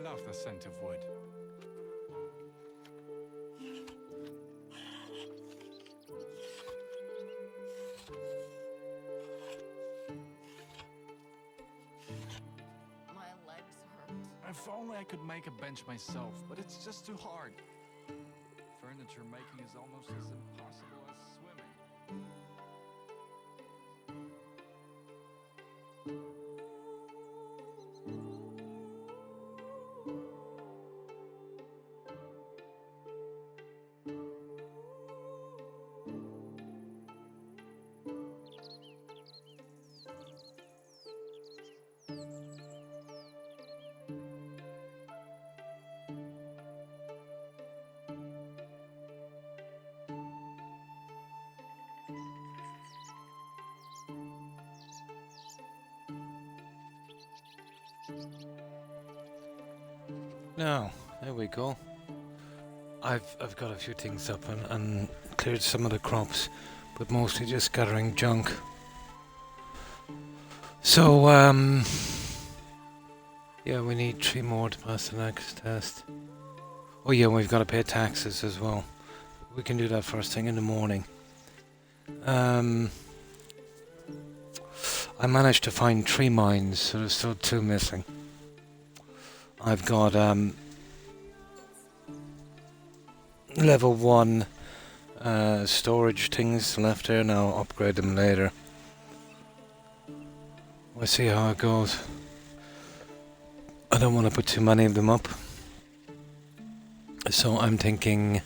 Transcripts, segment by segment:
love the scent of wood. My legs hurt. If only I could make a bench myself, but it's just too hard. Furniture making is almost as impossible as swimming. Now, there we go. I've got a few things up and cleared some of the crops, but mostly just gathering junk. So, yeah, we need 3 more to pass the next test. Oh yeah, we've got to pay taxes as well. We can do that first thing in the morning. I managed to find 3 mines, so there's still 2 missing. I've got level 1 storage things left here, and I'll upgrade them later. We'll see how it goes. I don't want to put too many of them up. So I'm thinking,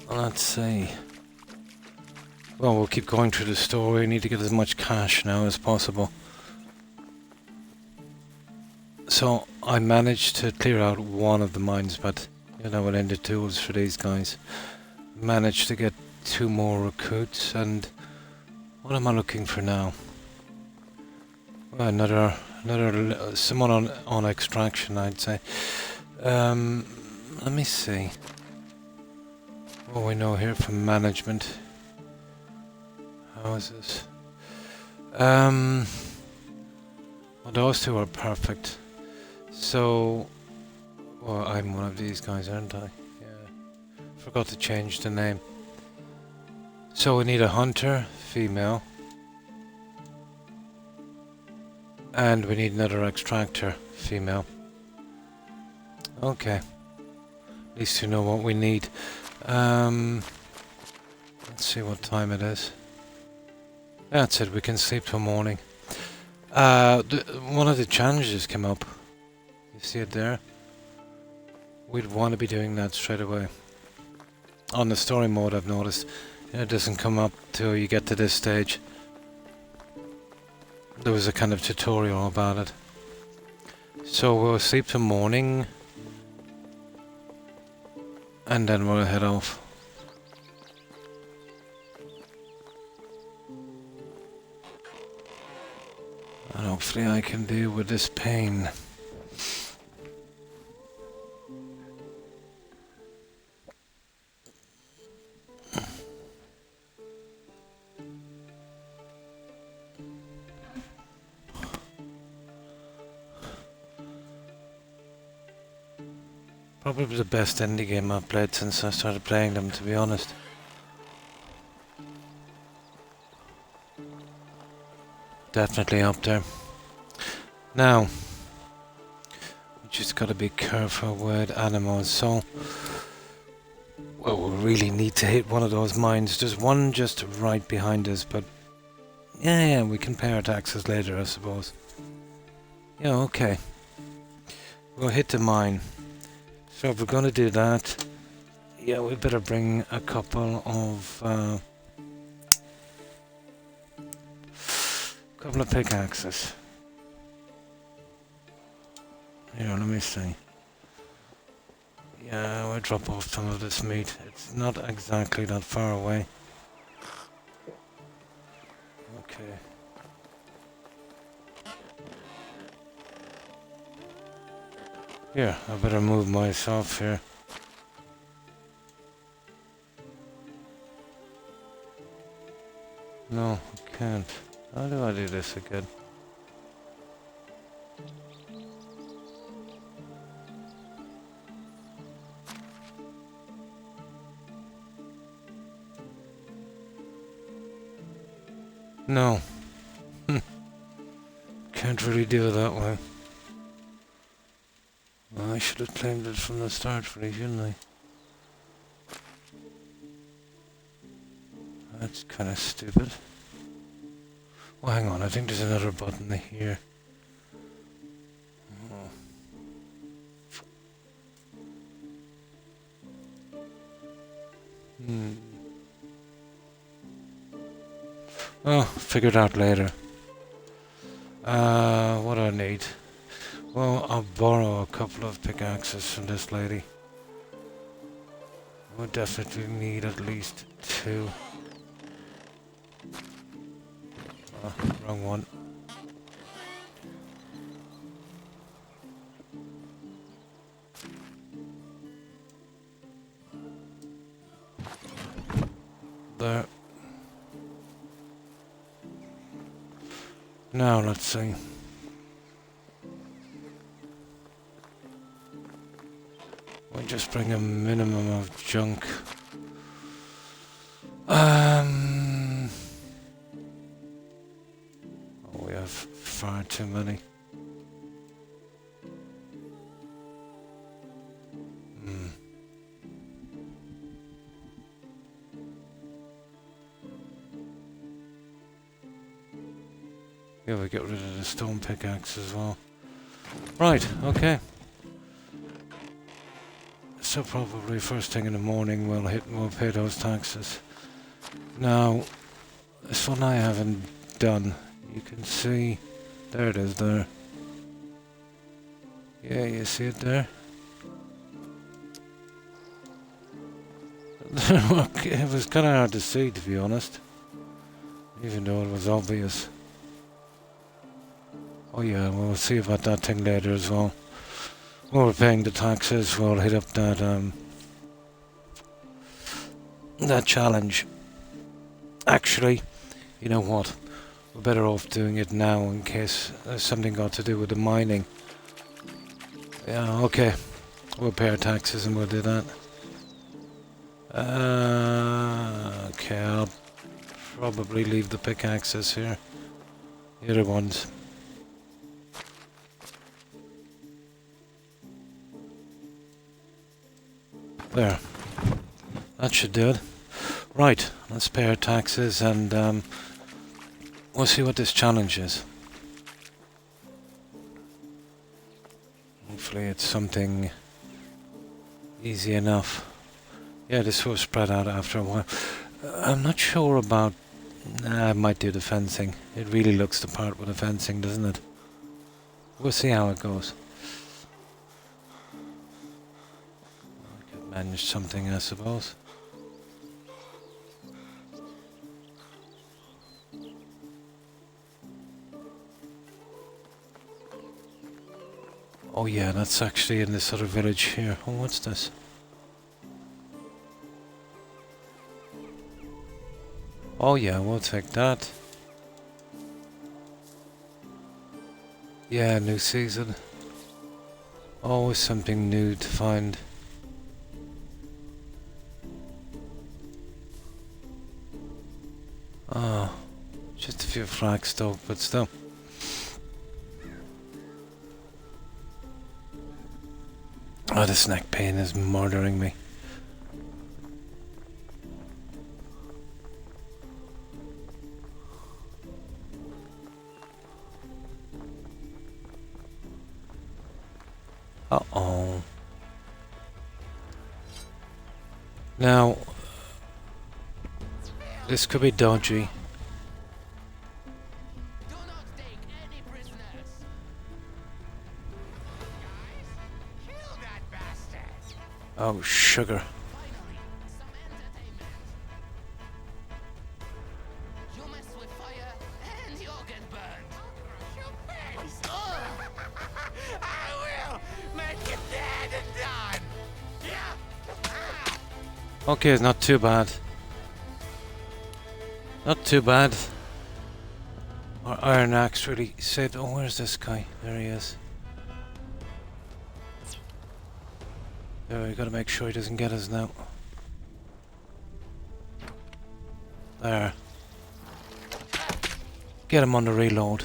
let's see. Well, we'll keep going through the store. We need to get as much cash now as possible. So I managed to clear out 1 of the mines, but you know, we'll end the tools for these guys. Managed to get 2 more recruits, and what am I looking for now? Well, another someone on extraction, I'd say. Let me see what we know here from management. How is this? Well, those 2 are perfect. So, well, I'm one of these guys, aren't I? Yeah. Forgot to change the name. So we need a hunter, female. And we need another extractor, female. Okay. At least you know what we need. Let's see what time it is. That's it, we can sleep till morning. One of the challenges came up. You see it there? We'd want to be doing that straight away. On the story mode, I've noticed it doesn't come up till you get to this stage. There was a kind of tutorial about it. So we'll sleep till morning, and then we'll head off. And hopefully I can deal with this pain. Probably the best indie game I've played since I started playing them, to be honest. Definitely up there. Now, we just gotta be careful with animals, so... Well, we really need to hit one of those mines. There's one just right behind us, but... Yeah, we can pay our taxes later, I suppose. Yeah, okay. We'll hit the mine. So if we're gonna do that, yeah, we better bring a couple of pickaxes. Here, let me see. Yeah, we'll drop off some of this meat. It's not exactly that far away. Okay. Here, I better move myself here. No, I can't. How do I do this again? no. Can't really do it that way. Well, I should have claimed it from the start, really, shouldn't I? That's kind of stupid. Well, hang on, I think there's another button here. Oh, figure it out later. What do I need? Well, I'll borrow a couple of pickaxes from this lady. We'll definitely need at least 2. Oh, wrong one. There. Now let's see. We'll just bring a minimum of junk. Oh, we have far too many. Yeah, we get rid of the stone pickaxe as well. Right, okay. So probably first thing in the morning we'll pay those taxes. Now, this one I haven't done. You can see, there it is there. Yeah, you see it there? It was kind of hard to see, to be honest. Even though it was obvious. Oh yeah, we'll see about that thing later as well. When we're paying the taxes, we'll hit up that challenge. Actually, you know what? We're better off doing it now in case there's something got to do with the mining. Yeah, okay. We'll pay our taxes and we'll do that. Okay, I'll probably leave the pickaxes here. The other ones. There. That should do it. Right, let's pay our taxes and we'll see what this challenge is. Hopefully it's something easy enough. Yeah, this will spread out after a while. I'm not sure about... I might do the fencing. It really looks the part with the fencing, doesn't it? We'll see how it goes. I could manage something, I suppose. Oh yeah, that's actually in this other village here. Oh, what's this? Oh yeah, we'll take that. Yeah, new season. Always something new to find. Oh, just a few flags though, but still. Oh, this neck pain is murdering me. Uh-oh. Now, this could be dodgy. Do not take any prisoners. Guys, kill that bastard. Oh, sugar. Finally, some entertainment. You mess with fire and you'll get burned. Your face. I will make it dead and done. Yeah. Okay, it's not too bad. Not too bad. Our iron axe really saved. Oh, where's this guy? There he is. Yeah, we gotta make sure he doesn't get us now. There. Get him on the reload.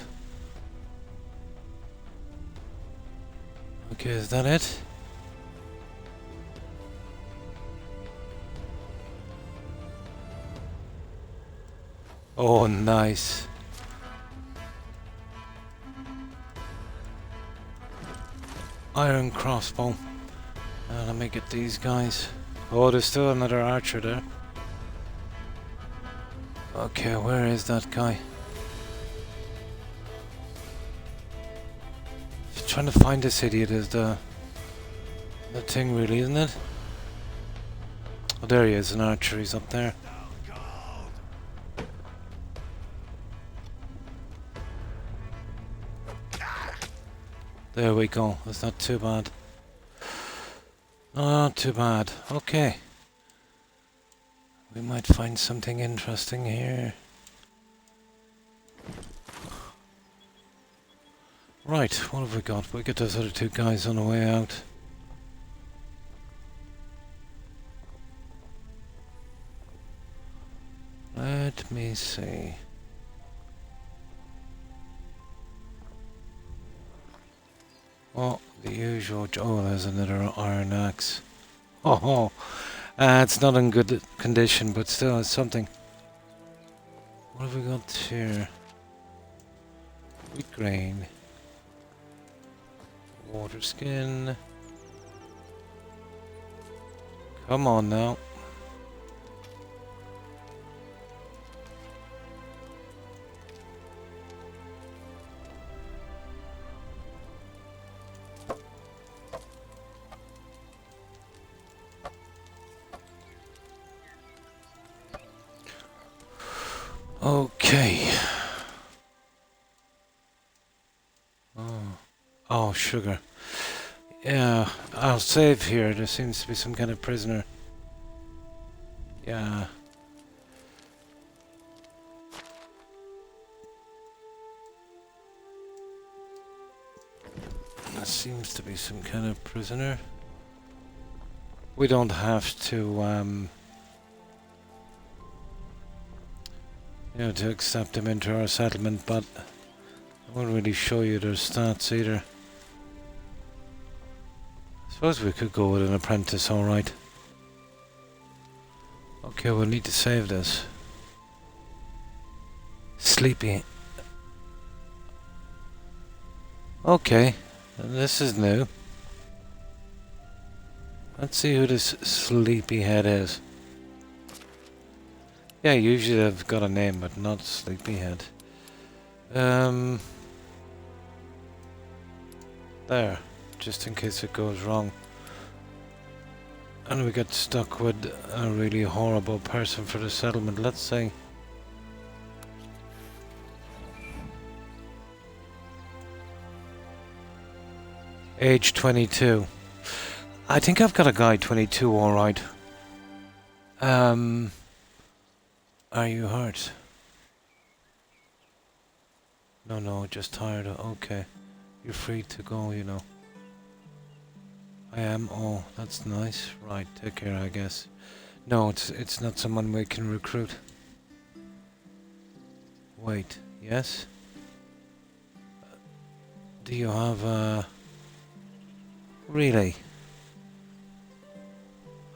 Okay, is that it? Oh, nice. Iron crossbow. Let me get these guys. Oh, there's still another archer there. Okay, where is that guy? Trying to find this idiot is the thing, really, isn't it? Oh, there he is, an archer. He's up there. There we go. That's not too bad. No, not too bad. Okay. We might find something interesting here. Right, what have we got? We got those other two guys on the way out. Let me see. Oh, the usual. Oh, there's another iron axe. Oh, it's not in good condition, but still, it's something. What have we got here? Wheat grain. Water skin. Come on now. Okay. Oh, sugar. Yeah, I'll save here. There seems to be some kind of prisoner. Yeah. There seems to be some kind of prisoner. We don't have to, you know, to accept them into our settlement, but I won't really show you their stats either. I suppose we could go with an apprentice, alright. Okay, we'll need to save this. Sleepy. Okay, this is new. Let's see who this sleepyhead is. Yeah, usually they've got a name, but not sleepyhead. There, just in case it goes wrong. And we get stuck with a really horrible person for the settlement. Let's see. Age 22. I think I've got a guy 22, alright. Are you hurt? No, just tired. Okay. You're free to go, you know. I am. Oh, that's nice. Right, take care, I guess. No, it's not someone we can recruit. Wait, yes? Do you have a... Really?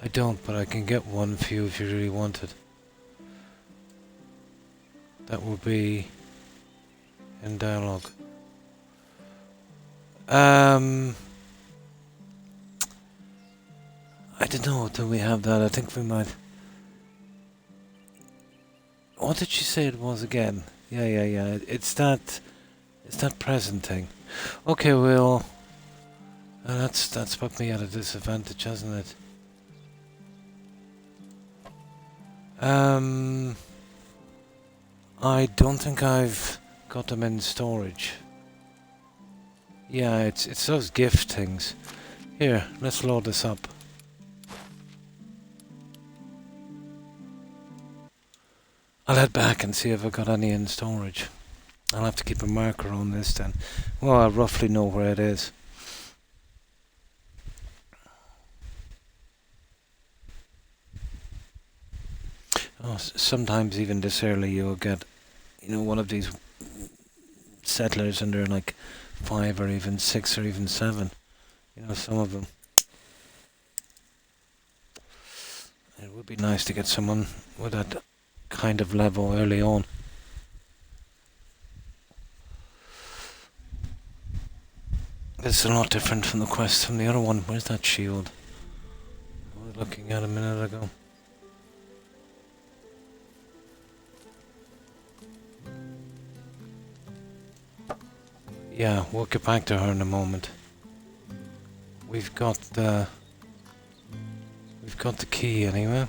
I don't, but I can get one for you if you really want it. That will be in dialogue. I don't know, do we have that? I think we might. What did she say it was again? Yeah. It's that present thing. Okay, well, that's put me at a disadvantage, hasn't it? I don't think I've got them in storage. Yeah, it's those gift things. Here, let's load this up. I'll head back and see if I've got any in storage. I'll have to keep a marker on this then. Well, I roughly know where it is. Oh, sometimes even this early you'll get, you know, one of these settlers and they're like 5 or even 6 or even 7. You know, some of them. It would be nice to get someone with that kind of level early on. It's a lot different from the quest from the other one. Where's that shield? I was looking at a minute ago. Yeah, we'll get back to her in a moment. We've got the key anyway.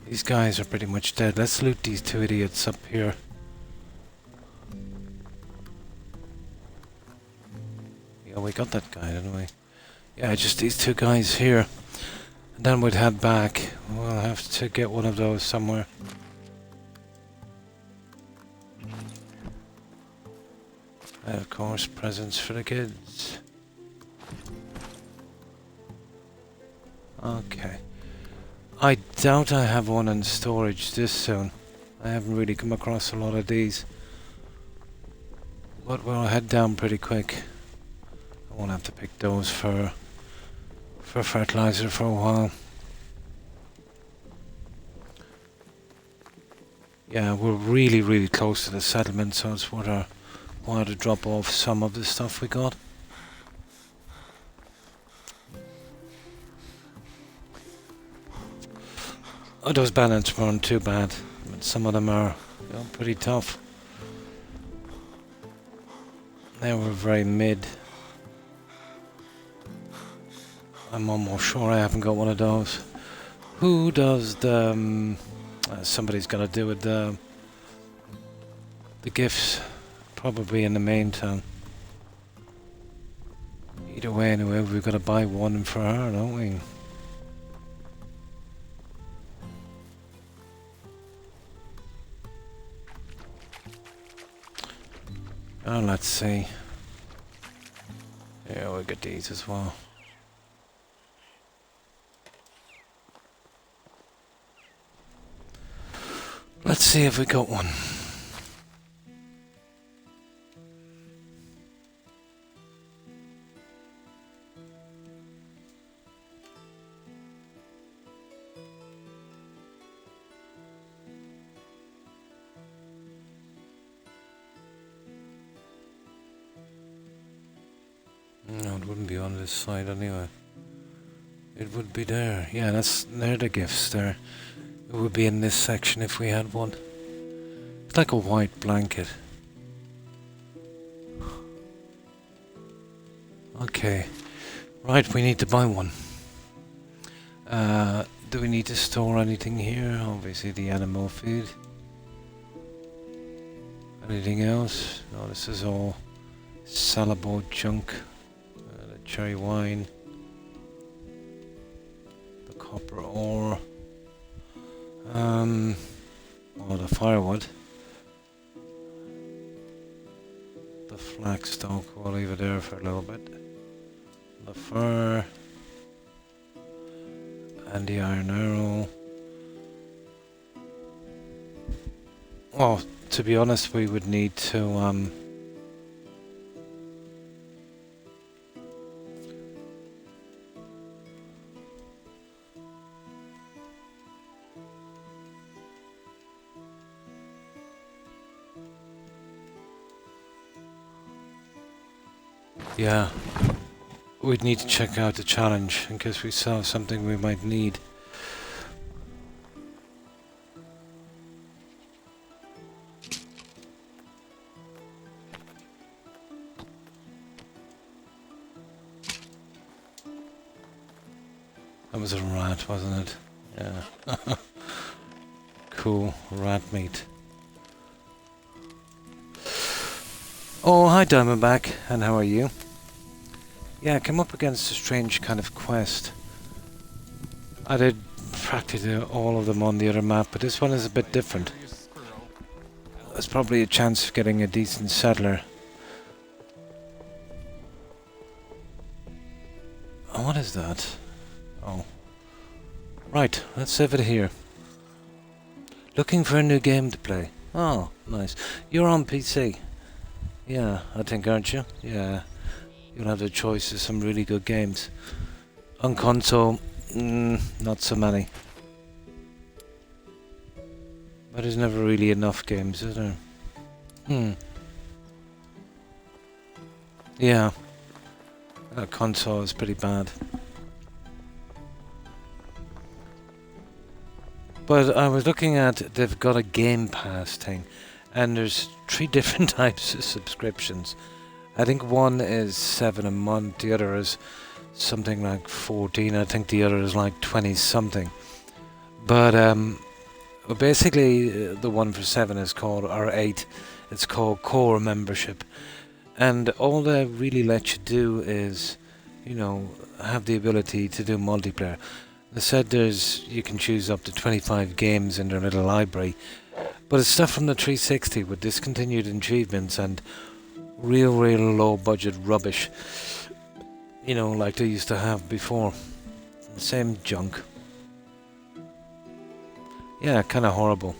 These guys are pretty much dead. Let's loot these 2 idiots up here. Yeah, we got that guy, didn't we? Yeah, just these 2 guys here. And then we'd head back. We'll have to get one of those somewhere. And of course, presents for the kids. Okay. I doubt I have one in storage this soon. I haven't really come across a lot of these. But we'll head down pretty quick. I won't have to pick those for fertilizer for a while. Yeah, we're really close to the settlement, so it's worth our while to drop off some of the stuff we got. Oh, those bandits weren't too bad, but some of them are, you know, pretty tough. They were very mid. I'm almost sure I haven't got one of those. Who does the... somebody's got to do with the gifts. Probably in the main town. Either way, anyway, we've got to buy one for her, don't we? Oh, let's see. Yeah, we'll get these as well. Let's see if we got one. No, it wouldn't be on this side anyway. It would be there. Yeah, they're the gifts there. It would be in this section if we had one. It's like a white blanket. Okay. Right, we need to buy one. Do we need to store anything here? Obviously the animal feed. Anything else? No, this is all sellable junk. The cherry wine. The copper ore. Oh, the firewood. The flax stalk, we'll leave it there for a little bit. The fur. And the iron arrow. Well, to be honest, we would need to, yeah, we'd need to check out the challenge in case we saw something we might need. That was a rat, wasn't it? Yeah. Cool, rat meat. Oh, hi Diamondback, and how are you? Yeah, I came up against a strange kind of quest. I did practically all of them on the other map, but this one is a bit different. There's probably a chance of getting a decent settler. Oh, what is that? Oh. Right, let's save it here. Looking for a new game to play. Oh, nice. You're on PC. Yeah, I think, aren't you? Yeah. You'll have the choice of some really good games. On console, not so many. But there's never really enough games, is there? Yeah. That console is pretty bad. But I was looking at, they've got a Game Pass thing, and there's 3 different types of subscriptions. I think one is 7 a month, the other is something like 14, I think the other is like 20 something. But basically the one for 7 is called, or 8, it's called Core Membership. And all they really let you do is, have the ability to do multiplayer. They said you can choose up to 25 games in their little library, but it's stuff from the 360 with discontinued achievements and real low budget rubbish, like they used to have before. The same junk. Yeah, kind of horrible.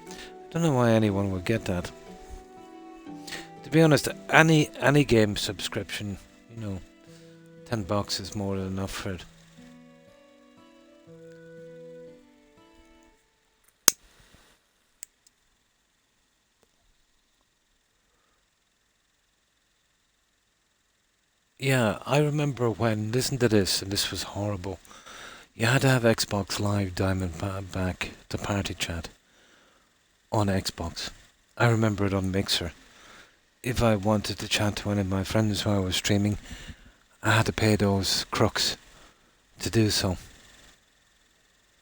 I don't know why anyone would get that. To be honest, any game subscription, $10 is more than enough for it. Yeah, I remember when, listen to this, and this was horrible. You had to have Xbox Live Diamondback to party chat on Xbox. I remember it on Mixer. If I wanted to chat to one of my friends while I was streaming, I had to pay those Crocs to do so.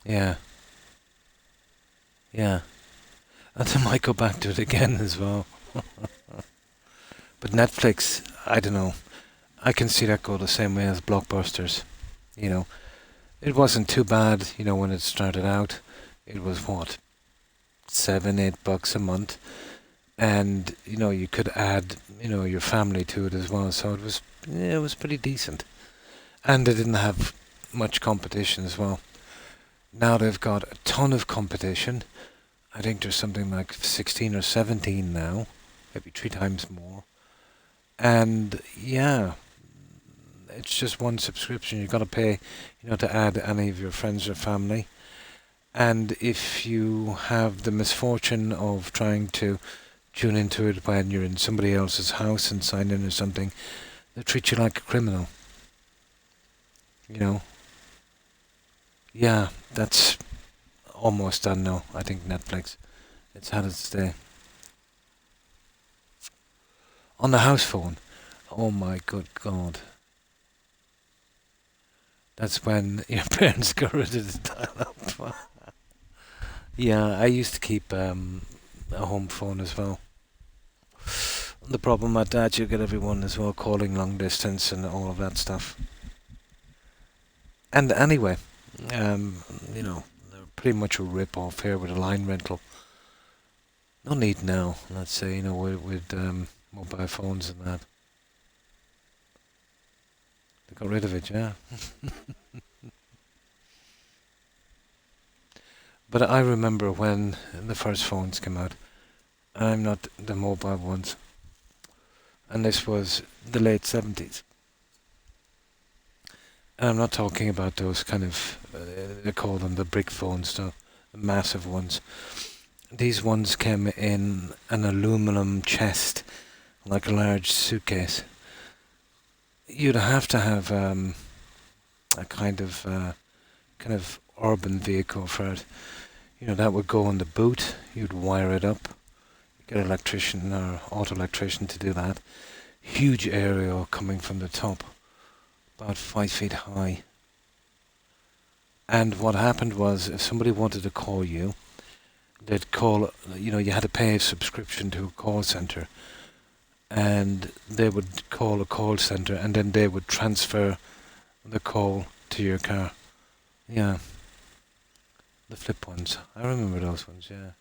Yeah. Yeah. And I might go back to it again as well. But Netflix, I don't know. I can see that go the same way as Blockbusters. It wasn't too bad, when it started out. It was what? $7-8 a month. And, you could add, your family to it as well. So it was pretty decent. And they didn't have much competition as well. Now they've got a ton of competition. I think there's something like 16 or 17 now. Maybe 3 times more. And, yeah, it's just one subscription. You've got to pay, to add any of your friends or family. And if you have the misfortune of trying to tune into it when you're in somebody else's house and sign in or something, they treat you like a criminal. Yeah, that's almost done now. I think Netflix. It's had its day. On the house phone. Oh my good God. That's when your parents got rid of the dial-up. Yeah, I used to keep a home phone as well. The problem at that, you get everyone as well calling long distance and all of that stuff. And anyway, they're pretty much a rip-off here with a line rental. No need now, let's say, with mobile phones and that. They got rid of it, yeah. But I remember when the first phones came out. I'm not the mobile ones. And this was the late 70s. And I'm not talking about those kind of, they call them the brick phones, the massive ones. These ones came in an aluminum chest, like a large suitcase. You'd have to have a kind of urban vehicle for it. That would go on the boot. You'd wire it up. Get an electrician or auto electrician to do that. Huge aerial coming from the top, about 5 feet high. And what happened was, if somebody wanted to call you, they'd call. You had to pay a subscription to a call center. And they would call a call center, and then they would transfer the call to your car. Yeah. The flip ones. I remember those ones, yeah.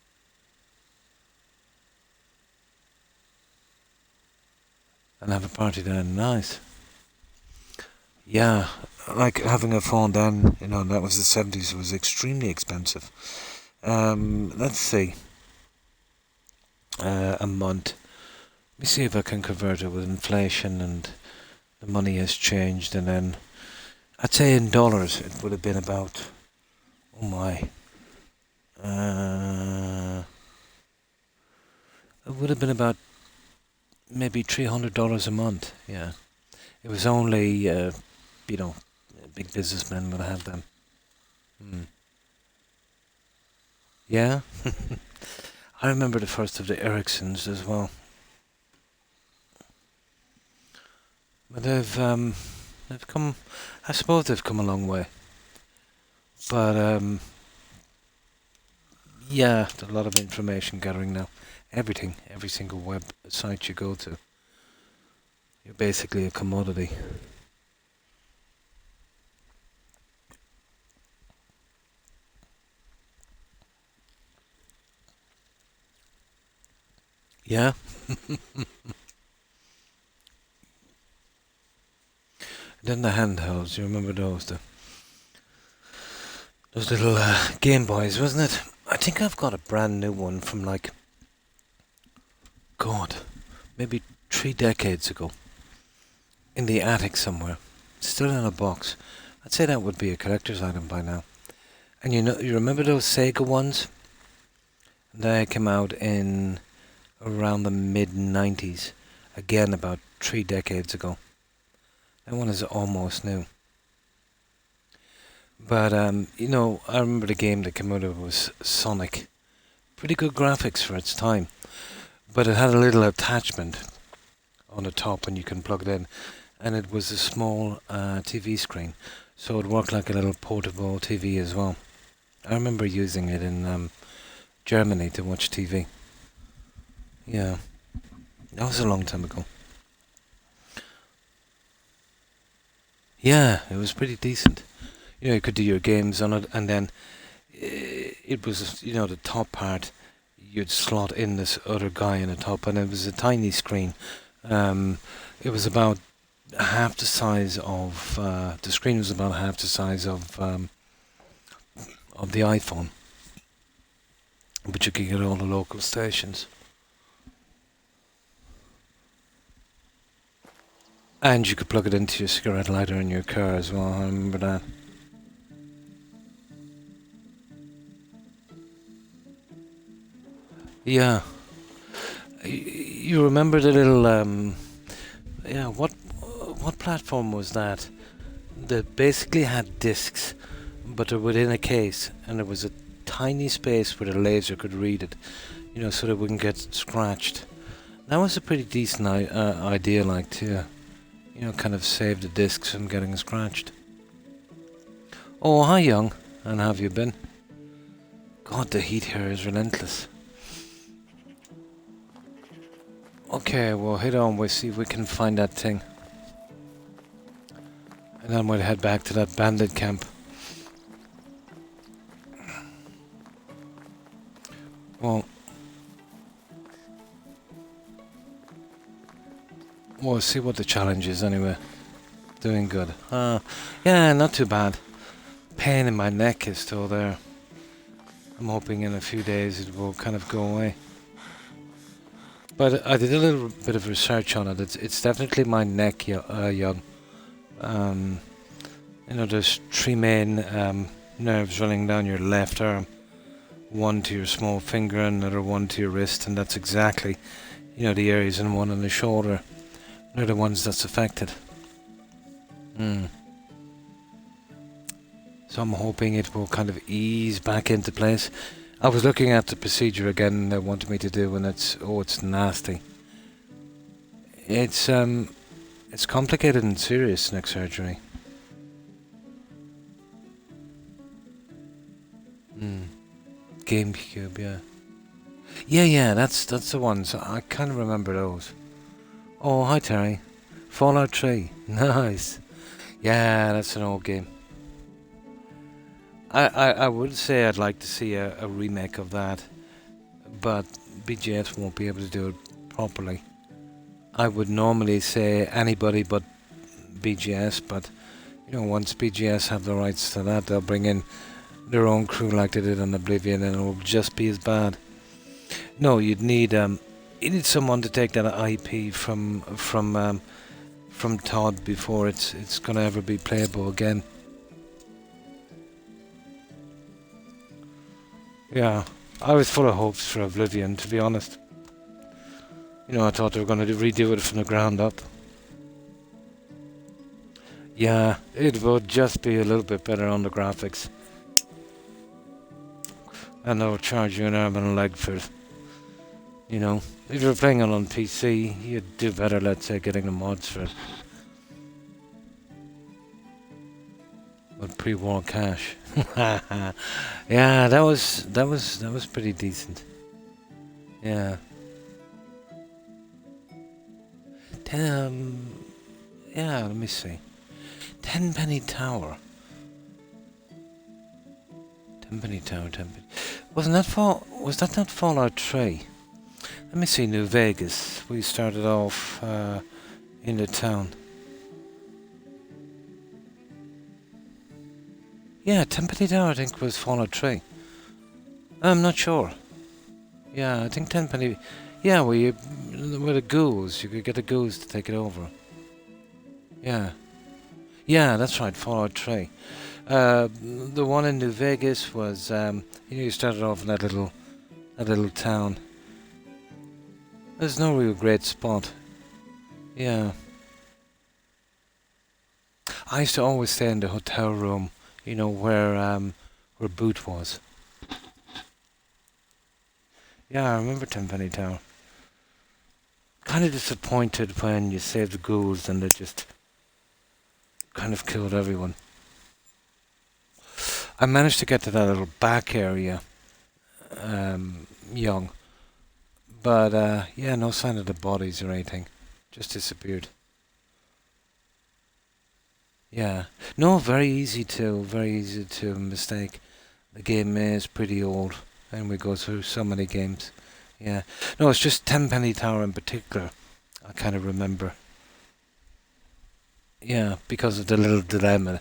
And have a party then, nice. Yeah, like having a phone then, that was the 70s, was extremely expensive. Let's see. A month. Let me see if I can convert it with inflation and the money has changed, and then I'd say in dollars it would have been about, oh my, it would have been about maybe $300 a month. Yeah, it was only big businessmen would have them. Yeah, I remember the first of the Ericssons as well. But they've come. I suppose they've come a long way. But yeah, a lot of information gathering now. Everything, every single website you go to, you're basically a commodity. Yeah. Then the handhelds, you remember those? Those little Game Boys, wasn't it? I think I've got a brand new one from like, God, maybe 3 decades ago. In the attic somewhere. Still in a box. I'd say that would be a collector's item by now. And you remember those Sega ones? They came out in around the mid-90s. Again, about 3 decades ago. That one is almost new. But, I remember the game that came out of it was Sonic. Pretty good graphics for its time. But it had a little attachment on the top and you can plug it in. And it was a small TV screen. So it worked like a little portable TV as well. I remember using it in Germany to watch TV. Yeah. That was a long time ago. Yeah, it was pretty decent. You could do your games on it, and then it was, the top part, you'd slot in this other guy in the top, and it was a tiny screen. It was about half the size of, the screen was about half the size of the iPhone. But you could get all the local stations. And you could plug it into your cigarette lighter in your car as well, I remember that. Yeah. You remember the little, what platform was that? That basically had discs, but they're within a case, and there was a tiny space where the laser could read it, so that it wouldn't get scratched. That was a pretty decent idea, like, too. Kind of save the discs from getting scratched. Oh, hi, young. And how have you been? God, the heat here is relentless. Okay, well, head on. We'll see if we can find that thing. And then we'll head back to that bandit camp. Well, we'll see what the challenge is anyway. Doing good. Yeah, not too bad. Pain in my neck is still there. I'm hoping in a few days it will kind of go away. But I did a little bit of research on it. It's definitely my neck, young. There's 3 main nerves running down your left arm. One to your small finger, and another one to your wrist, and that's exactly, the areas, and one on the shoulder. They're the ones that's affected. So I'm hoping it will kind of ease back into place. I was looking at the procedure again they wanted me to do, and it's nasty. It's complicated and serious, neck surgery. GameCube, yeah. Yeah, that's the ones. I kind of remember those. Oh, hi Terry. Fallout 3. Nice. Yeah, that's an old game. I would say I'd like to see a remake of that, but BGS won't be able to do it properly. I would normally say anybody but BGS, but once BGS have the rights to that, they'll bring in their own crew like they did on Oblivion, and it will just be as bad. No, you'd need you need someone to take that IP from Todd before it's gonna ever be playable again. Yeah, I was full of hopes for Oblivion, to be honest. You know, I thought they were gonna redo it from the ground up. Yeah, it would just be a little bit better on the graphics. And they'll charge you an arm and a leg for it. You know, if you're playing it on PC, you'd do better, let's say, getting the mods for it. But pre-war cash. Yeah, that was pretty decent. Yeah. Yeah, let me see. Tenpenny Tower. Tenpenny Tower, Tenpenny. Was that not Fallout 3? Let me see, New Vegas. We started off in the town. Yeah, Tenpenny Tower I think was Fallout 3. I'm not sure. Yeah, I think Tenpenny... Yeah, with the ghouls. You could get the ghouls to take it over. Yeah. Yeah, that's right, Fallout 3. The one in New Vegas was... you started off in that little town. There's no real great spot. Yeah. I used to always stay in the hotel room, you know, where Boot was. Yeah, I remember Tenpenny Tower. Kind of disappointed when you saved the ghouls and they just kind of killed everyone. I managed to get to that little back area, young. But, yeah, no sign of the bodies or anything. Just disappeared. Yeah. No, very easy to mistake. The game is pretty old, and we go through so many games. Yeah. No, it's just Tenpenny Tower in particular, I kind of remember. Yeah, because of the little dilemma,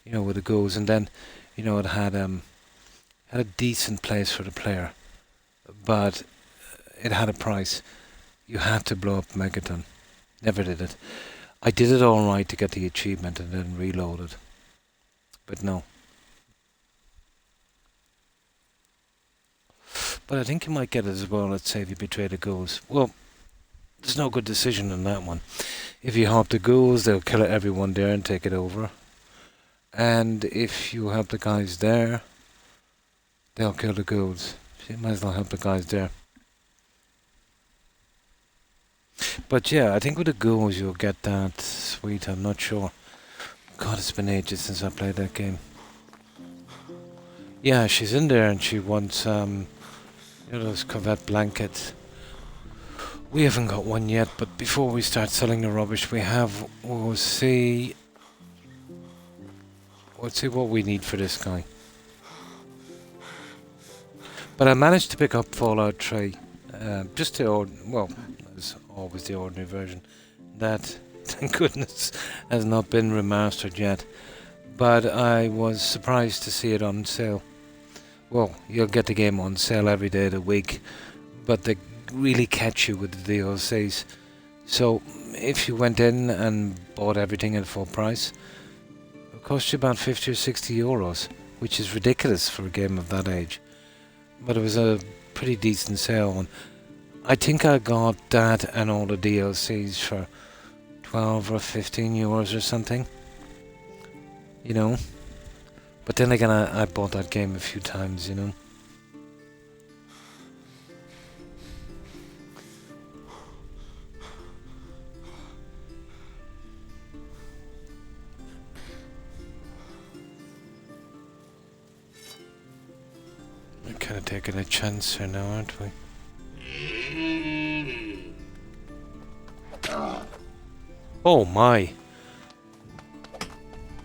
you know, with the ghouls. And then, you know, it had a decent place for the player. But it had a price. You had to blow up Megaton. Never did it. I did it all right to get the achievement and then reloaded. But no. But I think you might get it as well, let's say, if you betray the ghouls. Well, there's no good decision in that one. If you help the ghouls, they'll kill everyone there and take it over. And if you help the guys there, they'll kill the ghouls. So you might as well help the guys there. But yeah, I think with the ghouls you'll get that sweet, I'm not sure. God, it's been ages since I played that game. Yeah, she's in there and she wants, you know, those covette blankets. We haven't got one yet, but before we start selling the rubbish we have, we'll see what we need for this guy. But I managed to pick up Fallout 3, just the as always the ordinary version. That, thank goodness, has not been remastered yet. But I was surprised to see it on sale. Well, you'll get the game on sale every day of the week, but they really catch you with the DLCs. So if you went in and bought everything at full price, it cost you about 50 or 60 euros, which is ridiculous for a game of that age. But it was a pretty decent sale, and I think I got that and all the DLCs for 12 or 15 euros or something. You know? But then again, I bought that game a few times, you know? We're kind of taking a chance here now, aren't we? Oh my!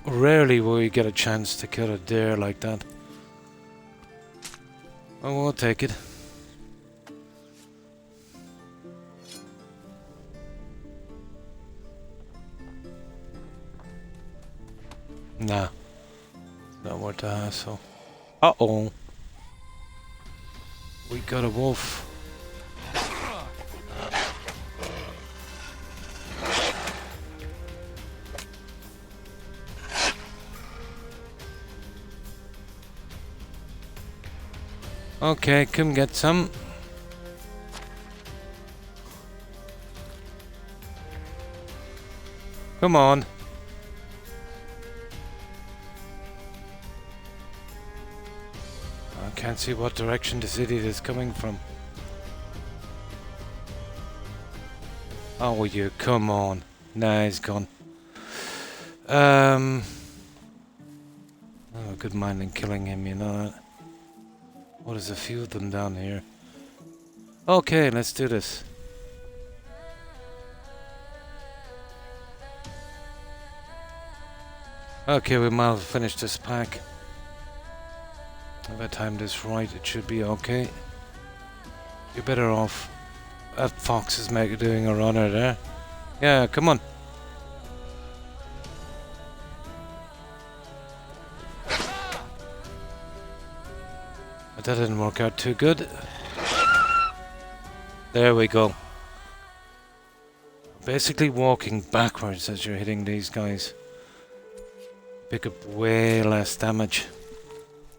Rarely will you get a chance to kill a deer like that. Oh, we'll take it. Nah. Not worth the hassle. Uh-oh. We got a wolf. Okay, come get some. Come on. I can't see what direction this idiot is coming from. Oh, will you come on? Nah, he's gone. Oh, a good mind in killing him, you know that. Oh, there's a few of them down here. Okay, let's do this. Okay, we might have finished this pack. If I time this right, it should be okay. You're better off. That fox is doing a runner there. Yeah, come on. But that didn't work out too good. There we go. Basically walking backwards as you're hitting these guys. Pick up way less damage.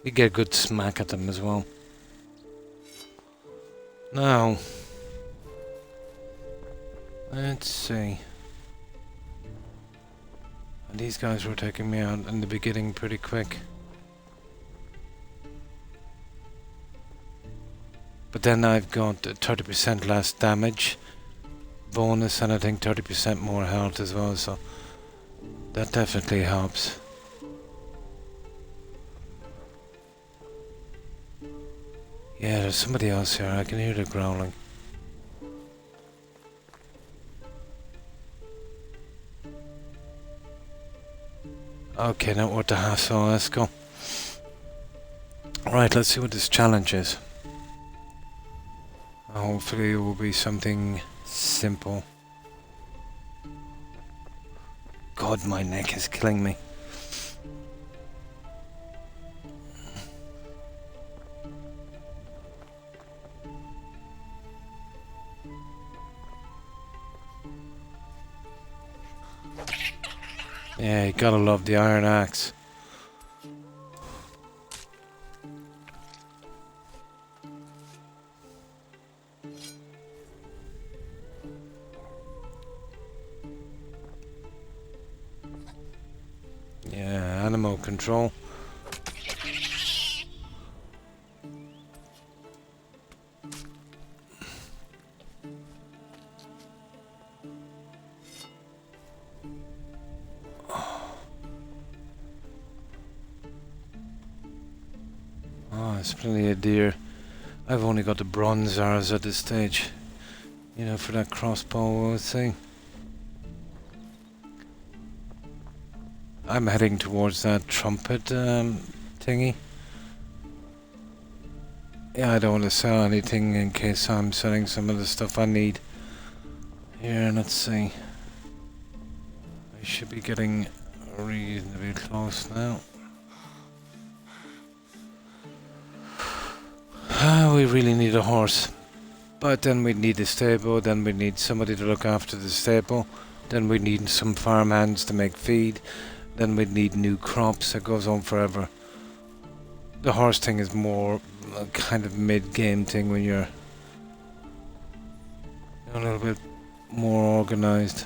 You get a good smack at them as well. Now, let's see. And these guys were taking me out in the beginning pretty quick. But then I've got 30% less damage bonus, and I think 30% more health as well, so that definitely helps. Yeah, there's somebody else here. I can hear the growling. Okay, not worth the hassle. Let's go. Right, let's see what this challenge is. Hopefully it will be something simple. God, my neck is killing me. Yeah, you gotta love the iron axe. Yeah, animal control. Oh, there's plenty of deer. I've only got the bronze arrows at this stage. You know, for that crossbow thing. I'm heading towards that trumpet thingy. Yeah, I don't want to sell anything in case I'm selling some of the stuff I need. Here, let's see. I should be getting reasonably close now. We really need a horse. But then we need a stable, then we need somebody to look after the stable, then we need some farmhands to make feed, then we'd need new crops. It goes on forever. The horse thing is more a kind of mid-game thing when you're a little bit more organized.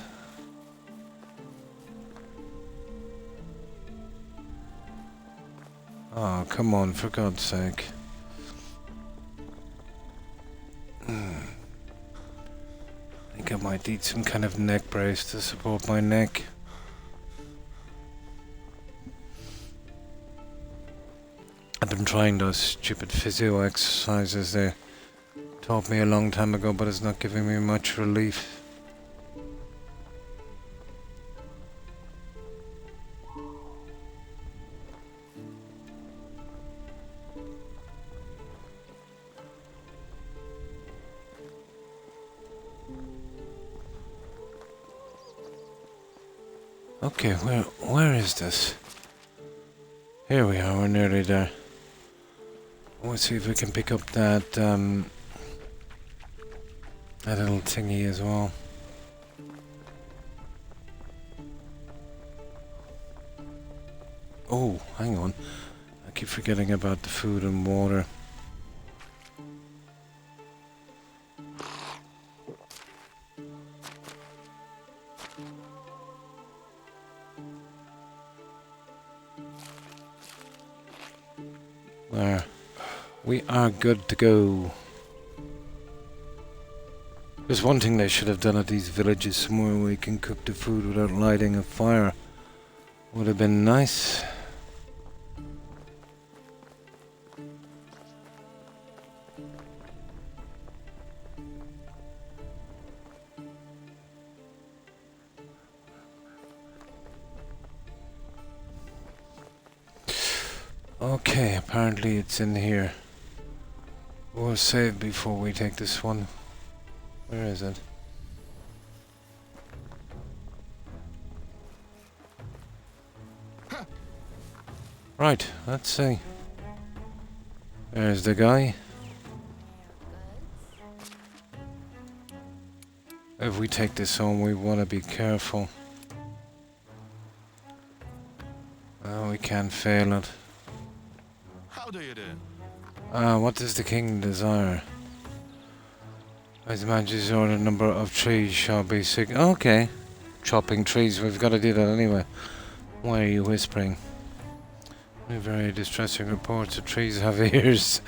Oh, come on, for God's sake. I think I might need some kind of neck brace to support my neck. I've been trying those stupid physio exercises they taught me a long time ago, but it's not giving me much relief. Okay, where is this? Here we are, we're nearly there. Let's see if we can pick up that that little thingy as well. Oh, hang on. I keep forgetting about the food and water. There. We are good to go. There's one thing they should have done at these villages somewhere where we can cook the food without lighting a fire. Would have been nice. Okay, apparently it's in here. We'll save before we take this one. Where is it? Right, let's see. There's the guy. If we take this home, we want to be careful. We can't fail it. How do you do? What does the king desire? His Majesty's order number of trees shall be sick. Okay. Chopping trees, we've got to do that anyway. Why are you whispering? Very distressing reports. The trees have ears.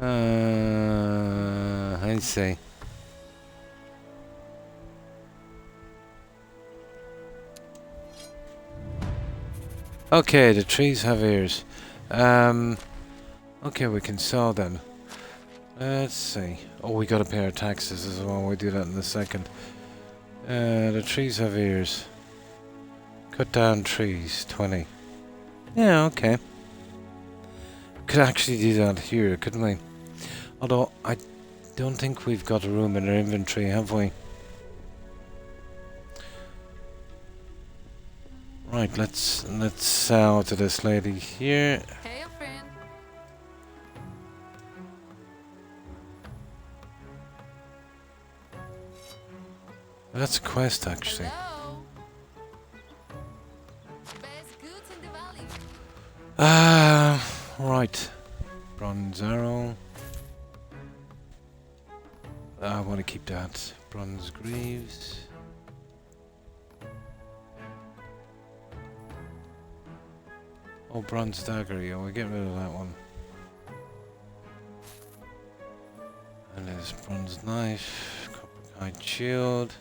I see. Okay, the trees have ears. Okay, we can sell them. Let's see. Oh, we gotta pay our taxes as well. We'll do that in a second. The trees have ears. Cut down trees, 20. Yeah, okay. Could actually do that here, couldn't we? Although, I don't think we've got a room in our inventory, have we? Right, let's sell to this lady here. Hey, friend. That's a quest, actually. Hello. Best goods in the valley. Right. Bronze arrow. I want to keep that. Bronze greaves. Oh, bronze dagger. Yeah, we'll get rid of that one. And there's bronze knife. Copper kite shield.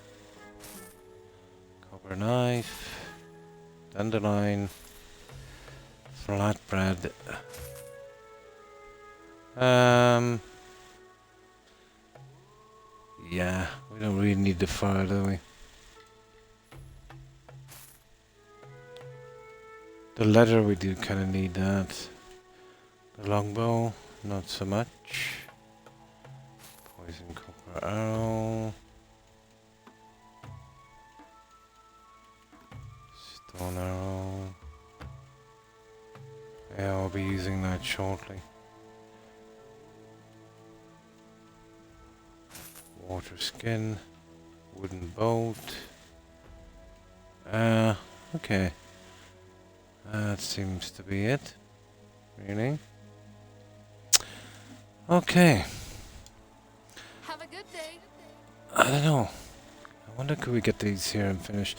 Copper knife. Dandelion. Flatbread. Yeah, we don't really need the fire, do we? The leather, we do kind of need that. The longbow, not so much. Poison copper arrow. Stone arrow. Yeah, I'll be using that shortly. Water skin. Wooden boat. Okay. That seems to be it. Really? Okay. Have a good day. I don't know. I wonder could we get these here and finish.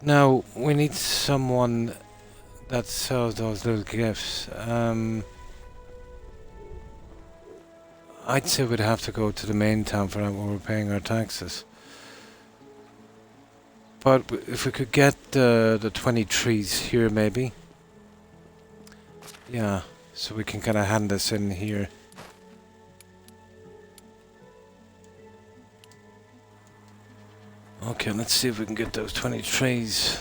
Now, we need someone that sells those little gifts. I'd say we'd have to go to the main town for that where we're paying our taxes. But if we could get the 20 trees here, maybe. Yeah, so we can kind of hand this in here. Okay, let's see if we can get those 20 trees.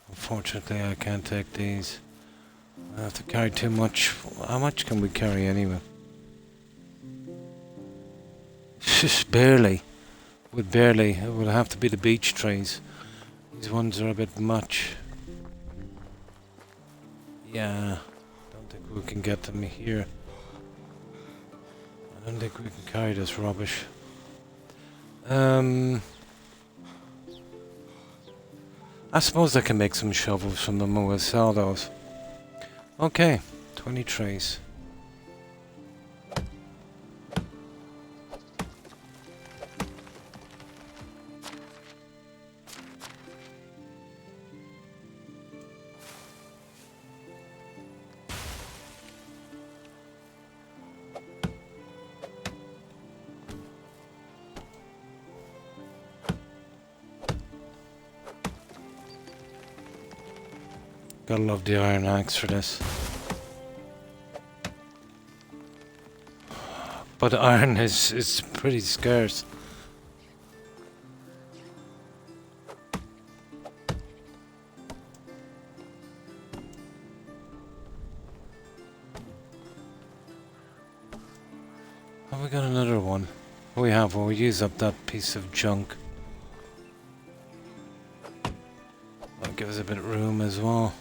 Unfortunately, I can't take these. I have to carry too much. How much can we carry anyway? Just barely. With barely. It will have to be the beech trees. These ones are a bit much. Yeah. Don't think we can get them here. I don't think we can carry this rubbish. I suppose I can make some shovels from them and we'll sell those. Okay, 20 trays. Gotta love the iron axe for this. But iron is pretty scarce. Have we got another one? We have. Well, we use up that piece of junk. That'll give us a bit of room as well.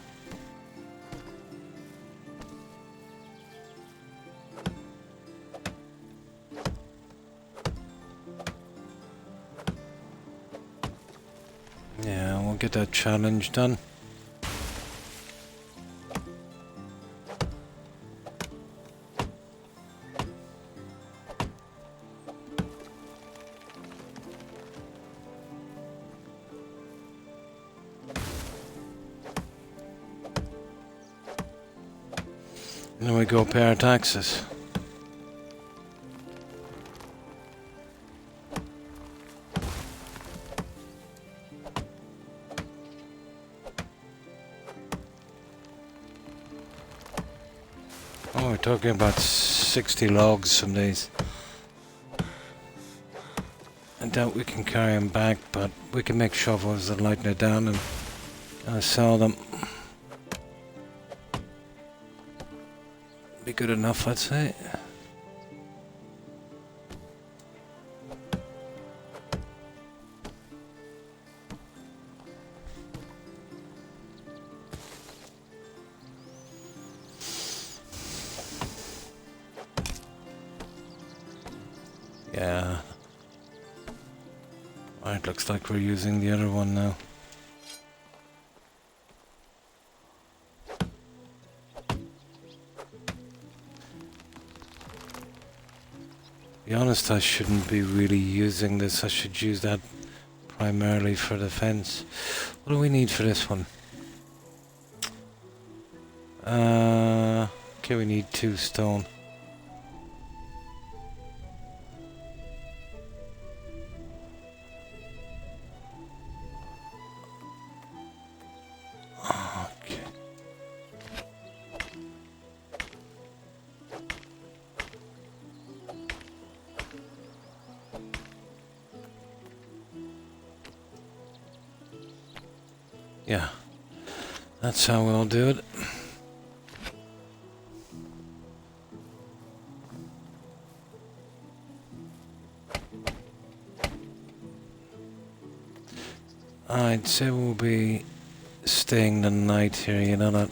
Yeah, we'll get that challenge done. And then we go pay our taxes. Oh, we're talking about 60 logs from these. I doubt we can carry them back, but we can make shovels and lighten it down and sell them. Be good enough, I'd say. Yeah. Right, looks like we're using the other one now. To be honest, I shouldn't be really using this. I should use that primarily for the fence. What do we need for this one? Okay, we need 2 stone. Okay. Yeah, that's how we'll do it. I'd say we'll be staying the night here, you know that.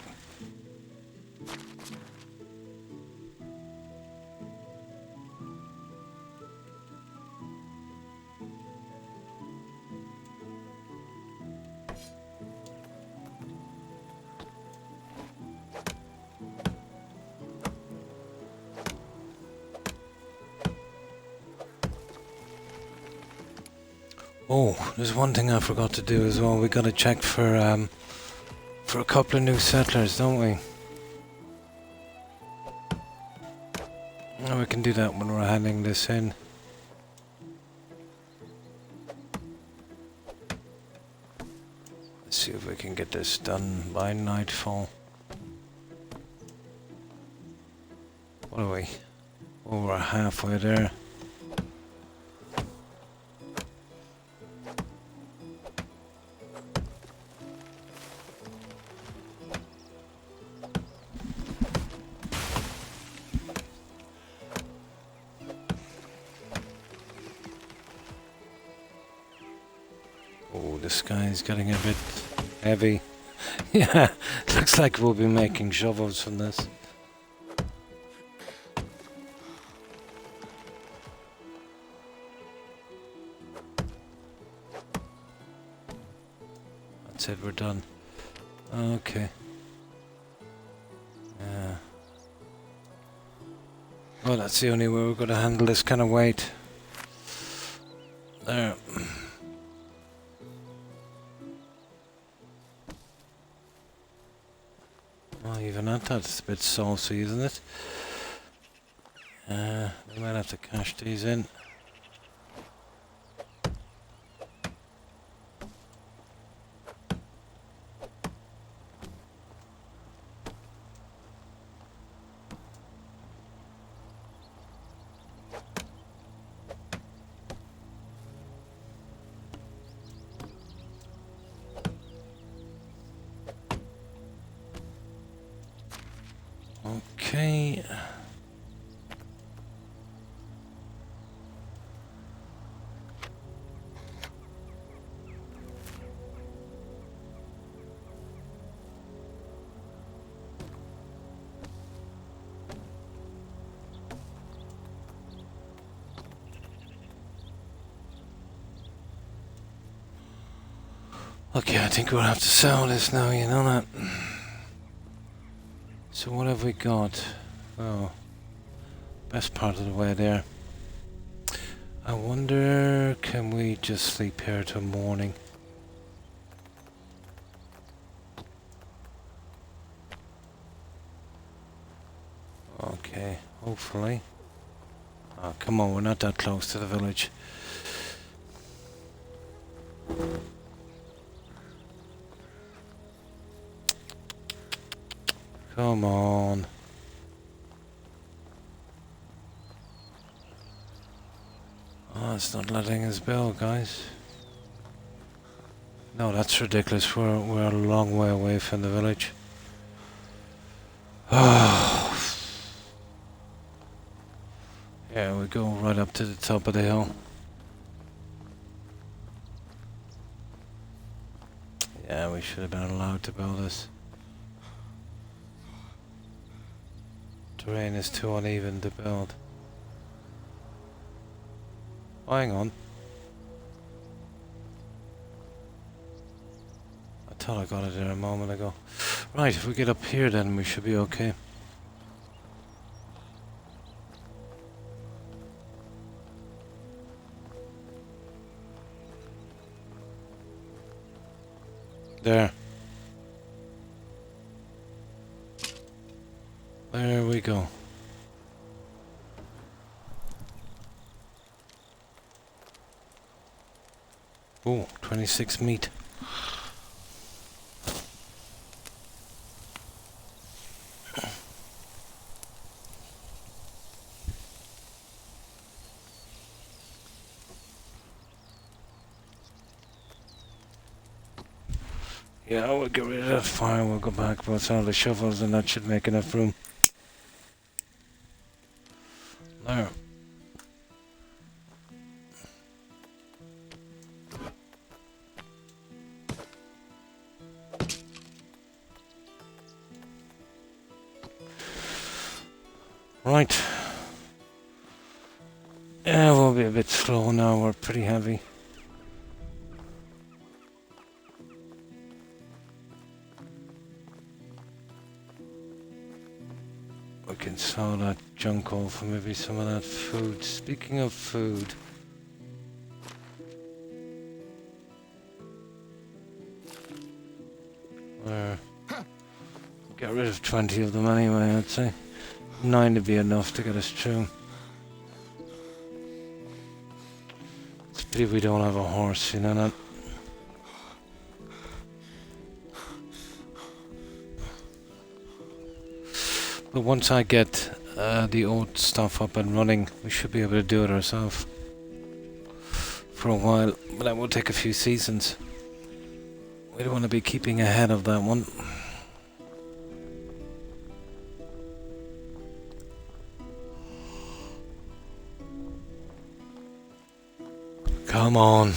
Oh, there's one thing I forgot to do as well. We gotta check for a couple of new settlers, don't we? Oh, we can do that when we're handing this in. Let's see if we can get this done by nightfall. What are we? Oh, we're halfway there. Oh, the sky's getting a bit heavy. Yeah, looks like we'll be making shovels from this. That's it, we're done. Okay. Yeah. Well, that's the only way we're going to handle this kind of weight. There. Well, even at that, it's a bit saucy, isn't it? We might have to cash these in. Okay, I think we'll have to sell this now, you know that. So what have we got? Oh, best part of the way there. I wonder, can we just sleep here till morning? Okay, hopefully. Oh, come on, we're not that close to the village. Come on. Oh, it's not letting us build, guys. No, that's ridiculous. We're a long way away from the village. Oh. Yeah, we go right up to the top of the hill. Yeah, we should have been allowed to build this. Terrain is too uneven to build. Oh, hang on. I thought I got it there a moment ago. Right, if we get up here then we should be okay. There. There we go. Oh, 26 meat. Yeah, we'll get rid of that fire, we'll go back with all the shovels and that should make enough room. There. Right. Yeah, we'll be a bit slow now, we're pretty heavy. We can sell that junk off for maybe some of that food. Speaking of food. Get rid of 20 of them anyway, I'd say. 9 to be enough to get us through. It's a pity we don't have a horse, you know that? But once I get the old stuff up and running, we should be able to do it ourselves. For a while, but that will take a few seasons. We don't want to be keeping ahead of that one. Come on.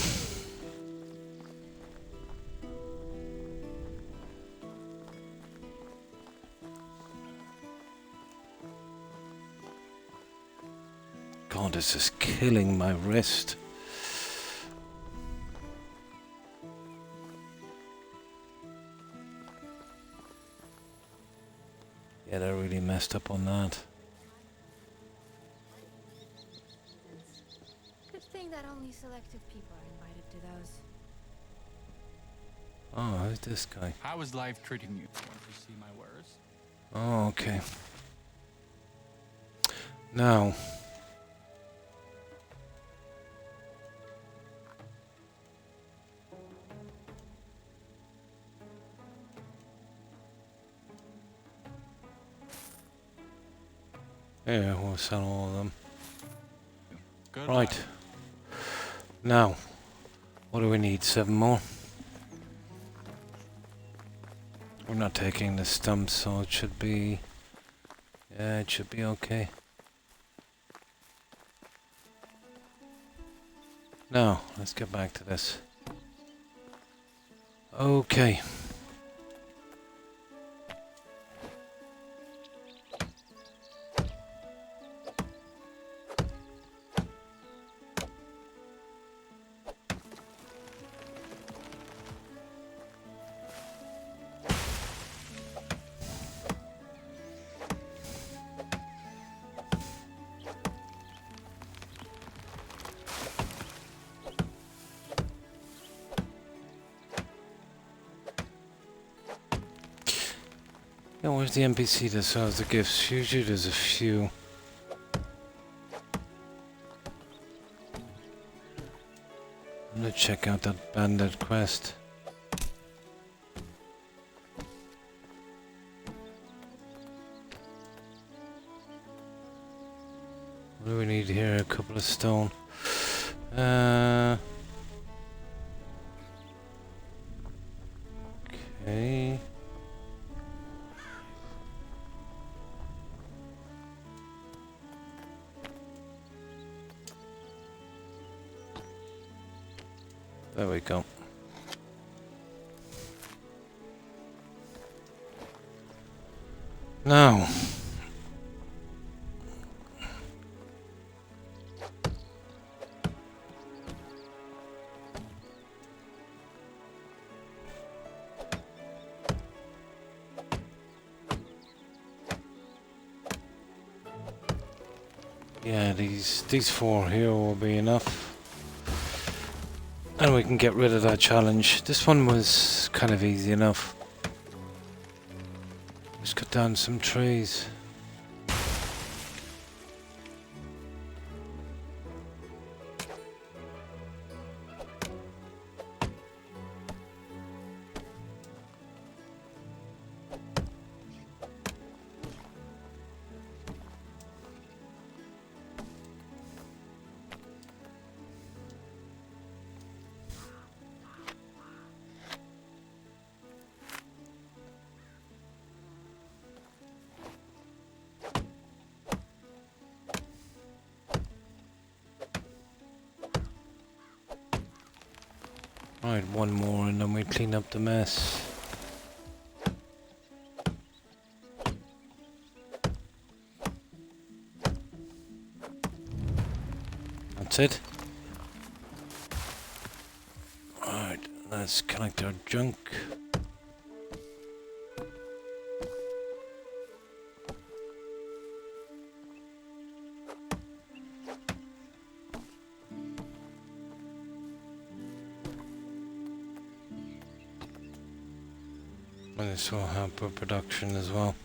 God, this is killing my wrist. Yeah, they're really messed up on that. Good thing that only selective people are invited to those. Oh, who's this guy? How is life treating you? Want to see my wares? Oh, okay. Now. Yeah, we'll sell all of them. Good Right. luck. Now, what do we need? 7 more? We're not taking the stumps, so it should be... Yeah, it should be okay. Now, let's get back to this. Okay. Yeah, where's the NPC that sells the gifts? Usually there's a few. I'm gonna check out that bandit quest. What do we need here? A couple of stone. Okay. There we go. Now. Yeah, these four here will be enough. And we can get rid of that challenge. This one was kind of easy enough. Just cut down some trees. Right, one more and then we clean up the mess. That's it. Right, let's collect our junk. And this will help our production as well.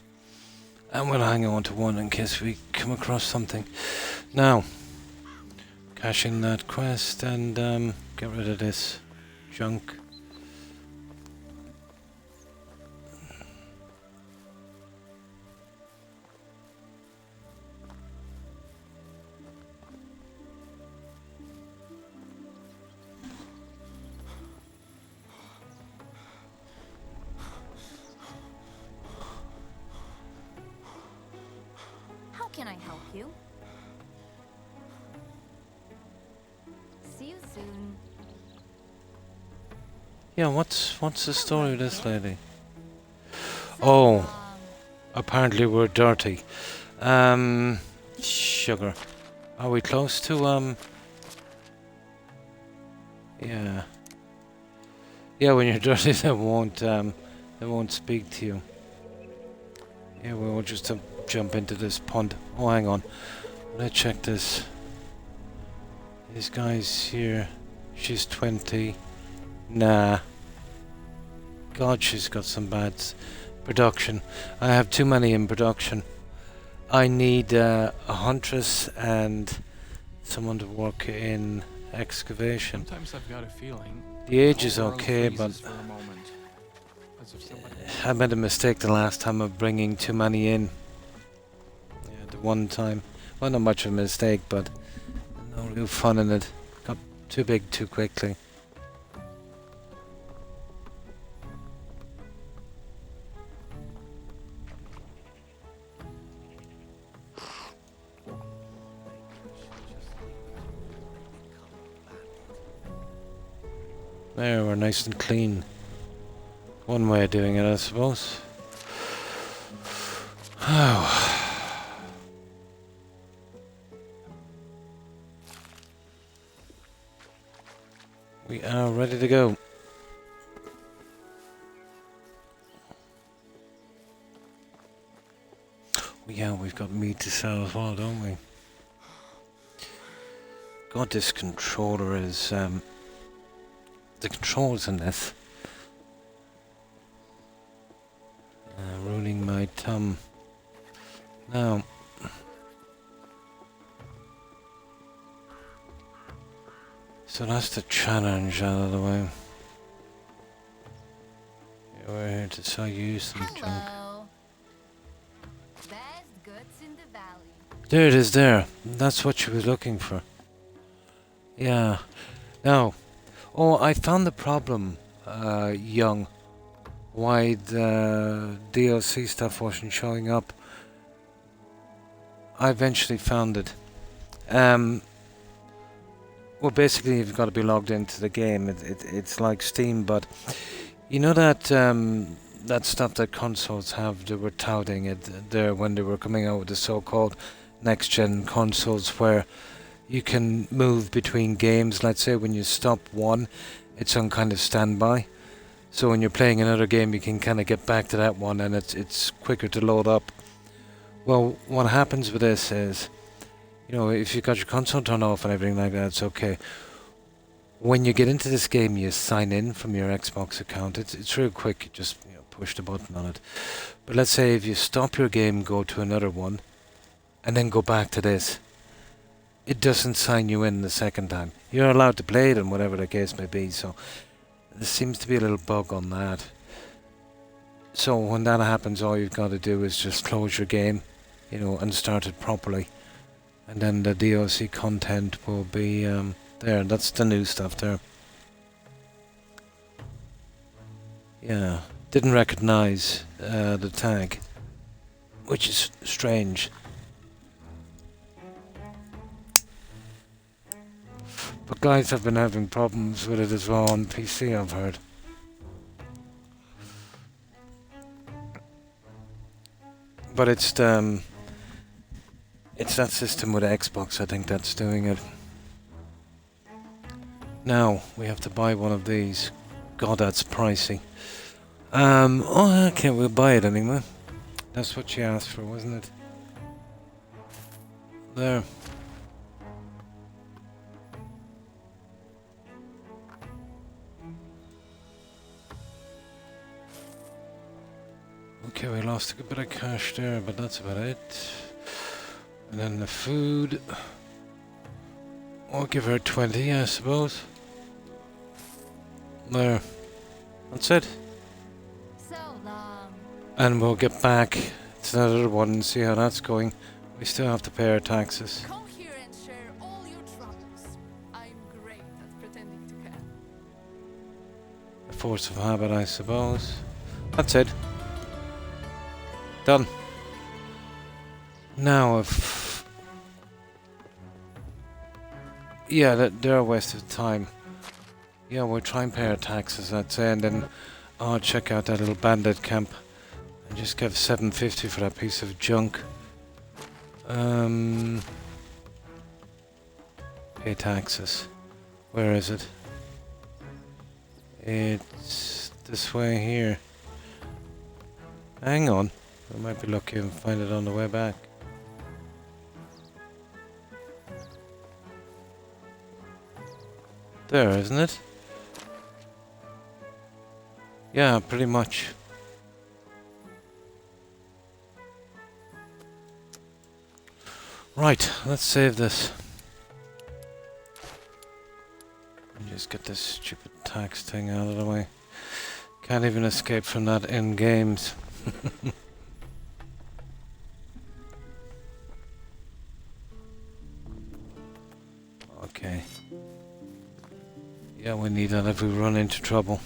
And we'll hang on to one in case we come across something. Now, cash in that quest and get rid of this junk. How can I help you? See you soon. Yeah, what's the story with this lady? Oh, apparently we're dirty. Sugar. Are we close to yeah. Yeah, when you're dirty they won't speak to you. Yeah, we'll just jump into this pond. Oh, hang on. Let's check this. These guys here. She's 20. Nah. God, she's got some bad production. I have too many in production. I need a huntress and someone to work in excavation. Sometimes I've got a feeling. The age is the world okay, but freezes for a moment, as if somebody- I made a mistake the last time of bringing too many in. Yeah, the one time. Well, not much of a mistake, but no real fun in it. Got too big too quickly. There, we're nice and clean. One way of doing it, I suppose. Oh. We are ready to go. Yeah, we've got meat to sell as well, don't we? God, this controller is the controls in this. Ruling might. Now, so that's the challenge out of the way. Yeah, we're here to sell you some junk. Hello. Best goods in the valley. There it is there. That's what she was looking for. Yeah. Now, oh, I found the problem, young. Why the DLC stuff wasn't showing up. I eventually found it. Well, basically, you've got to be logged into the game. It's like Steam, but you know that that stuff that consoles have. They were touting it there when they were coming out with the so-called next-gen consoles, where you can move between games. Let's say when you stop one, it's on kind of standby. So when you're playing another game, you can kind of get back to that one, and it's quicker to load up. Well, what happens with this is, you know, if you've got your console turned off and everything like that, it's okay. When you get into this game, you sign in from your Xbox account. It's real quick. You just push the button on it. But let's say if you stop your game, go to another one, and then go back to this, it doesn't sign you in the second time. You're allowed to play it and whatever the case may be. So there seems to be a little bug on that. So when that happens, all you've got to do is just close your game, and start it properly. And then the DLC content will be there. That's the new stuff there. Yeah, didn't recognize the tag, which is strange. But guys have been having problems with it as well on PC, I've heard. But it's that system with Xbox, I think, that's doing it. Now, we have to buy one of these. God, that's pricey. Oh, okay, we'll buy it anyway. That's what she asked for, wasn't it? There. Okay, we lost a bit of cash there, but that's about it. And then the food. I'll give her 20, I suppose. There. That's it. So long. And we'll get back to that other one and see how that's going. We still have to pay our taxes. Come here and share all your troubles. I'm great at pretending to care. A force of habit, I suppose. That's it. Done. Now, if... Yeah, they're a waste of time. Yeah, we'll try and pay our taxes, I'd say, and then I'll check out that little bandit camp and just give $7.50 for that piece of junk. Pay taxes. Where is it? It's this way here. Hang on. I might be lucky and find it on the way back. There, isn't it? Yeah, pretty much. Right, let's save this. And just get this stupid tax thing out of the way. Can't even escape from that in games. Okay. Yeah, we need that if we run into trouble.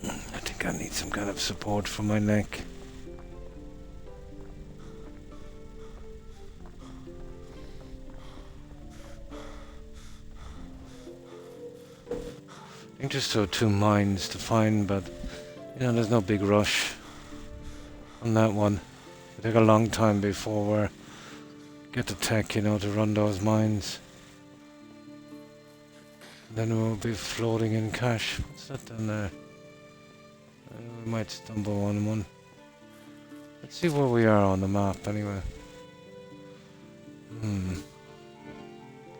I think I need some kind of support for my neck. I think there's still 2 mines to find, but there's no big rush on that one. It'll take a long time before we get the tech, to run those mines. Then we'll be floating in cash. What's that down there? We might stumble on one. Let's see where we are on the map anyway.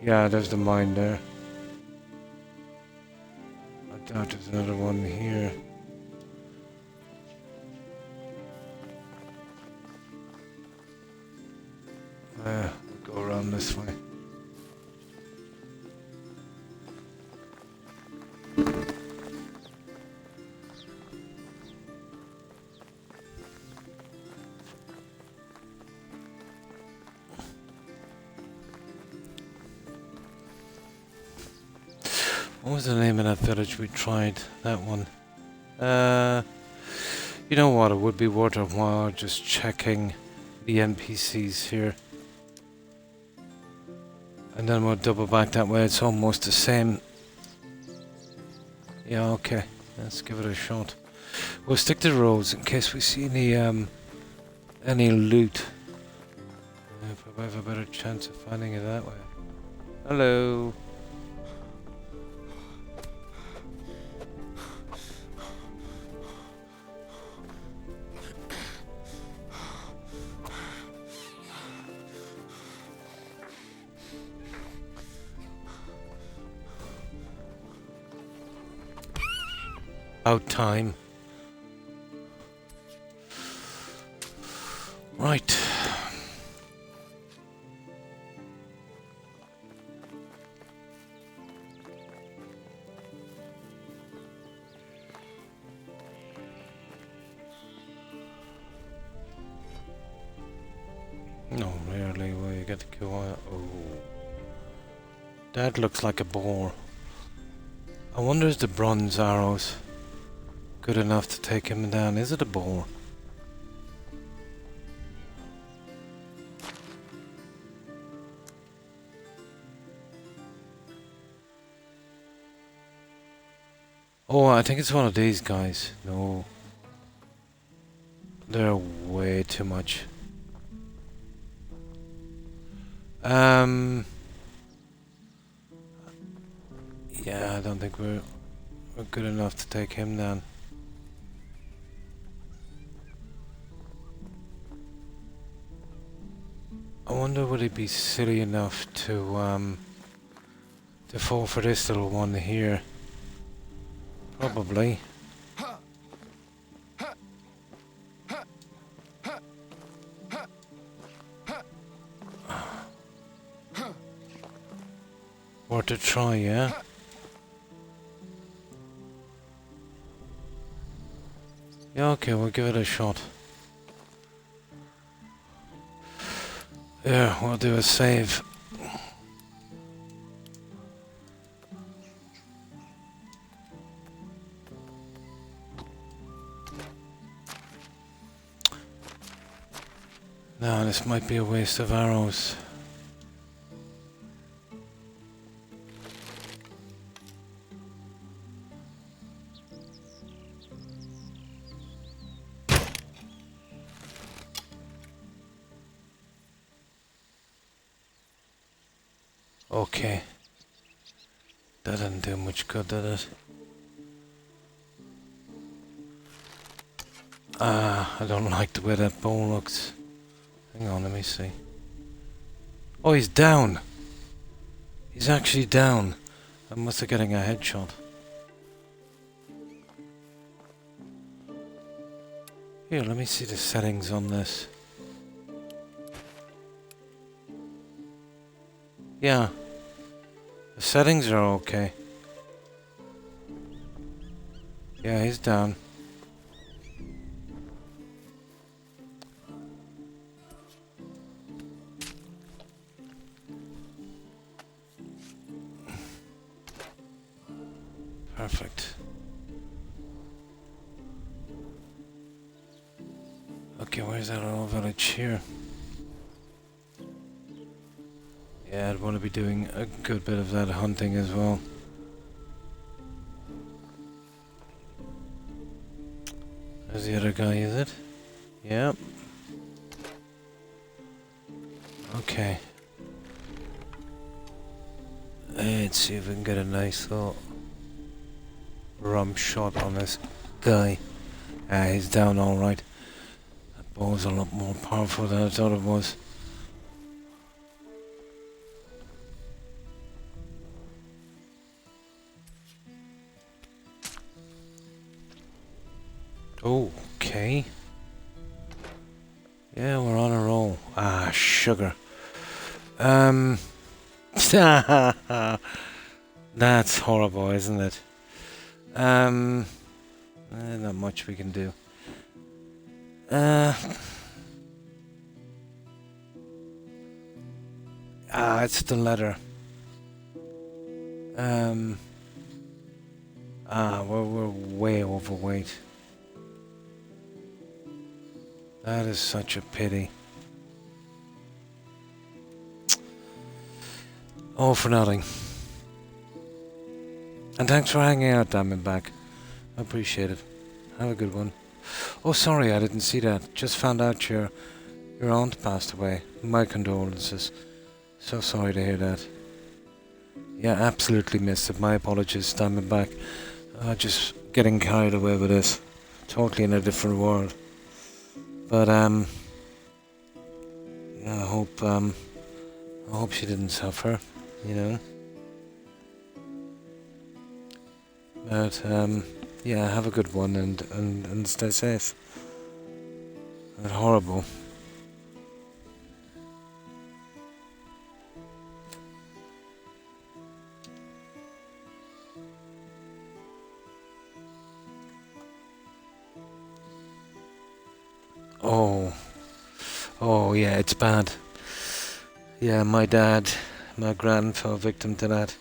Yeah, there's the mine there. I doubt there's another one here. We'll go around this way. What was the name of that village we tried? That one. You know what? It would be worth a while just checking the NPCs here. And then we'll double back that way. It's almost the same. Yeah, okay. Let's give it a shot. We'll stick to the roads in case we see any loot. If we have a better chance of finding it that way. Hello. About time. Right. No, rarely will you get to go out. Oh. That looks like a boar. I wonder is the bronze arrows good enough to take him down? Is it a boar? Oh, I think it's one of these guys. No. They're way too much. Yeah, I don't think we're good enough to take him down. I wonder would he be silly enough to fall for this little one here? Probably. Worth a try, yeah? Yeah, okay, we'll give it a shot. Yeah, we'll do a save. No, this might be a waste of arrows. Okay. That didn't do much good, did it? I don't like the way that bow looks. Hang on, let me see. Oh, he's down! He's actually down. I must have getting a headshot. Here, let me see the settings on this. Yeah. The settings are okay. Yeah, he's down. Perfect. Okay, where's that little village here? Yeah, I'd want to be doing a good bit of that hunting as well. There's the other guy, is it? Yep. Okay. Let's see if we can get a nice little rum shot on this guy. Ah, he's down alright. That bow's a lot more powerful than I thought it was. Okay. Yeah, we're on a roll. Ah, sugar. That's horrible, isn't it? Not much we can do. It's the letter. We're way overweight. That is such a pity. All for nothing. And thanks for hanging out, Diamondback. I appreciate it. Have a good one. Oh, sorry, I didn't see that. Just found out your aunt passed away. My condolences. So sorry to hear that. Yeah, absolutely missed it. My apologies, Diamondback. Just getting carried away with this. Totally in a different world. But yeah, I hope she didn't suffer, you know. But yeah, have a good one and stay safe. That's horrible. Oh yeah, it's bad. Yeah, my gran fell victim to that.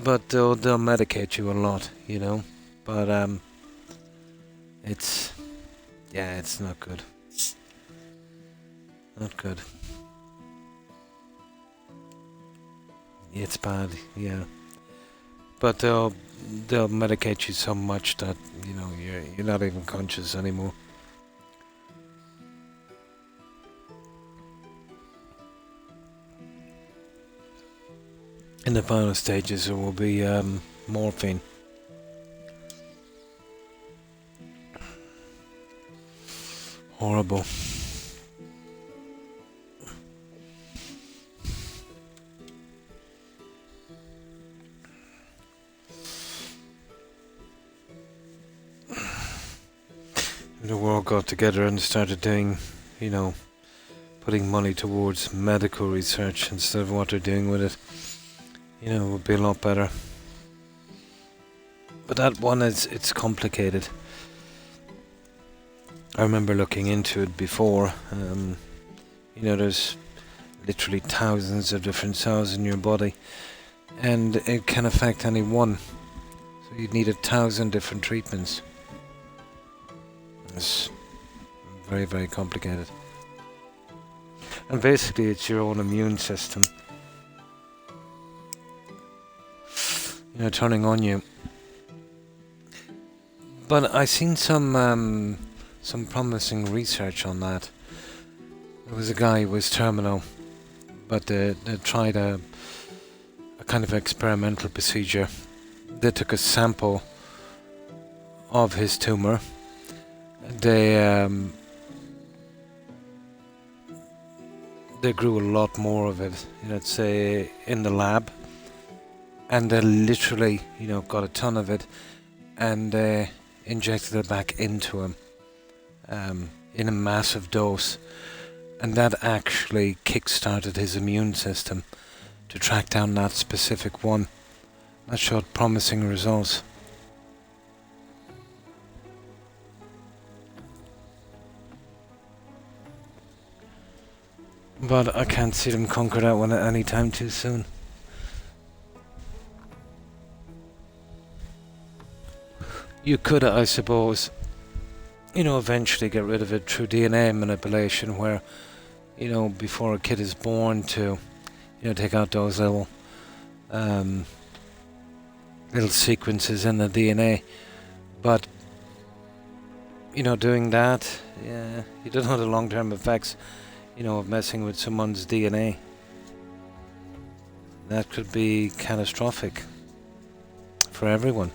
But they'll medicate you a lot, you know. But it's not good. Not good. It's bad, yeah. But they'll medicate you so much that you know you're not even conscious anymore. In the final stages, there will be morphine. Horrible. The world got together and started doing, you know, putting money towards medical research instead of what they're doing with it. You know, it would be a lot better. But that one it's complicated. I remember looking into it before. You know, there's literally thousands of different cells in your body, and it can affect any one. So you'd need 1,000 different treatments. It's very, very complicated. And basically, it's your own immune system, you know, turning on you. But I seen some promising research on that. There was a guy who was terminal, but they tried a kind of experimental procedure. They took a sample of his tumor. They grew a lot more of it, you know, say in the lab, and they literally, you know, got a ton of it, and injected it back into him in a massive dose, and that actually kick-started his immune system to track down that specific one. That showed promising results. But I can't see them conquer that one at any time too soon. You could, I suppose, you know, eventually get rid of it through DNA manipulation, where, you know, before a kid is born, to, you know, take out those little sequences in the DNA. But, you know, doing that, yeah, you don't know the long-term effects, you know, of messing with someone's DNA. That could be catastrophic for everyone.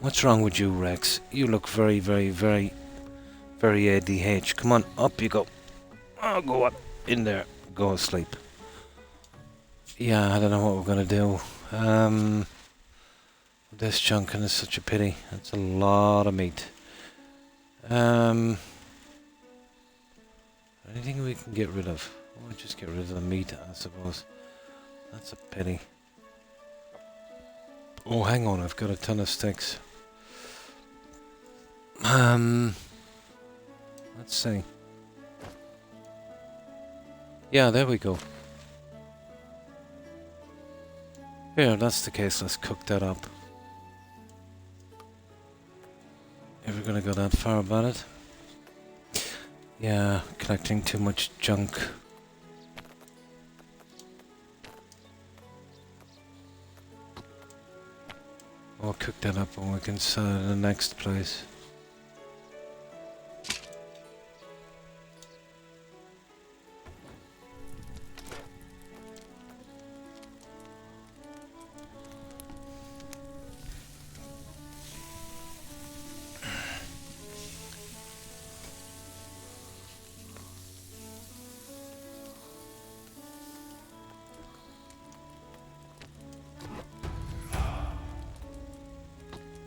What's wrong with you, Rex? You look very, very, very Very ADH. Come on, up you go. Oh, go up. In there. Go asleep. Yeah, I don't know what we're going to do. This chunking is such a pity. That's a lot of meat. Anything we can get rid of? We'll just get rid of the meat, I suppose. That's a pity. Oh, hang on, I've got a ton of sticks. Let's see. Yeah, there we go. Here, that's the case. Let's cook that up. Ever gonna go that far about it? Yeah, collecting too much junk. We'll cook that up and we can sell it in the next place.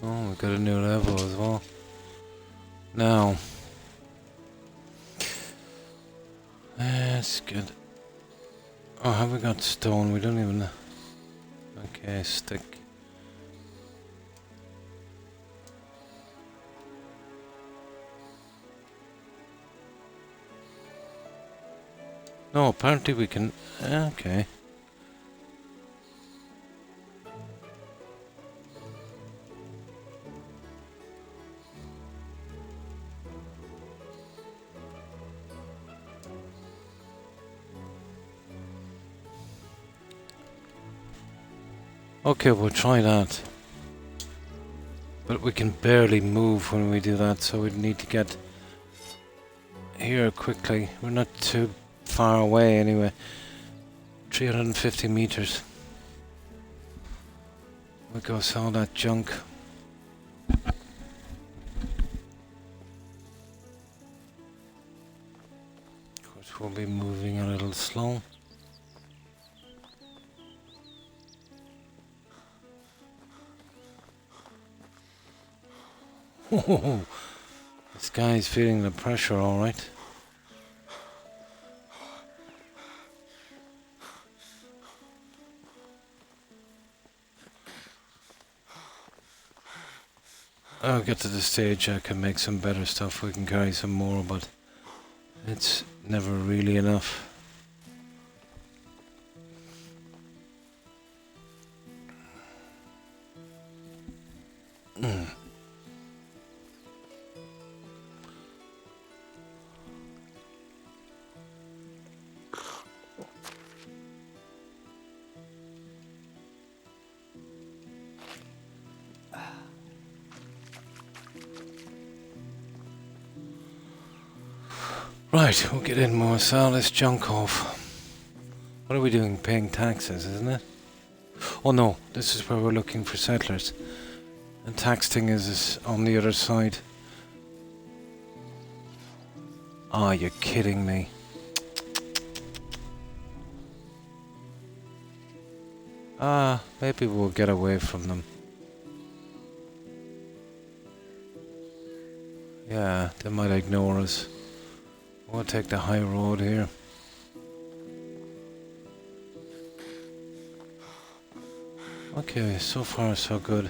Oh, we've got a new level as well. Now. That's good. Oh, have we got stone? We don't even... Okay, stick. No, apparently we can... Okay. Okay, we'll try that. But we can barely move when we do that, so we need to get here quickly. We're not too far away anyway. 350 meters. We'll go sell that junk. Of course, we'll be moving a little slow. Oh, this guy's feeling the pressure, all right. I'll get to the stage I can make some better stuff. We can carry some more, but it's never really enough. Right, we'll get in more, sell this junk off. What are we doing? Paying taxes, isn't it? Oh no, this is where we're looking for settlers. And tax thing is on the other side. Ah, you're kidding me. Ah, maybe we'll get away from them. Yeah, they might ignore us. We'll take the high road here. Okay, so far so good.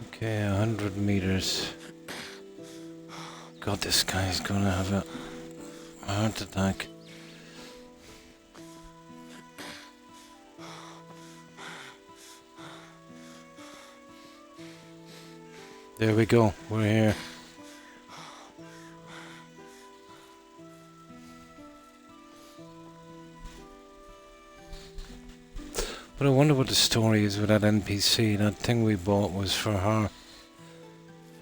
Okay, 100 meters. God, this guy's gonna have a heart attack. There we go, we're here. But I wonder what the story is with that NPC. That thing we bought was for her.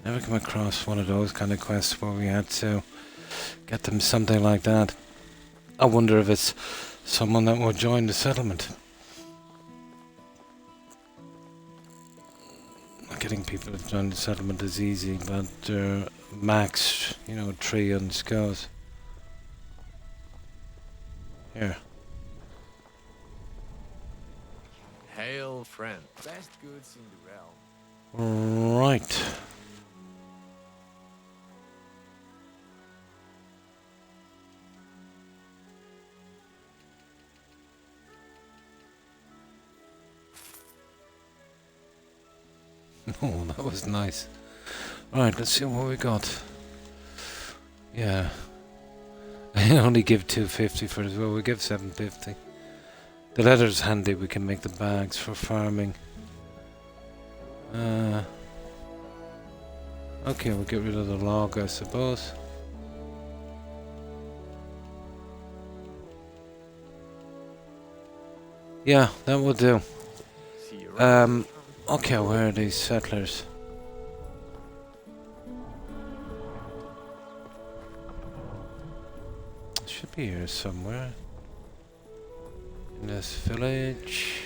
Never come across one of those kind of quests where we had to get them something like that. I wonder if it's someone that will join the settlement. getting people to join the settlement is easy, but they're maxed, you know, 3 on skills. Here. Hail, friend. Best goods in the realm. Right. Oh, that was nice. Alright, let's see what we got. Yeah. I only give 250 for it as well. We give 750. The leather's handy. We can make the bags for farming. Okay, we'll get rid of the log, I suppose. Yeah, that will do. See you around. Okay, where are these settlers? Should be here somewhere. In this village.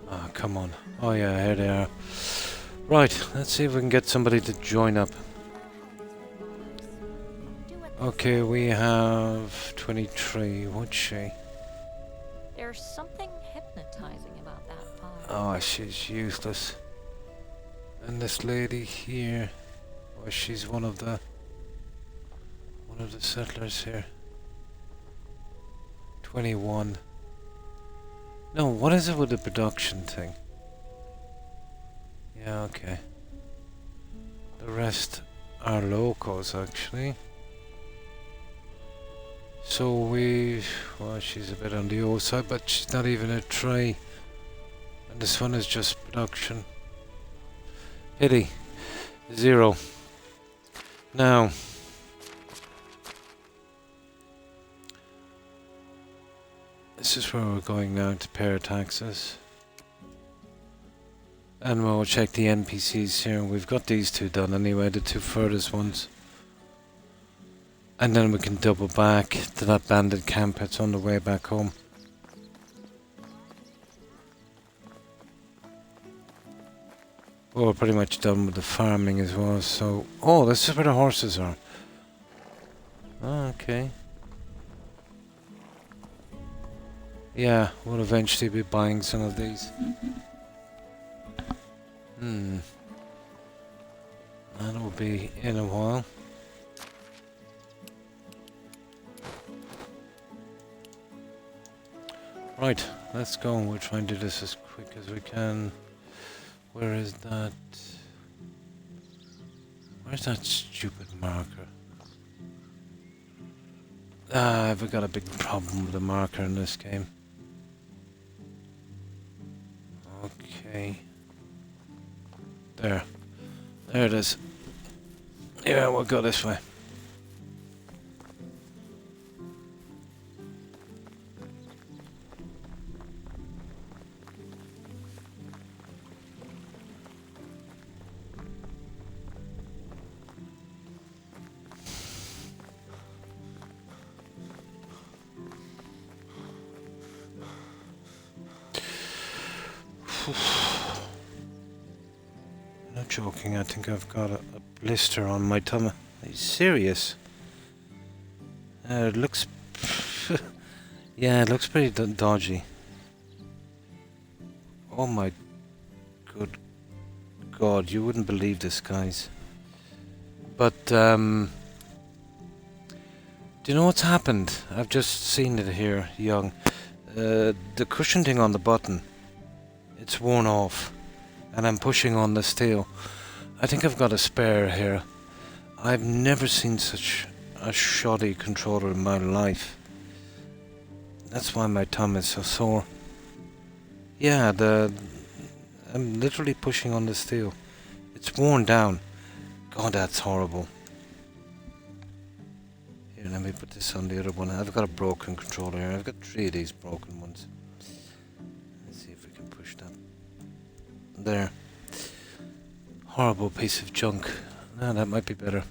Ah, come on. Oh yeah, here they are. Right, let's see if we can get somebody to join up. Okay, we have 23, would she? There's something hypnotizing about that pie. Oh, she's useless. And this lady here, oh, she's one of the settlers here. 21. No, what is it with the production thing? Yeah, okay. The rest are locals, actually. So well, she's a bit on the old side, but she's not even a tray. And this one is just production. Pity. 0. Now. This is where we're going now to pay our taxes. And we'll check the NPCs here. We've got these 2 done anyway, the 2 furthest ones. And then we can double back to that bandit camp. It's on the way back home. Well, we're pretty much done with the farming as well, so... Oh, this is where the horses are. Oh, okay. Yeah, we'll eventually be buying some of these. That'll be in a while. Right, let's go. We'll try and do this as quick as we can. Where is that? Where's that stupid marker? Ah, I've got a big problem with the marker in this game. Okay. There. There it is. Yeah, we'll go this way. Not joking, I think I've got a blister on my tummy. Are you serious? It looks... yeah, it looks pretty dodgy. Oh my good God, you wouldn't believe this, guys. But, do you know what's happened? I've just seen it here, young. The cushion thing on the button, it's worn off. And I'm pushing on the steel. I think I've got a spare here. I've never seen such a shoddy controller in my life. That's why my thumb is so sore. Yeah, I'm literally pushing on the steel. It's worn down. God, that's horrible. Here, let me put this on the other one. I've got a broken controller here. I've got 3 of these broken ones. Let's see if we can push that. There. Horrible piece of junk. No, that might be better.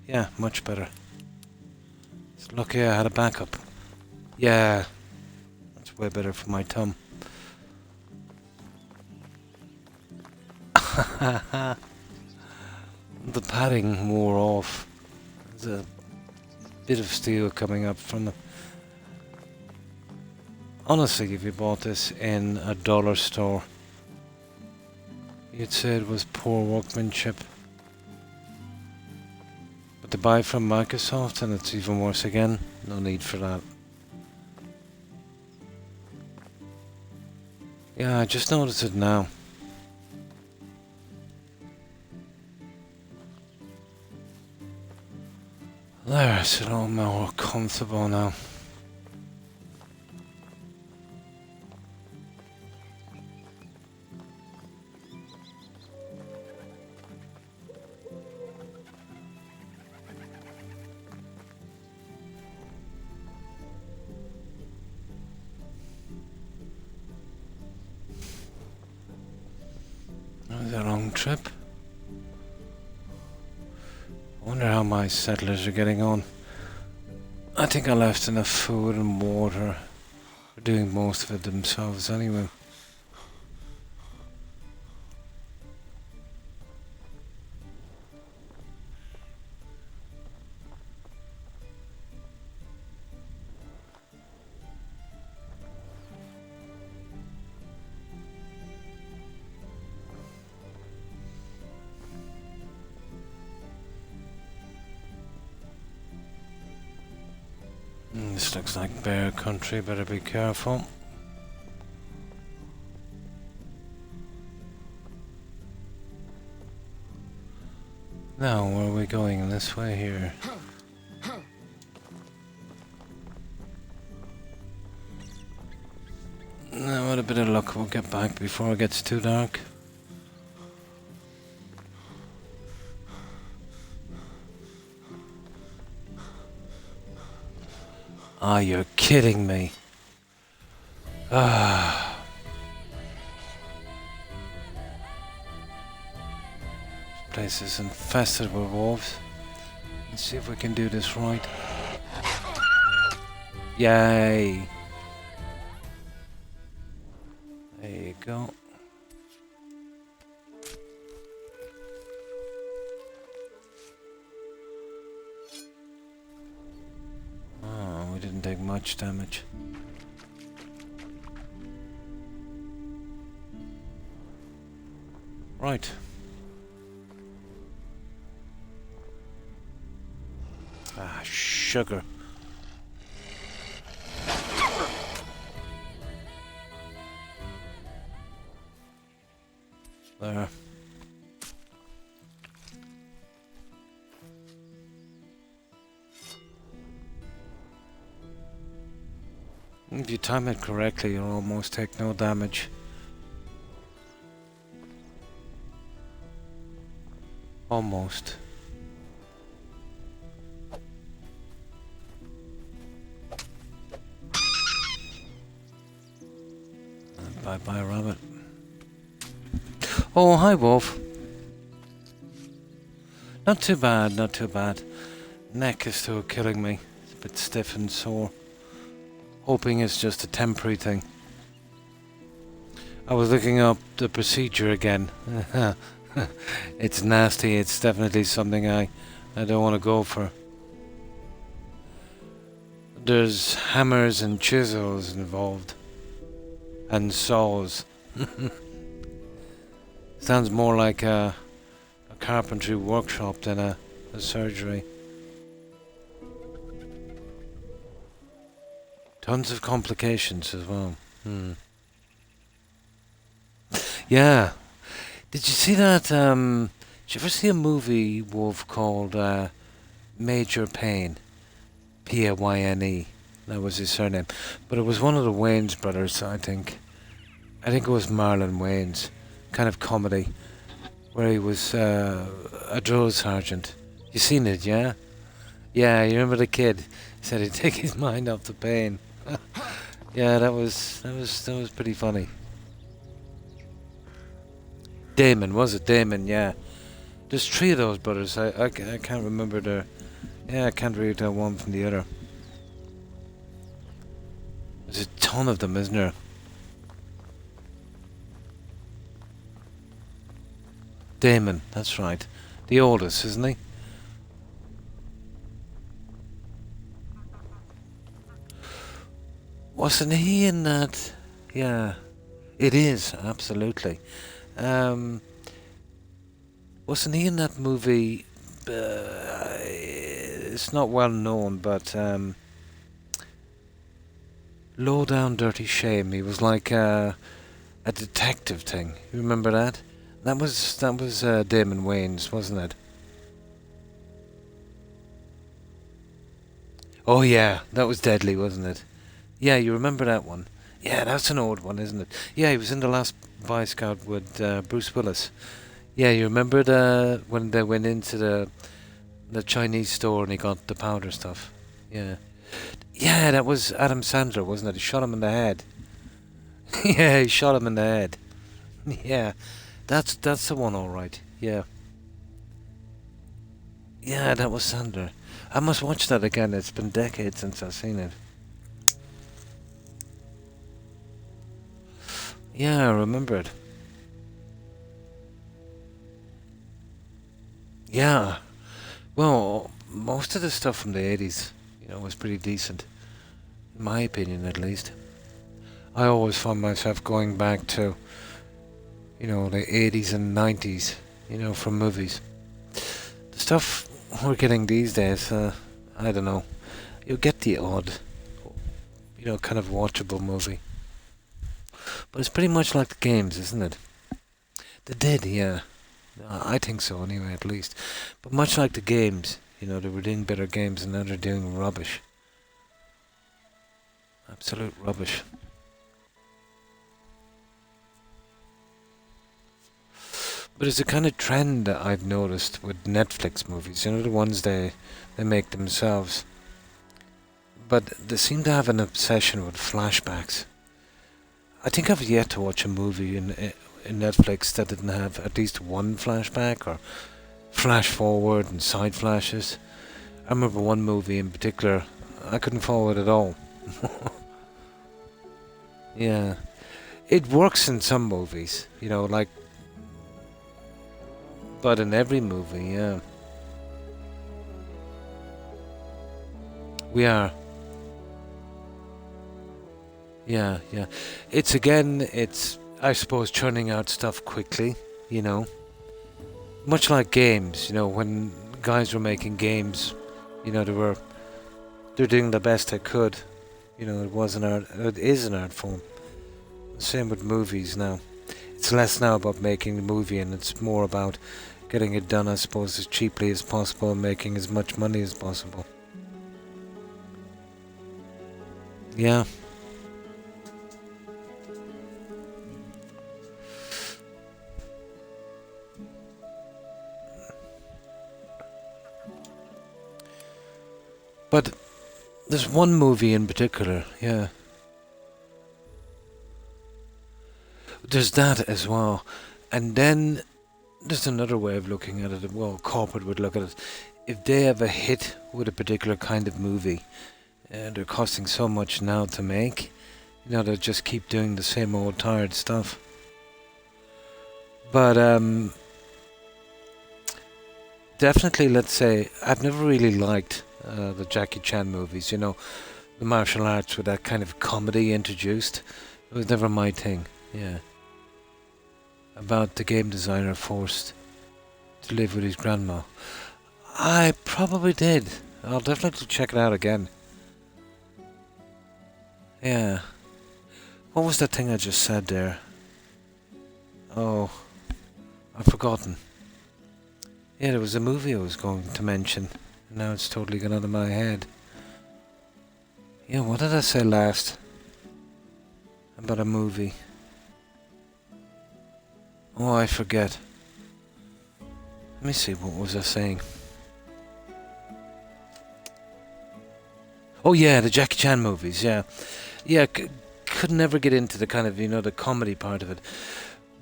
Yeah, much better. It's lucky I had a backup. Yeah, that's way better for my thumb. The padding wore off. There's a bit of steel coming up from the... Honestly, if you bought this in a dollar store, you'd say it was poor workmanship. But to buy from Microsoft, and it's even worse again, no need for that. Yeah, I just noticed it now. There's it all more comfortable now. That was a long trip. I wonder how my settlers are getting on. I think I left enough food and water. They're doing most of it themselves anyway. This looks like bear country, better be careful. Now, where are we going? This way here. Now, with a bit of luck, we'll get back before it gets too dark. Ah, you're kidding me. Ah. This place is infested with wolves. Let's see if we can do this right. Yay. There you go. We didn't take much damage. Right. Ah, sugar. There. If you time it correctly, you'll almost take no damage. Almost. Bye-bye, rabbit. Oh, hi, wolf. Not too bad, not too bad. Neck is still killing me. It's a bit stiff and sore. Hoping it's just a temporary thing. I was looking up the procedure again. It's nasty. It's definitely something I don't want to go for. There's hammers and chisels involved. And saws. Sounds more like a carpentry workshop than a surgery. Tons of complications as well. Yeah. Did you see that? Did you ever see a movie, Wolf, called Major Payne? P-A-Y-N-E. That was his surname. But it was one of the Wayans brothers, I think. I think it was Marlon Wayans. Kind of comedy. Where he was a drill sergeant. You seen it, yeah? Yeah, you remember the kid? He said he'd take his mind off the pain. Yeah, that was pretty funny. Damon, was it Damon? Yeah. There's three of those brothers. I can't remember their... Yeah, I can't really tell one from the other. There's a ton of them, isn't there? Damon, that's right. The oldest, isn't he? Wasn't he in that? Yeah, it is, absolutely. Wasn't he in that movie? It's not well known, but Low Down Dirty Shame. He was like a detective thing. You remember that? That was Damon Wayans, wasn't it? Oh yeah, that was deadly, wasn't it? Yeah, you remember that one? Yeah, that's an old one, isn't it? Yeah, he was in The Last Boy Scout with Bruce Willis. Yeah, you remember when they went into the Chinese store and he got the powder stuff? Yeah. Yeah, that was Adam Sandler, wasn't it? He shot him in the head. Yeah, he shot him in the head. Yeah, that's the one, all right. Yeah. Yeah, that was Sandler. I must watch that again. It's been decades since I've seen it. Yeah, I remember it. Yeah. Well, most of the stuff from the 80s, was pretty decent. In my opinion, at least. I always found myself going back to, the 80s and 90s, from movies. The stuff we're getting these days, I don't know. You'll get the odd, kind of watchable movie. But it's pretty much like the games, isn't it? They did, yeah. I think so, anyway, at least. But much like the games, they were doing better games and now they're doing rubbish. Absolute rubbish. But it's a kind of trend that I've noticed with Netflix movies, the ones they make themselves. But they seem to have an obsession with flashbacks. I think I've yet to watch a movie in Netflix that didn't have at least one flashback or flash forward and side flashes. I remember one movie in particular, I couldn't follow it at all. Yeah. It works in some movies, but in every movie, yeah. We are. Yeah. It's I suppose, churning out stuff quickly, Much like games, when guys were making games, they're doing the best they could. It is an art form. Same with movies now. It's less now about making the movie and it's more about getting it done, I suppose, as cheaply as possible and making as much money as possible. Yeah. But there's one movie in particular, yeah. There's that as well. And then there's another way of looking at it. Well, corporate would look at it. If they have a hit with a particular kind of movie, and they're costing so much now to make, they'll just keep doing the same old tired stuff. But definitely, let's say, I've never really liked the Jackie Chan movies, the martial arts with that kind of comedy introduced. It was never my thing, yeah. About the game designer forced to live with his grandma. I probably did. I'll definitely check it out again. Yeah. What was that thing I just said there? Oh, I've forgotten. Yeah, there was a movie I was going to mention. Now it's totally gone out of my head. Yeah, what did I say last? About a movie. Oh, I forget. Let me see, what was I saying? Oh yeah, the Jackie Chan movies, yeah. Yeah, could never get into the kind of, the comedy part of it.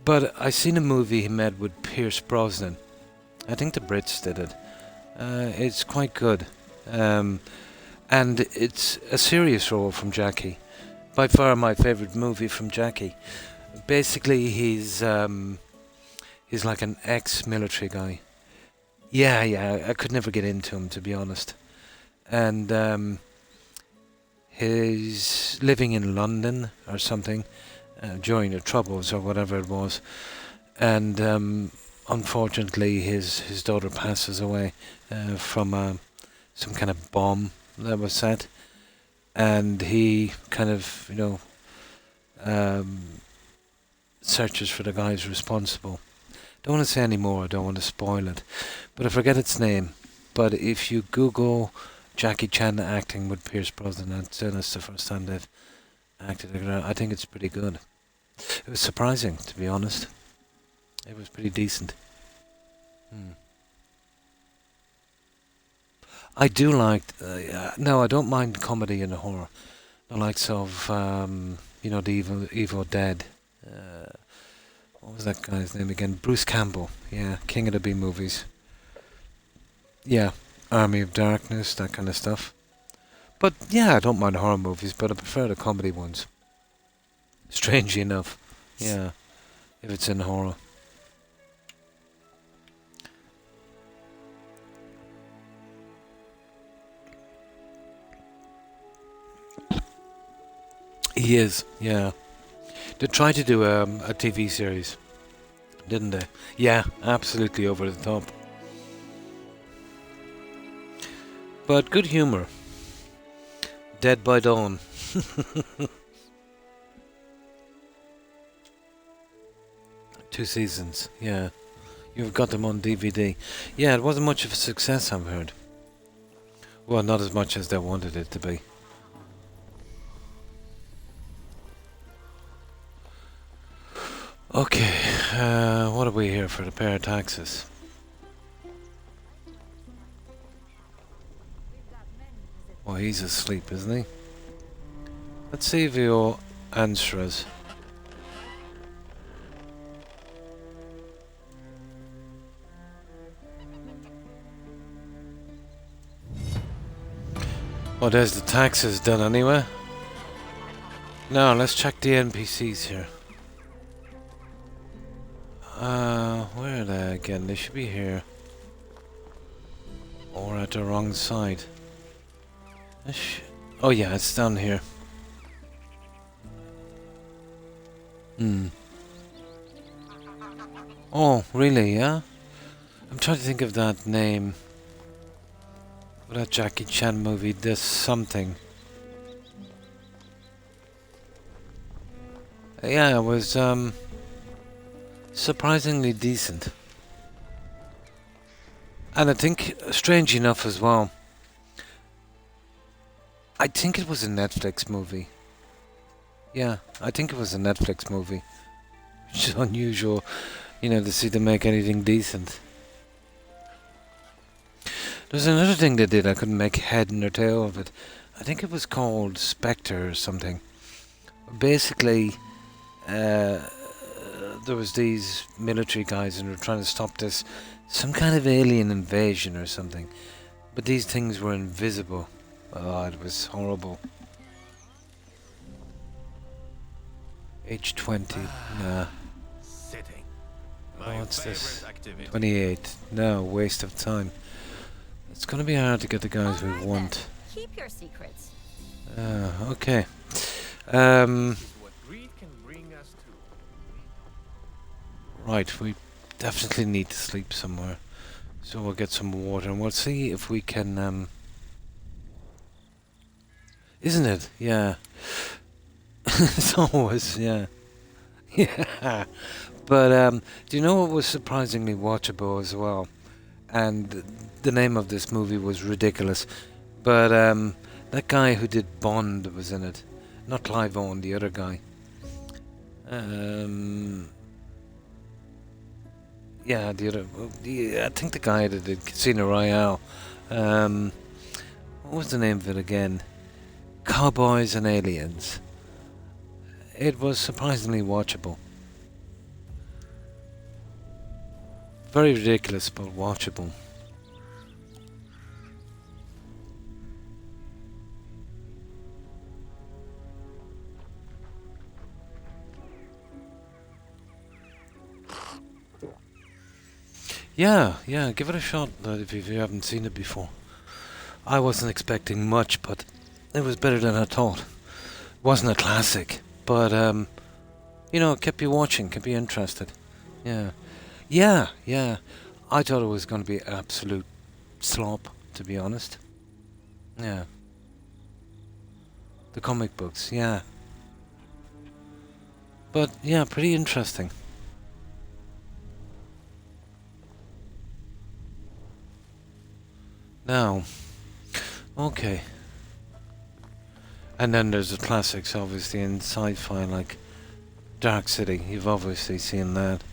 But I seen a movie he made with Pierce Brosnan. I think the Brits did it. It's quite good. And it's a serious role from Jackie. by far my favorite movie from Jackie. Basically, he's like an ex-military guy. Yeah, I could never get into him, to be honest. And he's living in London or something during the Troubles or whatever it was. And unfortunately, his daughter passes away from some kind of bomb that was set. And he kind of, searches for the guys responsible. Don't want to say any more, I don't want to spoil it. But I forget its name. But if you Google Jackie Chan acting with Pierce Brosnan, that's the first time they've acted together, I think it's pretty good. It was surprising, to be honest. It was pretty decent. I do like... no, I don't mind comedy and horror. The likes of, the Evil Dead. What was that guy's name again? Bruce Campbell. Yeah, King of the B movies. Yeah, Army of Darkness, that kind of stuff. But yeah, I don't mind horror movies, but I prefer the comedy ones. Strangely enough. Yeah, if it's in horror. He is, yeah. They tried to do a TV series, didn't they? Yeah, absolutely over the top. But good humour. Dead by Dawn. 2 seasons, yeah. You've got them on DVD. Yeah, it wasn't much of a success, I've heard. Well, not as much as they wanted it to be. Okay, what are we here for? The pair of taxes. Well, he's asleep, isn't he? Let's see if he'll answer us. Oh, there's the taxes done anyway. Now, let's check the NPCs here. Where are they again? They should be here. Or at the wrong side. Oh yeah, it's down here. Oh, really, yeah? I'm trying to think of that name. What that Jackie Chan movie, There's Something. Yeah, it was, surprisingly decent. And I think, strange enough as well, I think it was a Netflix movie. Yeah, I think it was a Netflix movie. Which is unusual, to see them make anything decent. There's another thing they did, I couldn't make head nor tail of it. I think it was called Spectre or something. Basically, there was these military guys and they were trying to stop this, some kind of alien invasion or something. But these things were invisible. Oh, it was horrible. Age 20, nah. Sitting. Oh, what's this? Activity. 28, no, waste of time. It's gonna be hard to get the guys we Alright want. then. Keep your secrets. Okay. What greed can bring us to. Right, we definitely need to sleep somewhere. So we'll get some water and we'll see if we can, Isn't it? Yeah. It's always, yeah. Yeah. But, do you know what was surprisingly watchable as well? And the name of this movie was ridiculous. But, that guy who did Bond was in it. Not Clive Owen, the other guy. Yeah, the other... I think the guy that did Casino Royale. What was the name of it again? Cowboys and Aliens. It was surprisingly watchable. Very ridiculous, but watchable. Yeah, yeah, give it a shot if you haven't seen it before. I wasn't expecting much, but it was better than I thought. It wasn't a classic, but you know, it kept you watching, kept you interested. Yeah. Yeah, yeah. I thought it was going to be absolute slop, to be honest. Yeah. The comic books, yeah. But yeah, pretty interesting. Now, okay. And then there's the classics, obviously, in sci-fi, like Dark City. You've obviously seen that.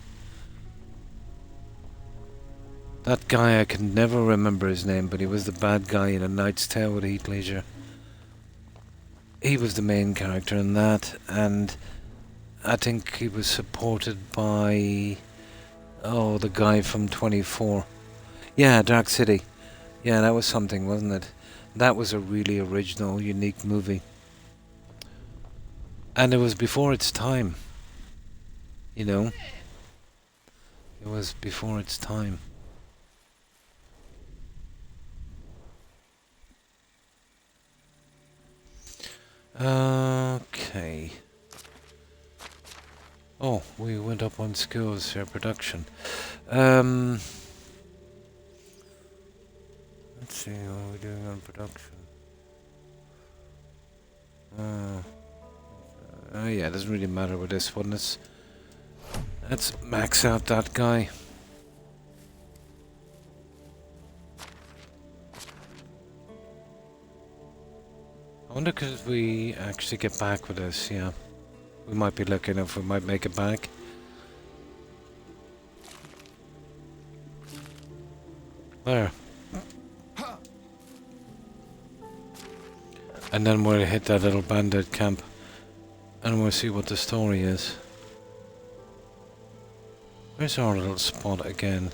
That guy, I can never remember his name, but he was the bad guy in A Knight's Tale with Heath Ledger. He was the main character in that, and I think he was supported by, oh, the guy from 24. Yeah, Dark City. Yeah, that was something, wasn't it? That was a really original, unique movie. And it was before its time. You know? It was before its time. Okay. Oh, we went up on skills here, production. Let's see, what are we doing on production? Yeah, it doesn't really matter with this one. Let's max out that guy. I wonder if we actually get back with this, yeah. We might be lucky enough, we might make it back. There. And then we'll hit that little bandit camp. And we'll see what the story is. Where's our little spot again?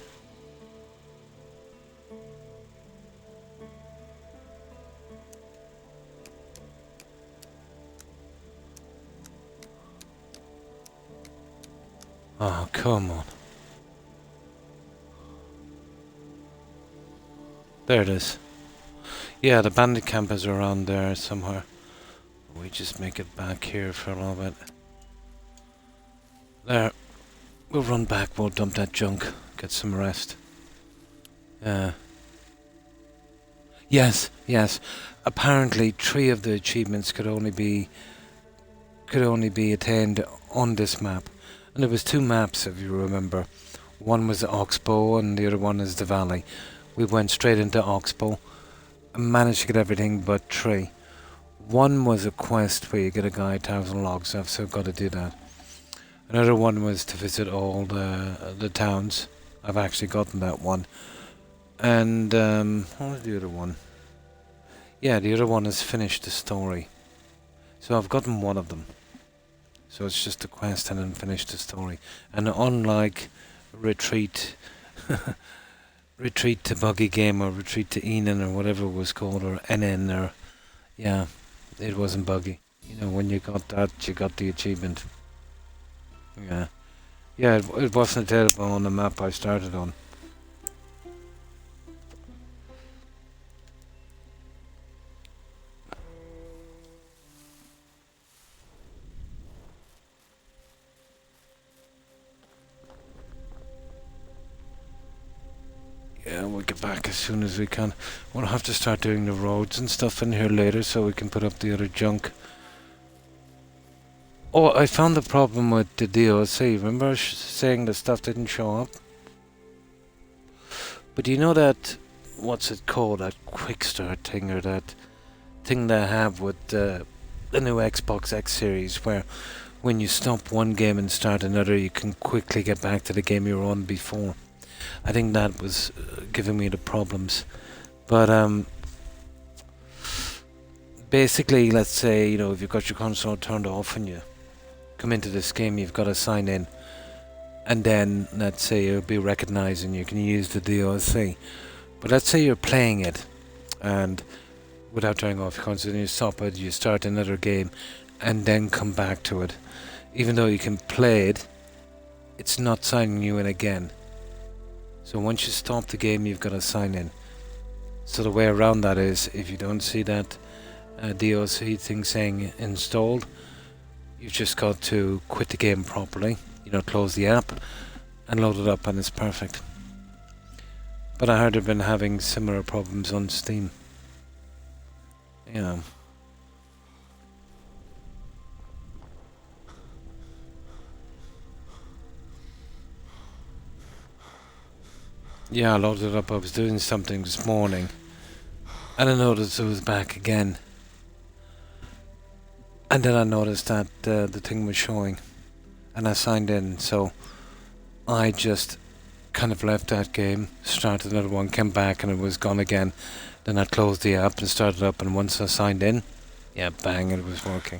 Oh, come on. There it is. Yeah, the bandit camp is around there somewhere. We just make it back here for a little bit. There. We'll run back, we'll dump that junk, get some rest. Yes, yes. Apparently 3 of the achievements could only be attained on this map. And there was 2 maps, if you remember. One was the Oxbow and the other one is the Valley. We went straight into Oxbow and managed to get everything but 3. One was a quest where you get a guy 1,000 logs, I've still got to do that. Another one was to visit all the towns. I've actually gotten that one. And what was the other one? Yeah, the other one is finished the story. So I've gotten one of them. So it's just a quest and then finish the story. And unlike Retreat, Retreat to Buggy Game or Retreat to Enon or whatever it was called, or NN, or yeah, it wasn't buggy. You know, when you got that, you got the achievement. Yeah, yeah, it wasn't available on the map I started on. Yeah, we'll get back as soon as we can. We'll have to start doing the roads and stuff in here later so we can put up the other junk. Oh, I found the problem with the DLC. Remember saying the stuff didn't show up? But you know that, what's it called, that quick start thing, or that thing they have with the new Xbox X series, where when you stop one game and start another, you can quickly get back to the game you were on before. I think that was giving me the problems. But basically, let's say, you know, if you've got your console turned off and you come into this game, you've got to sign in. And then, let's say, it'll be recognized and you can use the DLC. But let's say you're playing it, and without turning off your console, and you stop it, you start another game, and then come back to it. Even though you can play it, it's not signing you in again. So once you stop the game, you've got to sign in. So the way around that is, if you don't see that DOC thing saying installed, you've just got to quit the game properly, you know, close the app and load it up, and it's perfect. But I heard they've been having similar problems on Steam. Yeah. Yeah, I loaded it up. I was doing something this morning and I noticed it was back again. And then I noticed that the thing was showing and I signed in, so I just kind of left that game, started another one, came back and it was gone again. Then I closed the app and started up, and once I signed in, yeah, bang, it was working.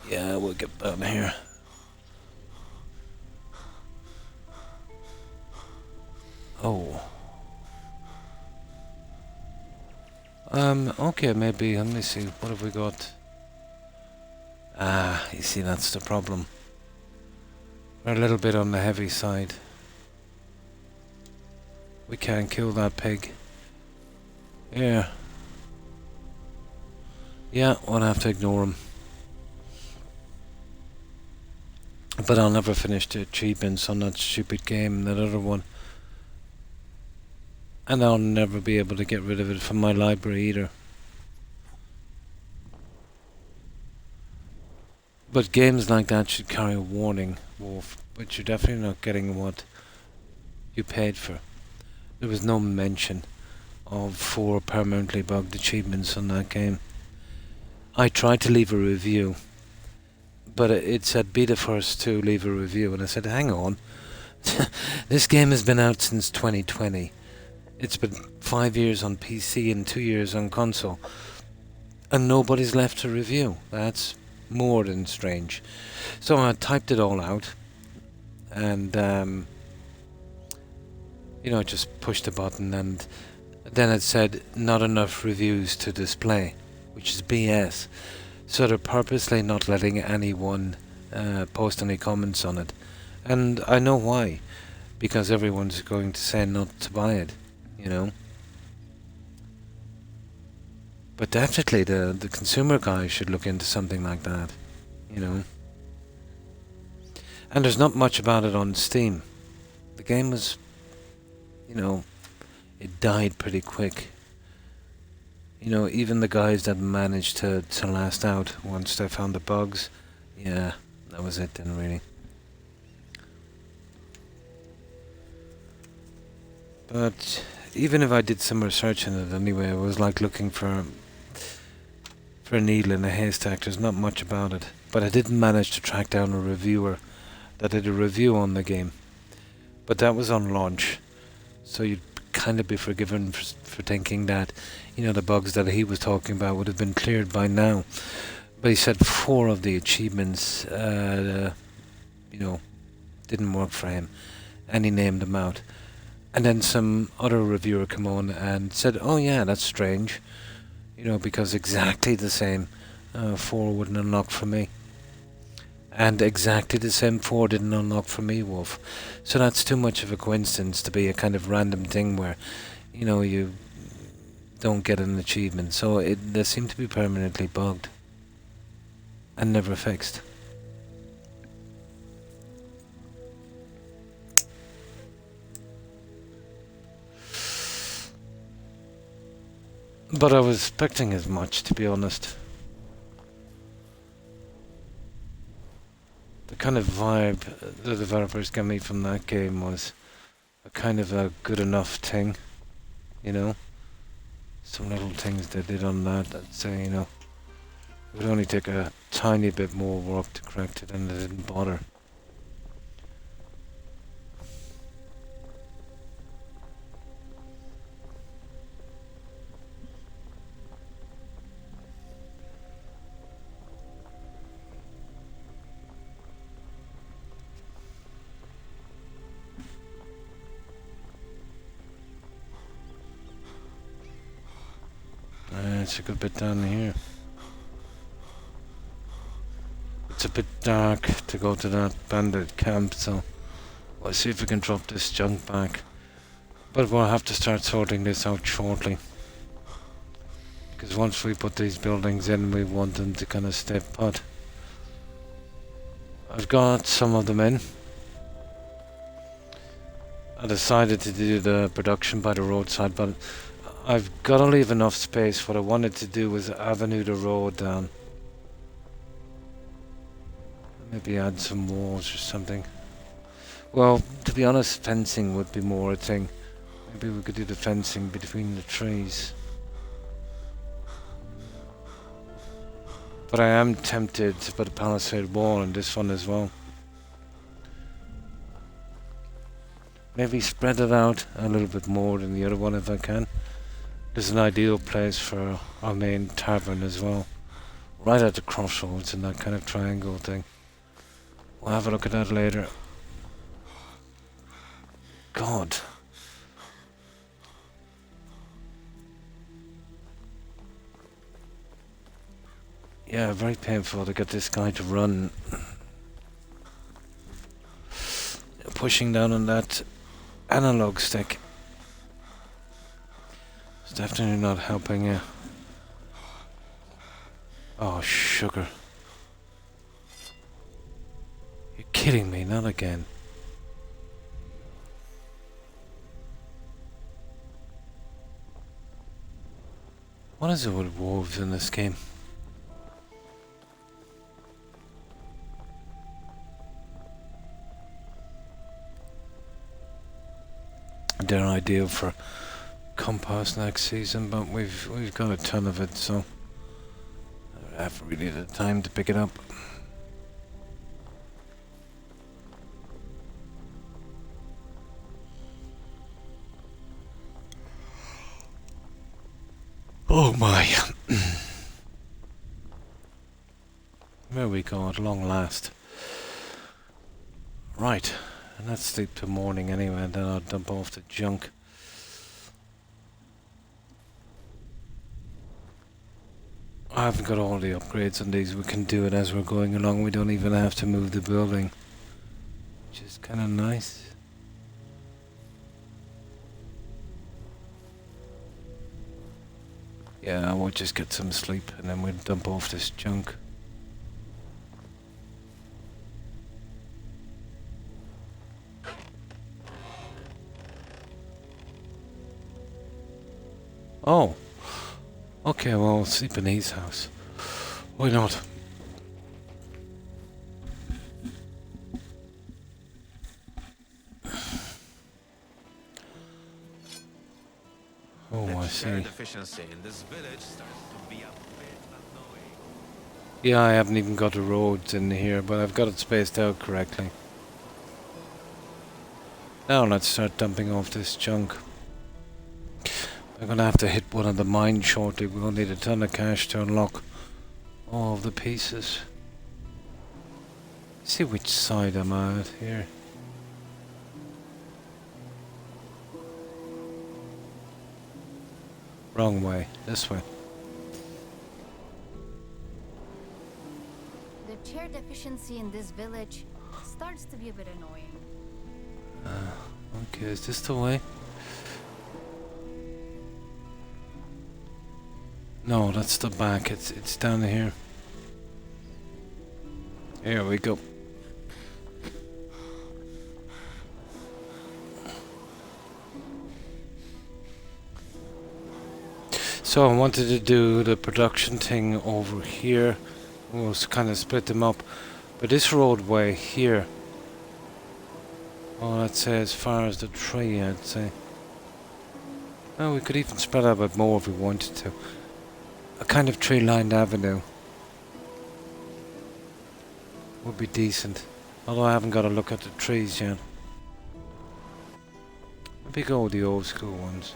Yeah, we'll get down here. Oh. Okay, maybe, let me see, what have we got? Ah, you see, that's the problem. We're a little bit on the heavy side. We can't kill that pig. Yeah. Yeah, we'll have to ignore him. But I'll never finish the achievements on that stupid game, that other one. And I'll never be able to get rid of it from my library either. But games like that should carry a warning, Wolf, but you're definitely not getting what you paid for. There was no mention of 4 permanently bugged achievements on that game. I tried to leave a review, but it said be the first to leave a review, and I said, hang on, this game has been out since 2020. It's been 5 years on PC and 2 years on console, and nobody's left a review. That's more than strange. So I typed it all out, and you know, just pushed the button, and then it said not enough reviews to display, which is BS. So they're purposely not letting anyone post any comments on it, and I know why, because everyone's going to say not to buy it, you know. But definitely the consumer guys should look into something like that, you know. And there's not much about it on Steam. The game was, you know, it died pretty quick. You know, even the guys that managed to last out once they found the bugs, yeah, that was it then, really. But even if I did some research in it anyway, it was like looking for a needle in a haystack. There's not much about it. But I didn't manage to track down a reviewer that did a review on the game. But that was on launch, so you'd kind of be forgiven for thinking that, you know, the bugs that he was talking about would have been cleared by now. But he said 4 of the achievements, you know, didn't work for him, and he named them out. And then some other reviewer came on and said, oh yeah, that's strange, you know, because exactly the same 4 wouldn't unlock for me. And exactly the same 4 didn't unlock for me, Wolf. So that's too much of a coincidence to be a kind of random thing where, you know, you don't get an achievement. So they seem to be permanently bugged and never fixed. But I was expecting as much, to be honest. The kind of vibe the developers gave me from that game was a kind of a good enough thing, you know. Some little things they did on that, I'd say, you know, it would only take a tiny bit more work to correct it, and they didn't bother. It's a good bit down here. a bit dark to go to that bandit camp, so we'll see if we can drop this junk back. But we'll have to start sorting this out shortly. Because once we put these buildings in, we want them to kind of stay put. I've got some of them in. I decided to do the production by the roadside, but I've got to leave enough space. What I wanted to do was avenue the road down. Maybe add some walls or something. Well, to be honest, fencing would be more a thing. Maybe we could do the fencing between the trees. But I am tempted to put a palisade wall in this one as well. Maybe spread it out a little bit more than the other one if I can. This is an ideal place for our main tavern as well. Right at the crossroads in that kind of triangle thing. We'll have a look at that later. God. Yeah, very painful to get this guy to run. Pushing down on that analog stick. It's definitely not helping you. Oh, sugar. You're kidding me, not again. What is it with wolves in this game? They're ideal for compost next season, but we've got a ton of it, so I don't have really the time to pick it up. Oh my! There we go, at long last. Right. And let's sleep till morning anyway, and then I'll dump off the junk. I haven't got all the upgrades on these. We can do it as we're going along. We don't even have to move the building, which is kind of nice. Yeah, we'll just get some sleep and then we'll dump off this junk. Oh, okay, well, I'll sleep in his house. Why not? Oh, I see. Efficiency in this village starts to be a bit annoying. Yeah, I haven't even got the roads in here, but I've got it spaced out correctly. Now let's start dumping off this junk. I'm gonna have to hit one of the mines shortly. We'll need a ton of cash to unlock all of the pieces. See which side I'm at here. Wrong way. This way. The chair deficiency in this village starts to be a bit annoying. Okay, is this the way? No, that's the back. It's down here. Here we go. So I wanted to do the production thing over here. We'll kind of split them up. But this roadway here, well, let's say as far as the tree, I'd say. Well, we could even spread out a bit more if we wanted to. A kind of tree-lined avenue would be decent. Although I haven't got a look at the trees yet. Maybe go with the old school ones.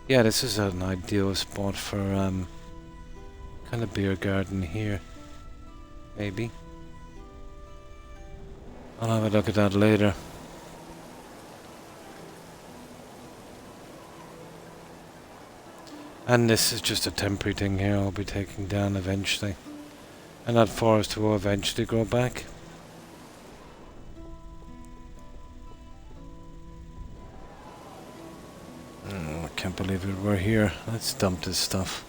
Yeah, this is an ideal spot for kind of beer garden here. Maybe. I'll have a look at that later. And this is just a temporary thing here I'll be taking down eventually. And that forest will eventually grow back. Oh, I can't believe it, we're here. Let's dump this stuff.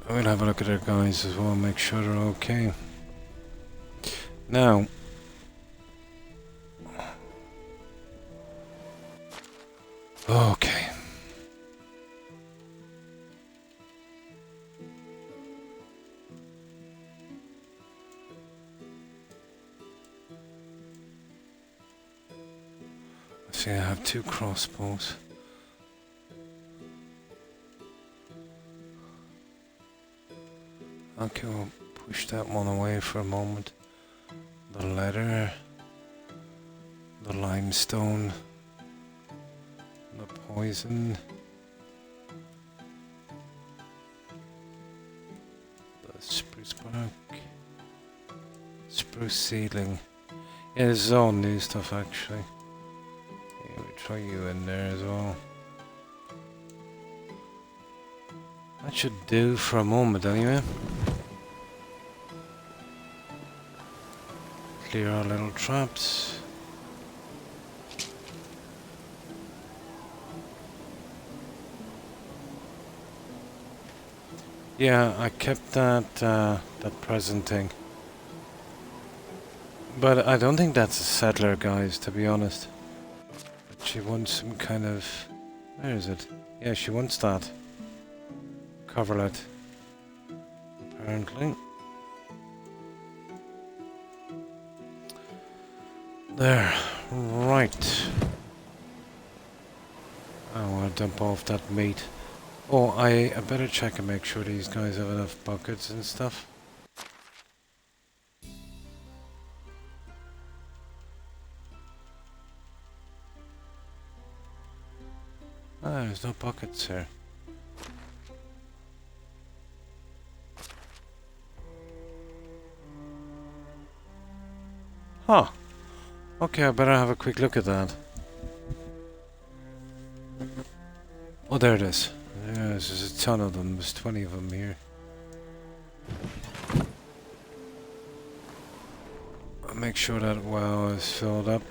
We'll have a look at our guys as well, make sure they're okay. Now, okay. See, I have 2 crossbows. Okay, we'll push that one away for a moment. The leather, the limestone, the poison, the spruce bark, spruce seedling. Yeah, this is all new stuff actually. Yeah, we'll try you in there as well. That should do for a moment anyway. Clear our little traps. Yeah, I kept that that present thing. But I don't think that's a settler, guys, to be honest. But she wants some kind of... Where is it? Yeah, she wants that. Coverlet. Apparently. There. Right. I want to dump off that meat. Oh, I better check and make sure these guys have enough buckets and stuff. Ah, there's no buckets here. Huh. Okay, I better have a quick look at that. Oh, there it is. Yes, there's a ton of them. There's 20 of them here. I'll make sure that well is filled up.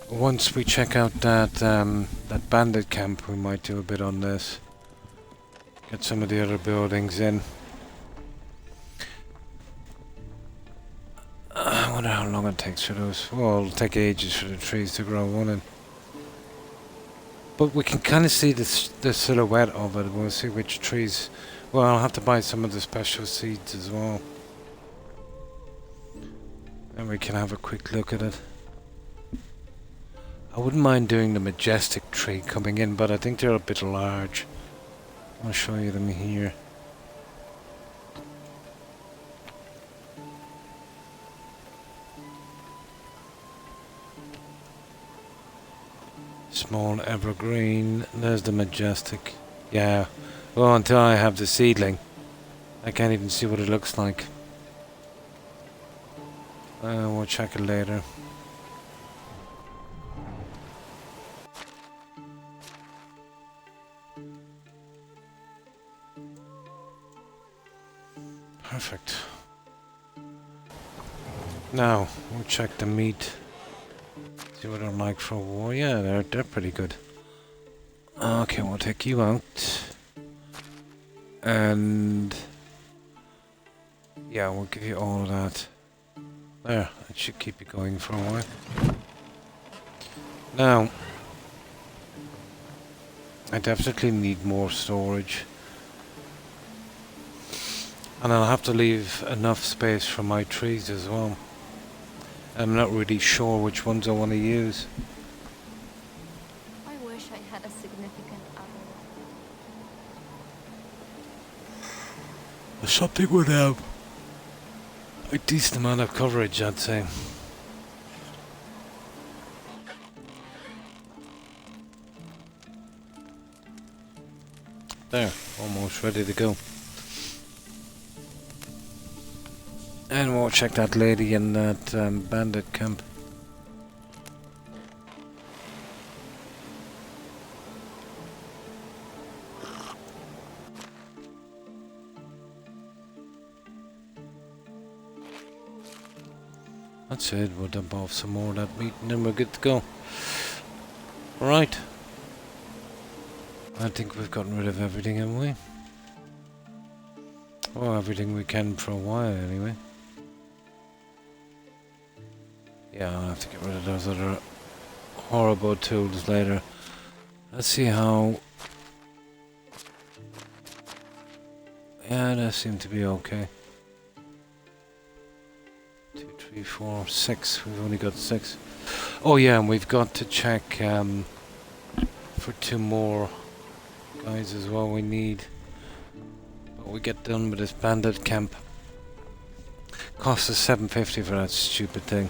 Once we check out that that bandit camp, we might do a bit on this. Get some of the other buildings in. I wonder how long it takes for those. Well, it'll take ages for the trees to grow, won't it? But we can kind of see the silhouette of it. We'll see which trees. Well, I'll have to buy some of the special seeds as well. And we can have a quick look at it. I wouldn't mind doing the majestic tree coming in, but I think they're a bit large. I'll show you them here. Small evergreen. There's the majestic. Yeah. Well, until I have the seedling, I can't even see what it looks like. We'll check it later. Perfect. Now, we'll check the meat. See what they're like for war. Yeah, they're pretty good. Okay, we'll take you out. And... yeah, we'll give you all of that. There, that should keep you going for a while. Now, I definitely need more storage. And I'll have to leave enough space for my trees as well. I'm not really sure which ones I want to use. I wish I had a significant other. Something would have a decent amount of coverage, I'd say. There, almost ready to go. And we'll check that lady in that bandit camp. That's it, we'll dump off some more of that meat and then we're good to go. Right. I think we've gotten rid of everything, haven't we? Well, everything we can for a while anyway. Yeah, I'll have to get rid of those other horrible tools later. Let's see how... Yeah, that seemed to be okay. 2, 3, 4, 6. We've only got 6. Oh yeah, and we've got to check for 2 more guys as well we need. But we get done with this bandit camp. Cost us $7.50 for that stupid thing.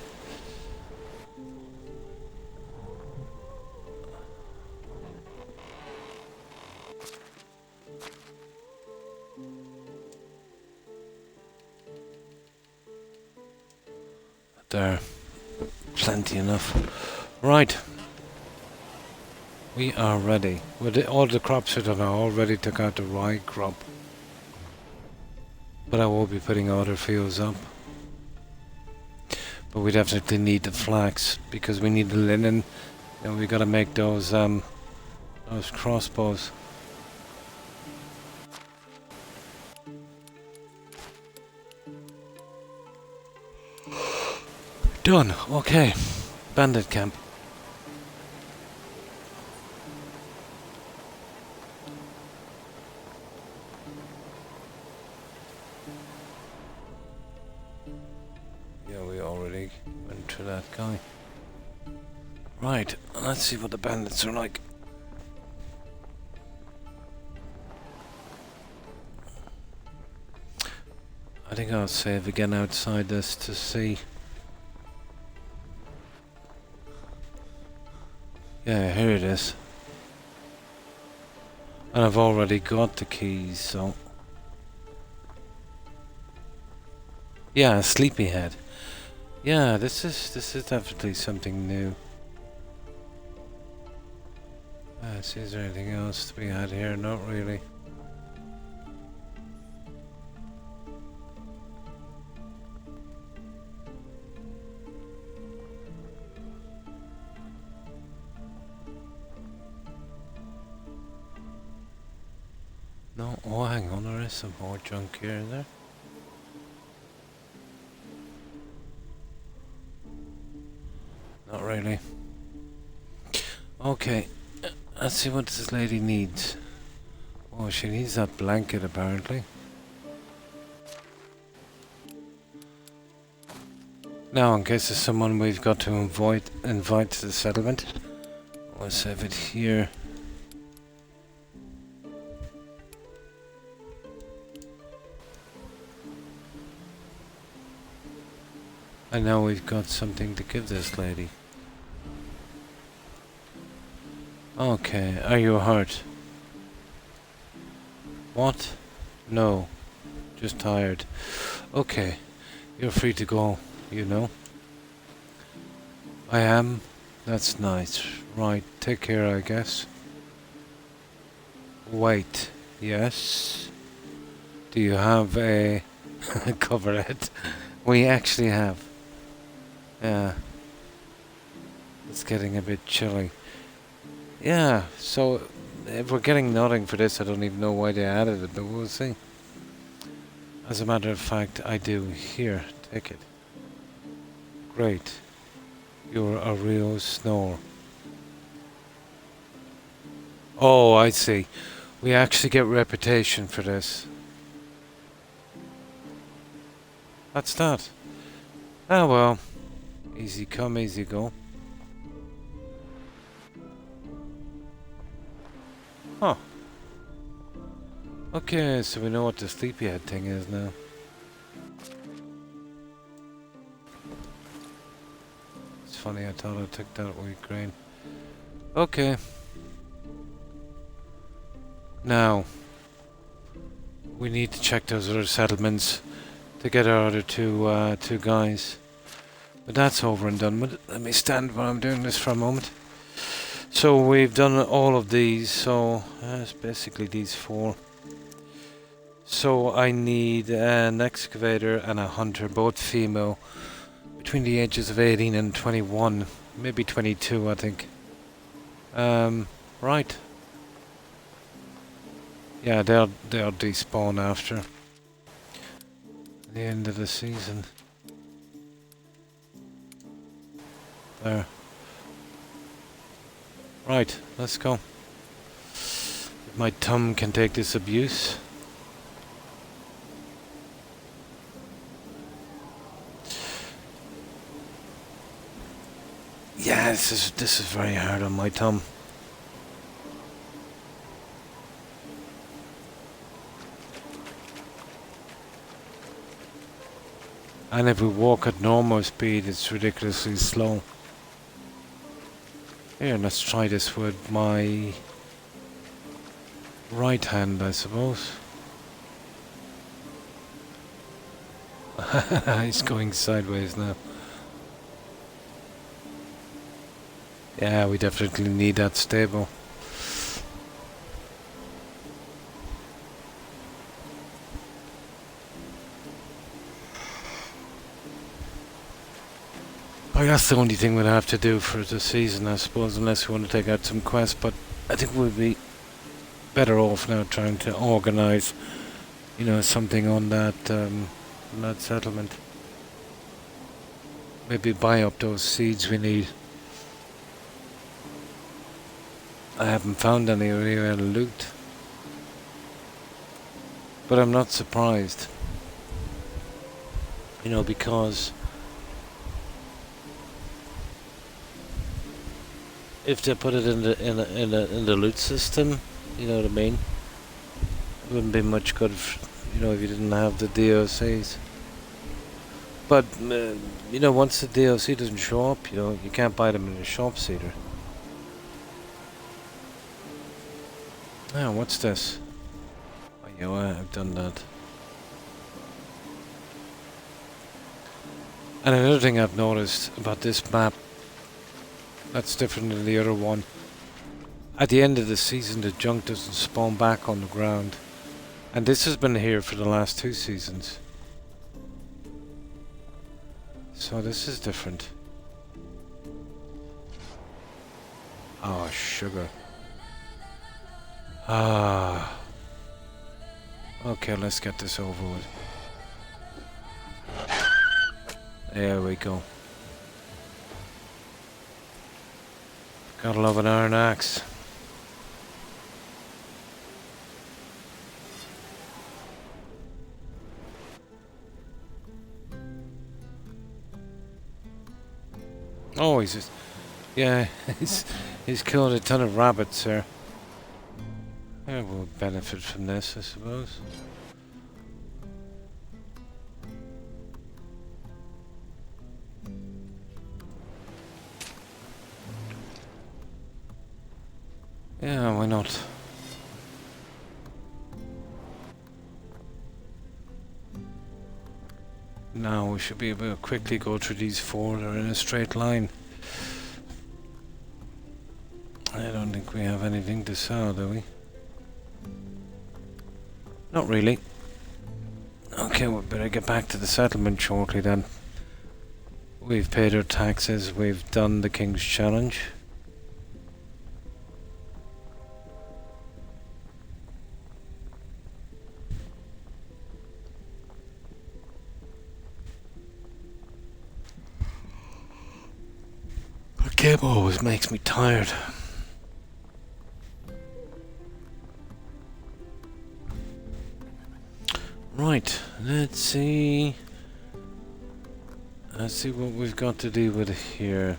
There. Plenty enough. Right. We are ready. All the crops are done. I already took out the rye crop. But I will be putting other fields up. But we definitely need the flax because we need the linen. And we gotta make those crossbows. Done. Okay. Bandit camp. Yeah, we already went to that guy. Right. Let's see what the bandits are like. I think I'll save again outside this to see. Yeah, here it is. And I've already got the keys, so... Yeah, sleepyhead. Yeah, this is definitely something new. See, is there anything else to be had here? Not really. No, oh hang on, there is some more junk here, is there? Not really. Okay, let's see what this lady needs. Oh, she needs that blanket apparently. Now, in case there's someone we've got to invite to the settlement, we'll save it here. And now we've got something to give this lady. Okay, are you hurt? What? No. Just tired. Okay, you're free to go, you know. I am? That's nice. Right, take care, I guess. Wait, yes? Do you have a coverlet? We actually have. Yeah. It's getting a bit chilly. Yeah, so if we're getting nothing for this, I don't even know why they added it, but we'll see. As a matter of fact, I do. Here, take it. Great. You're a real snore. Oh, I see. We actually get reputation for this. That's that. Ah well. Easy come, easy go. Huh. Okay, so we know what the sleepyhead thing is now. It's funny, I thought I took that wheat grain. Okay. Now, we need to check those other settlements to get our other two guys. But that's over and done with. Let me stand while I'm doing this for a moment. So we've done all of these, so it's basically these 4. So I need an excavator and a hunter, both female, between the ages of 18 and 21, maybe 22 I think. Right. Yeah, they'll despawn after the end of the season. There. Right, let's go. If my thumb can take this abuse. Yeah, this is very hard on my thumb. And if we walk at normal speed, it's ridiculously slow. Here, let's try this with my right hand, I suppose. He's going sideways now. Yeah, we definitely need that stable. Oh, that's the only thing we'll have to do for the season, I suppose, unless we want to take out some quests, but I think we'll be better off now trying to organise, you know, something on that settlement. Maybe buy up those seeds we need. I haven't found any real loot. But I'm not surprised. You know, because if they put it in the loot system, you know what I mean? It wouldn't be much good, you know, if you didn't have the DLCs. But you know, once the DLC doesn't show up, you know, you can't buy them in the shops either. Oh, what's this? Oh, yeah, I've done that. And another thing I've noticed about this map that's different than the other one. At the end of the season, the junk doesn't spawn back on the ground. And this has been here for the last 2 seasons. So this is different. Oh, sugar. Ah. Okay, let's get this over with. There we go. Gotta love an iron axe. Oh, he's just, yeah, he's killed a ton of rabbits here. Yeah, we'll benefit from this, I suppose. Yeah, why not? Now we should be able to quickly go through these 4 that are in a straight line. I don't think we have anything to sell, do we? Not really. Okay, we better get back to the settlement shortly then. We've paid our taxes, we've done the King's Challenge. But game always makes me tired. Right, let's see what we've got to deal with here.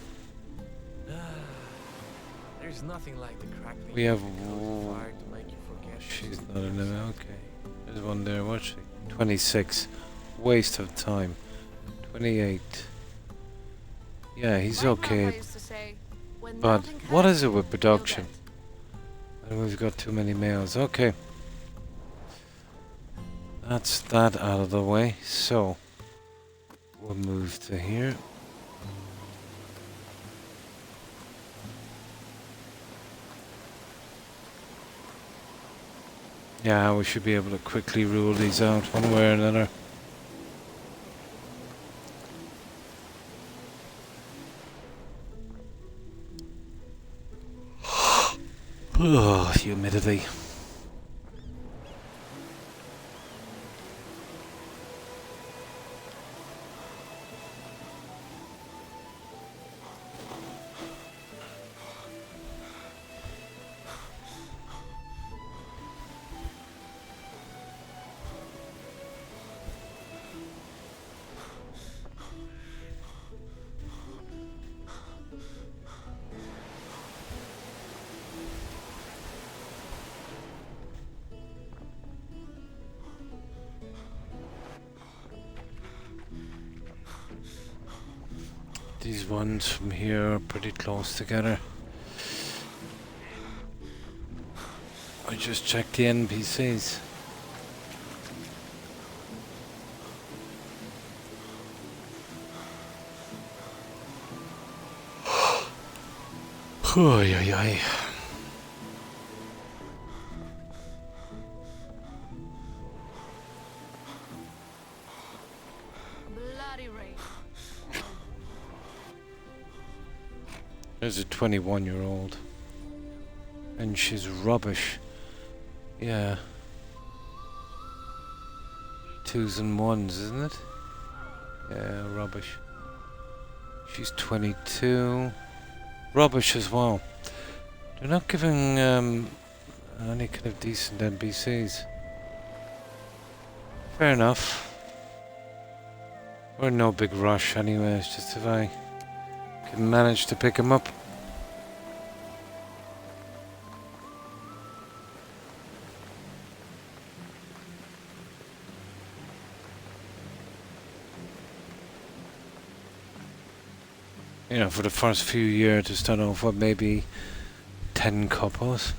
There's nothing like the crackling We have fire to make you forget. she's not in it, okay. There's one there, what's she? 26. Waste of time. 28. Yeah, he's okay. But what is it with production? And we've got too many males. Okay. That's that out of the way. So we'll move to here. Yeah, we should be able to quickly rule these out one way or another. Oh, humidity. These ones from here are pretty close together. I just checked the NPCs. Oy, oy, oy. Bloody rain. There's a 21-year-old. And she's rubbish. Yeah. 2s and 1s, isn't it? Yeah, rubbish. She's 22. Rubbish as well. They're not giving any kind of decent NPCs. Fair enough. We're in no big rush anyway, it's just if I can manage to pick him up. You know, for the first few years to start off with maybe 10 couples.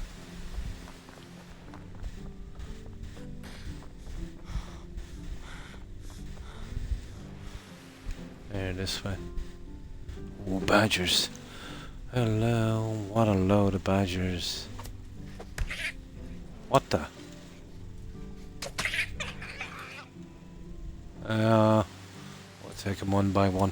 There, this way. Ooh, badgers. Hello, what a load of badgers. What the? We'll take them one by one.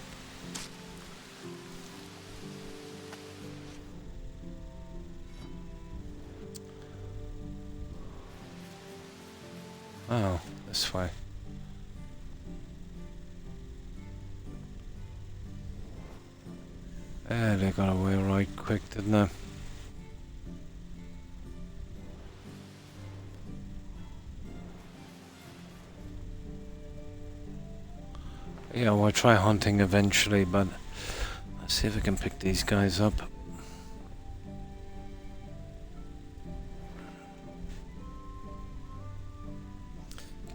Oh, this way. They got away right quick, didn't they? Yeah, we'll try hunting eventually, but let's see if we can pick these guys up.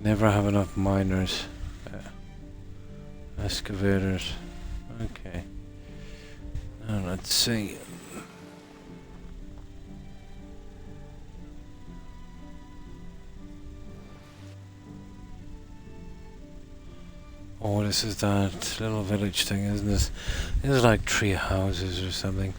Never have enough miners. Excavators. Okay. Now let's see. Oh, this is that little village thing, isn't it? This is like 3 houses or something.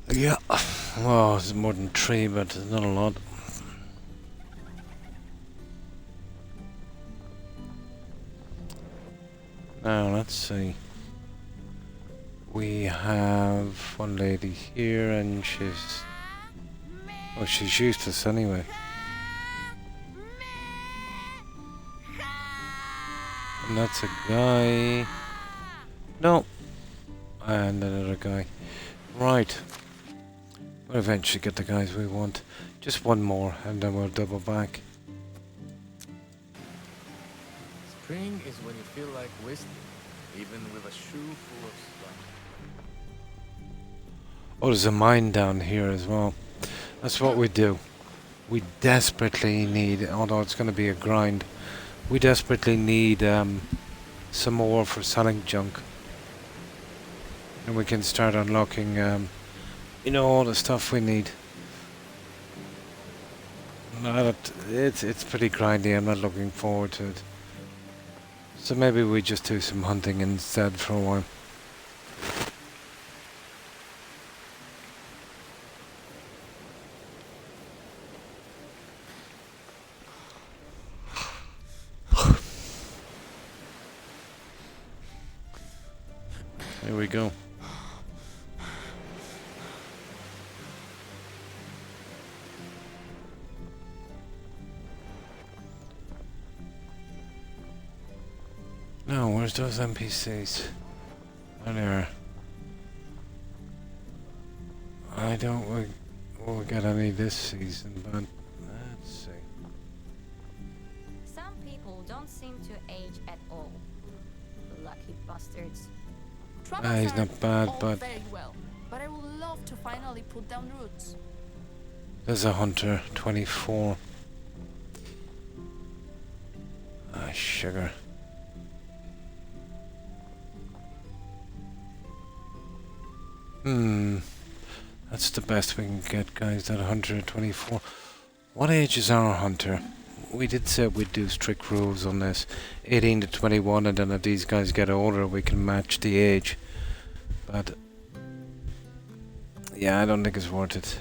Yeah, well, it's more than 3, but it's not a lot. Now, let's see. We have one lady here, and she's... Oh, she's useless anyway. And that's a guy... No! And another guy. Right. We'll eventually get the guys we want. Just one more, and then we'll double back. Spring is when you feel like whistling, even with a shoe full of slush. Oh, there's a mine down here as well. That's what we do. We desperately need, although it's going to be a grind, we desperately need some more for selling junk. And we can start unlocking, you know, all the stuff we need. It's pretty grindy. I'm not looking forward to it. So maybe we just do some hunting instead for a while. Here we go. No, where's those NPCs? Oh, there. I don't will we get any this season, but let's see. Some people don't seem to age at all. Lucky bastards. He's not bad, all but very well, but I would love to finally put down roots. there's a hunter, 24. Ah, sugar. That's the best we can get, guys, that 124. What age is our hunter? We did say we'd do strict rules on this. 18 to 21, and then if these guys get older, we can match the age. But yeah, I don't think it's worth it.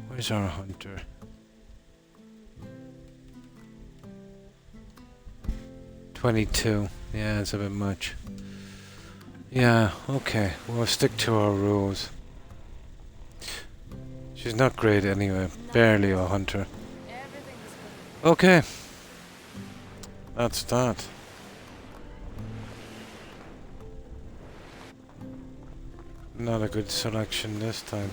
Where's our hunter? $22. Yeah, it's a bit much. Yeah, okay. We'll stick to our rules. She's not great anyway. Barely a hunter. Everything is good. Okay. That's that. Not a good selection this time.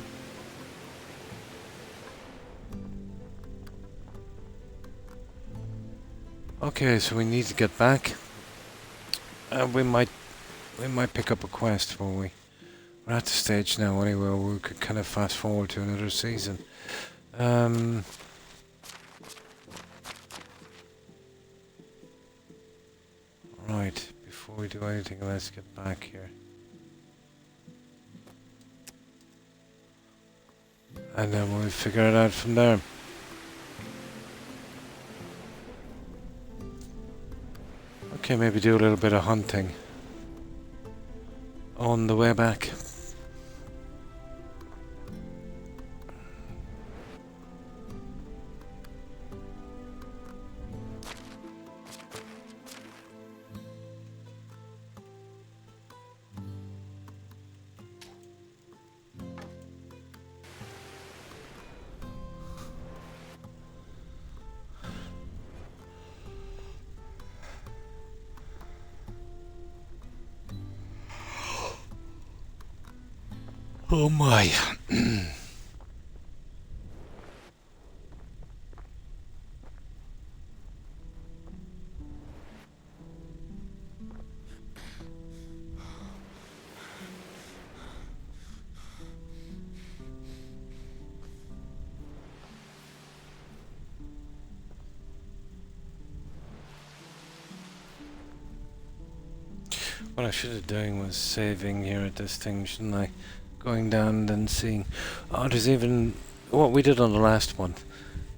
Okay, so we need to get back. We might pick up a quest, won't we? We're at the stage now anyway where we could kind of fast forward to another season. Right, before we do anything, let's get back here. And then we'll figure it out from there. Okay, maybe do a little bit of hunting on the way back. Oh my. What I should have done was saving here at this thing, shouldn't I? Going down and then seeing... Oh, there's even... What we did on the last one.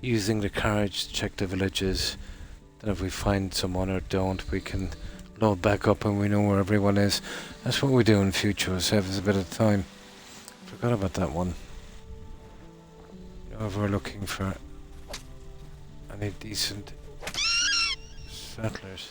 Using the carriage to check the villages. Then if we find someone or don't, we can load back up and we know where everyone is. That's what we do in future, save us a bit of time. Forgot about that one. You know, if we're looking for any decent settlers.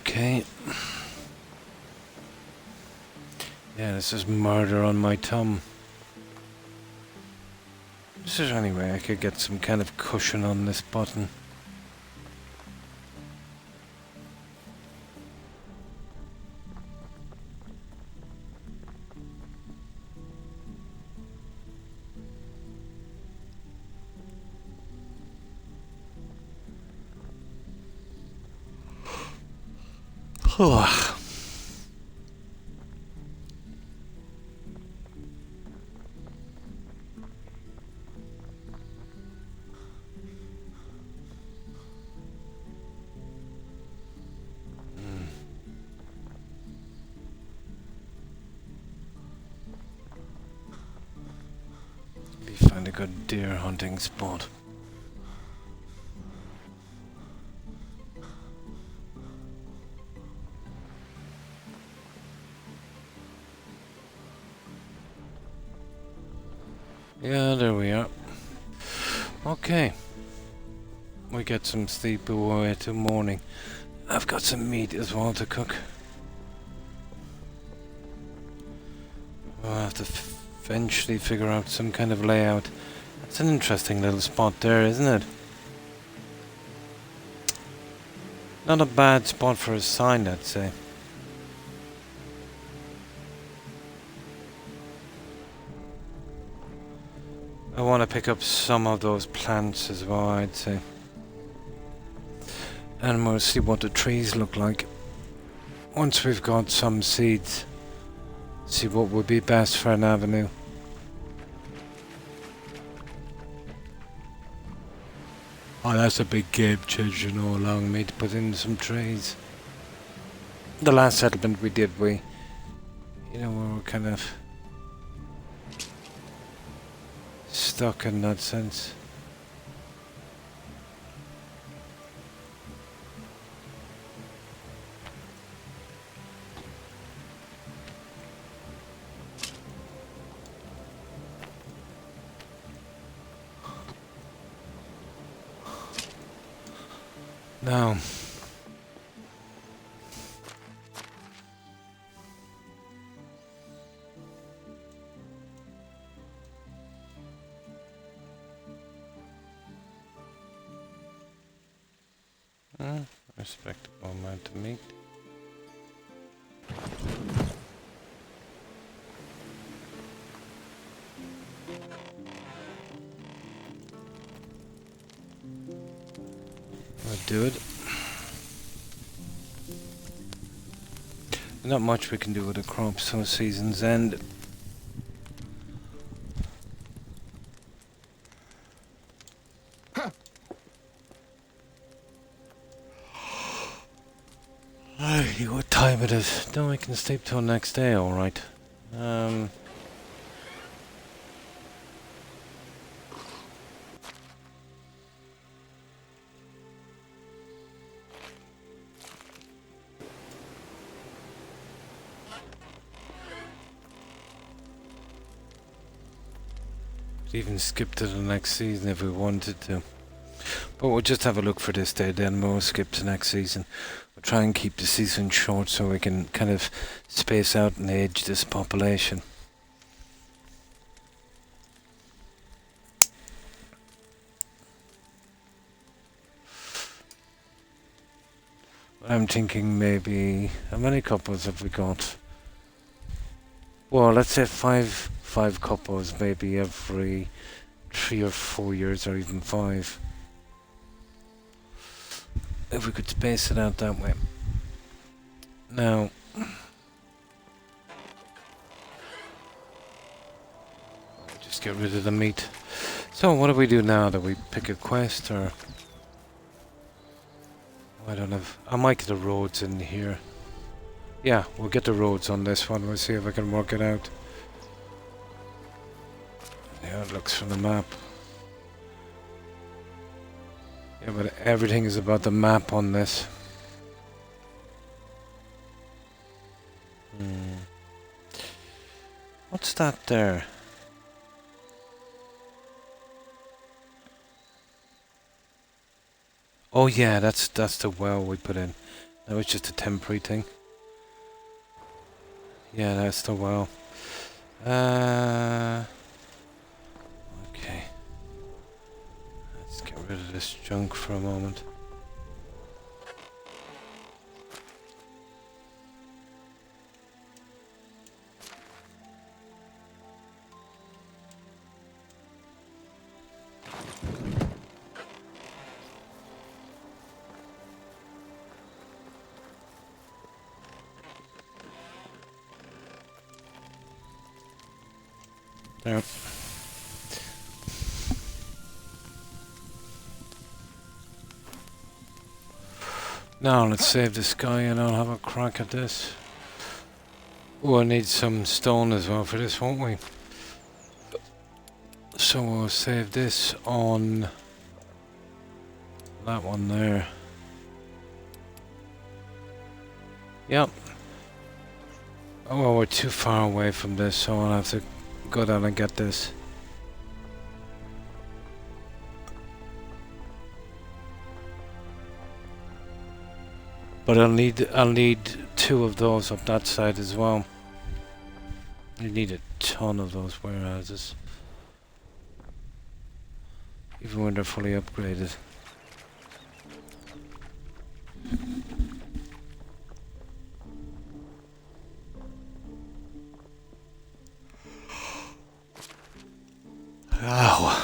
Okay. Yeah, this is murder on my thumb. Is there any way I could get some kind of cushion on this button? Find a good deer hunting spot. Yeah, there we are. Okay. We get some sleep away till morning. I've got some meat as well to cook. I'll have to eventually figure out some kind of layout. That's an interesting little spot there, isn't it? Not a bad spot for a sign, I'd say. I want to pick up some of those plants as well, I'd say. And we'll see what the trees look like. Once we've got some seeds, see what would be best for an avenue. Oh, that's a big game changer, you know, allowing me to put in some trees. The last settlement we did, we were kind of stuck in that sense. Now, respectable amount of meat. I'll do it. Not much we can do with the crops so season's end. What time it is? No, I can sleep till next day, alright. Even skip to the next season if we wanted to. But we'll just have a look for this day, then we'll skip to next season. We'll try and keep the season short so we can kind of space out and age this population. I'm thinking maybe, how many couples have we got? Well, let's say five couples, maybe every 3 or 4 years, or even 5. If we could space it out that way. Now, just get rid of the meat. So what do we do now? Do we pick a quest, or I don't have. I might get the roads in here. Yeah, we'll get the roads on this one. We'll see if I can work it out. Yeah, it looks from the map. Yeah, but everything is about the map on this. What's that there? Oh yeah, that's the well we put in. That was just a temporary thing. Yeah, that's the well. Okay. Let's get rid of this junk for a moment. There. Now let's save this guy and I'll have a crack at this. Oh, I need some stone as well for this, won't we? So we'll save this on that one there. Yep. Oh, well, we're too far away from this, so I'll have to go down and get this. But I'll need 2 of those up that side as well. You need a ton of those warehouses, even when they're fully upgraded. Ow.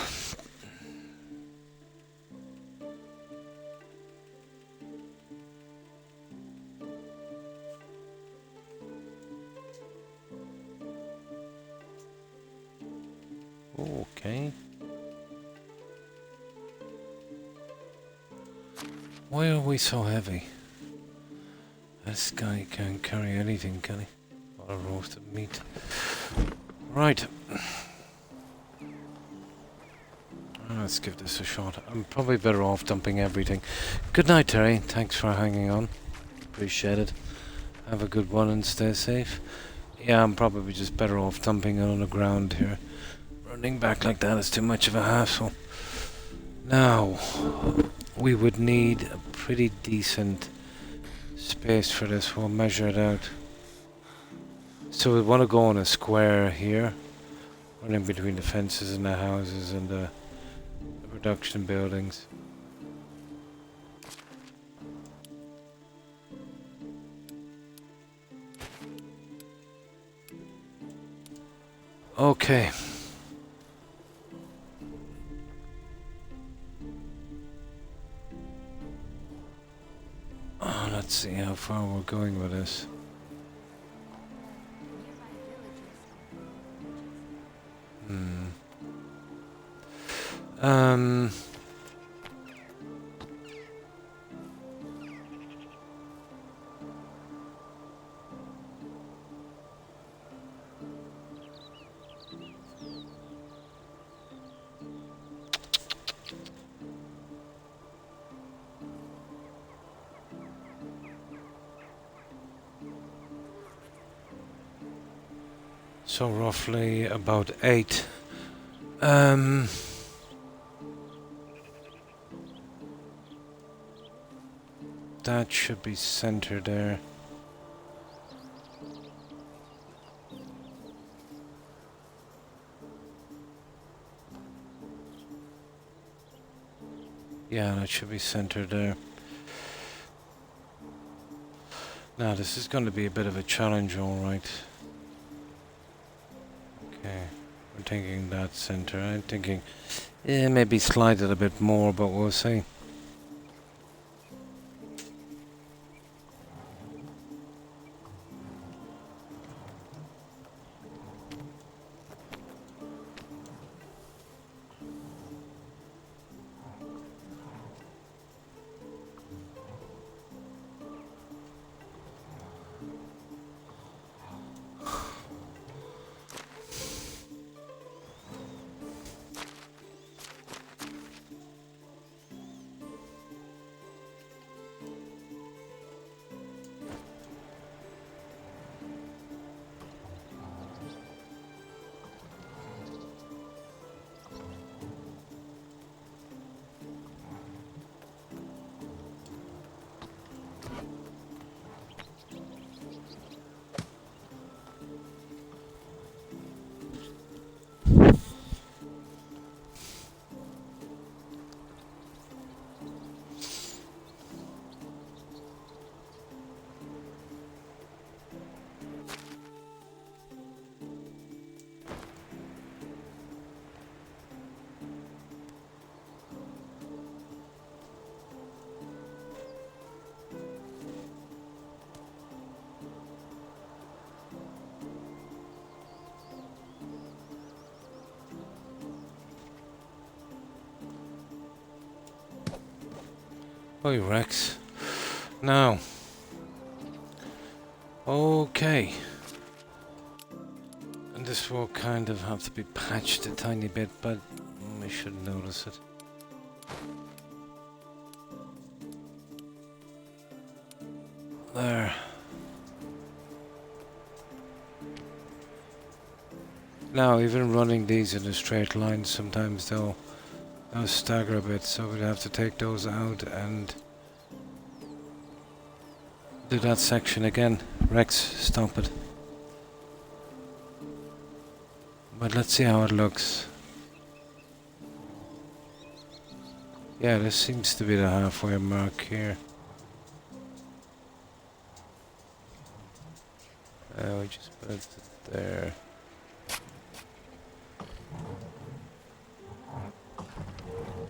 Okay. Why are we so heavy? This guy can't carry anything, can he? A lot of roasted meat. Right. Let's give this a shot. I'm probably better off dumping everything. Good night, Terry. Thanks for hanging on. Appreciate it. Have a good one and stay safe. Yeah, I'm probably just better off dumping it on the ground here. Running back like that is too much of a hassle. Now, we would need a pretty decent space for this. We'll measure it out. So we want to go in a square here, running between the fences and the houses and the production buildings. Okay. Oh, let's see how far we're going with this. So roughly about 8. That should be centered there. Yeah, that should be centered there. Now this is going to be a bit of a challenge, alright. Okay, we're thinking that center. I'm thinking, yeah, maybe slide it a bit more, but we'll see. Oi, Rex. Now. Okay. And this will kind of have to be patched a tiny bit, but we should notice it. There. Now, even running these in a straight line, sometimes they'll stagger a bit, so we'll have to take those out and do that section again. Rex, stop it. But let's see how it looks. Yeah, this seems to be the halfway mark here. We just put it there.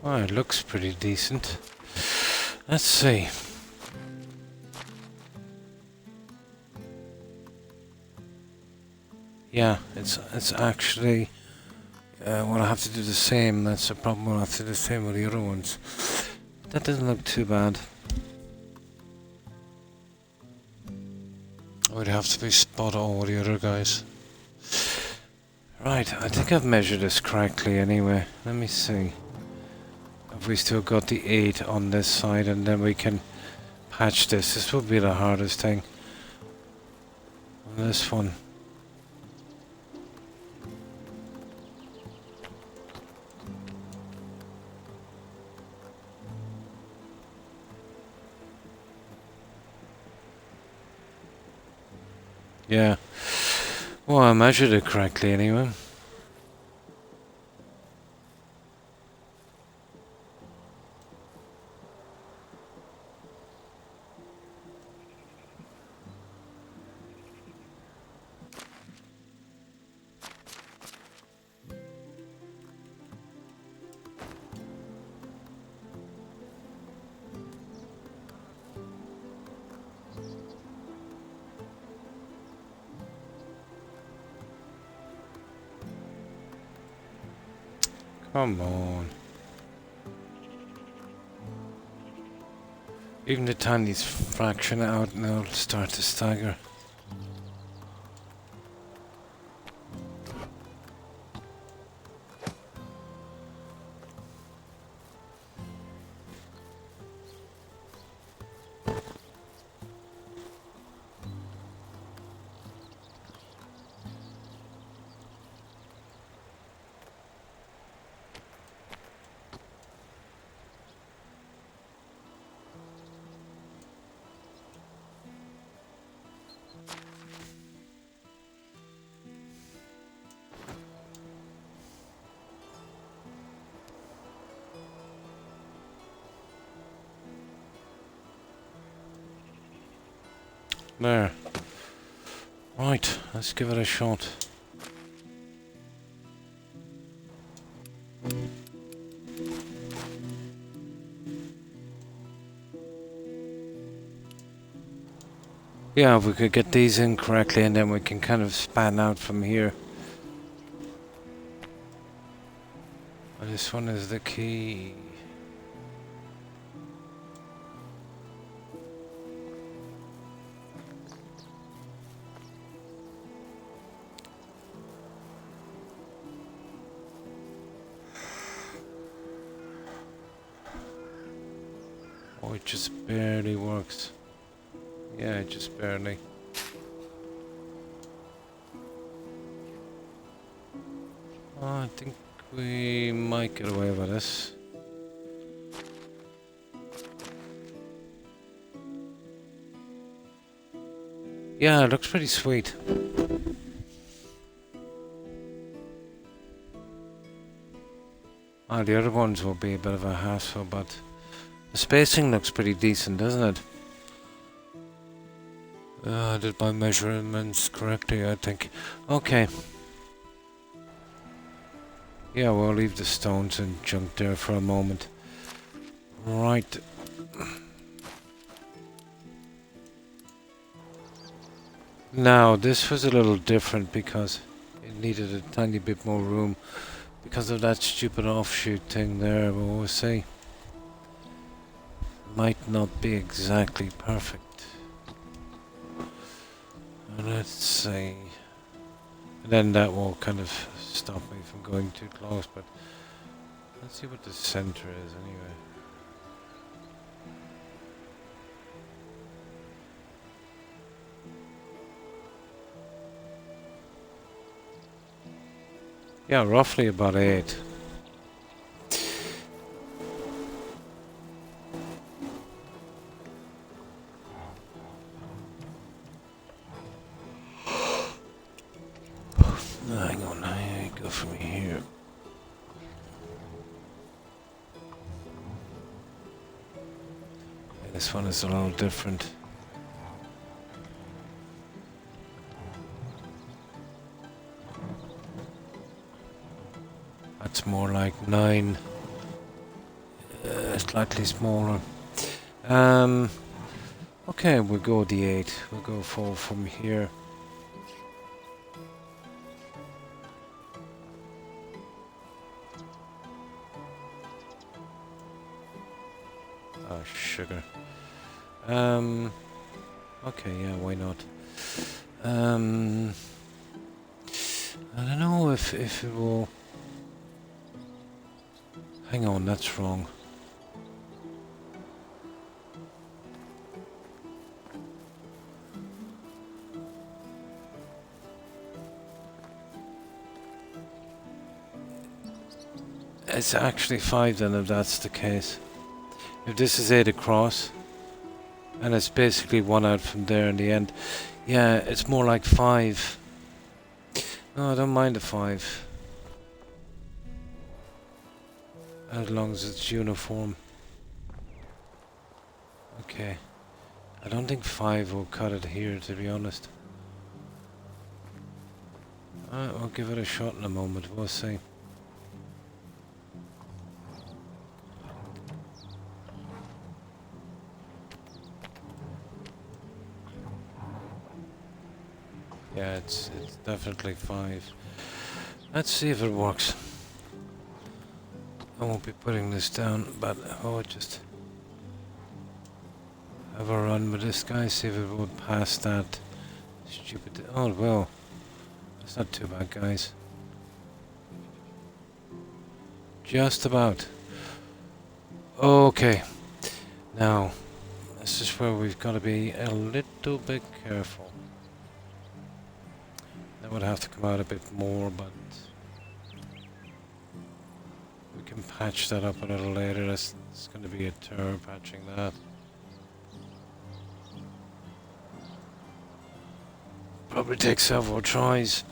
Oh, it looks pretty decent. Let's see. Yeah, it's actually. Well, I have to do the same. That's the problem. We'll have to do the same with the other ones. That doesn't look too bad. We'd have to be spot on with the other guys. Right, I think I've measured this correctly anyway. Let me see. Have we still got the 8 on this side, and then we can patch this. This will be the hardest thing. On this one. Yeah. Well, I measured it correctly anyway. Come on. Even the tiniest fraction out now will start to stagger. There. Right, let's give it a shot. Yeah, if we could get these in correctly, and then we can kind of span out from here. This one is the key. Oh, it just barely works. Yeah, just barely. Oh, I think we might get away with this. Yeah, it looks pretty sweet. The other ones will be a bit of a hassle, but the spacing looks pretty decent, doesn't it? I did my measurements correctly, I think. Okay. Yeah, we'll leave the stones and junk there for a moment. Right. Now, this was a little different because it needed a tiny bit more room because of that stupid offshoot thing there, but we'll see. might not be exactly perfect. Let's see. And then that will kind of stop me from going too close, but let's see what the center is anyway. Yeah, roughly about 8. Hang on, I go from here. Yeah, this one is a little different. That's more like 9. Slightly smaller. Okay, we'll go the 8. We'll go 4 from here. Oh, sugar. Okay, yeah, why not? I don't know if it will... Hang on, that's wrong. It's actually 5 then, if that's the case. If this is 8 across, and it's basically 1 out from there in the end. Yeah, it's more like 5. No, I don't mind the 5. As long as it's uniform. Okay. I don't think 5 will cut it here, to be honest. I'll give it a shot in a moment, we'll see. Yeah, it's definitely 5. Let's see if it works. I won't be putting this down, but I'll just have a run with this guy, see if it will pass that stupid... Oh, well. It's not too bad, guys. Just about. Okay. Now, this is where we've got to be a little bit careful. That would have to come out a bit more, but we can patch that up a little later. It's going to be a tour patching that. Probably take several tries.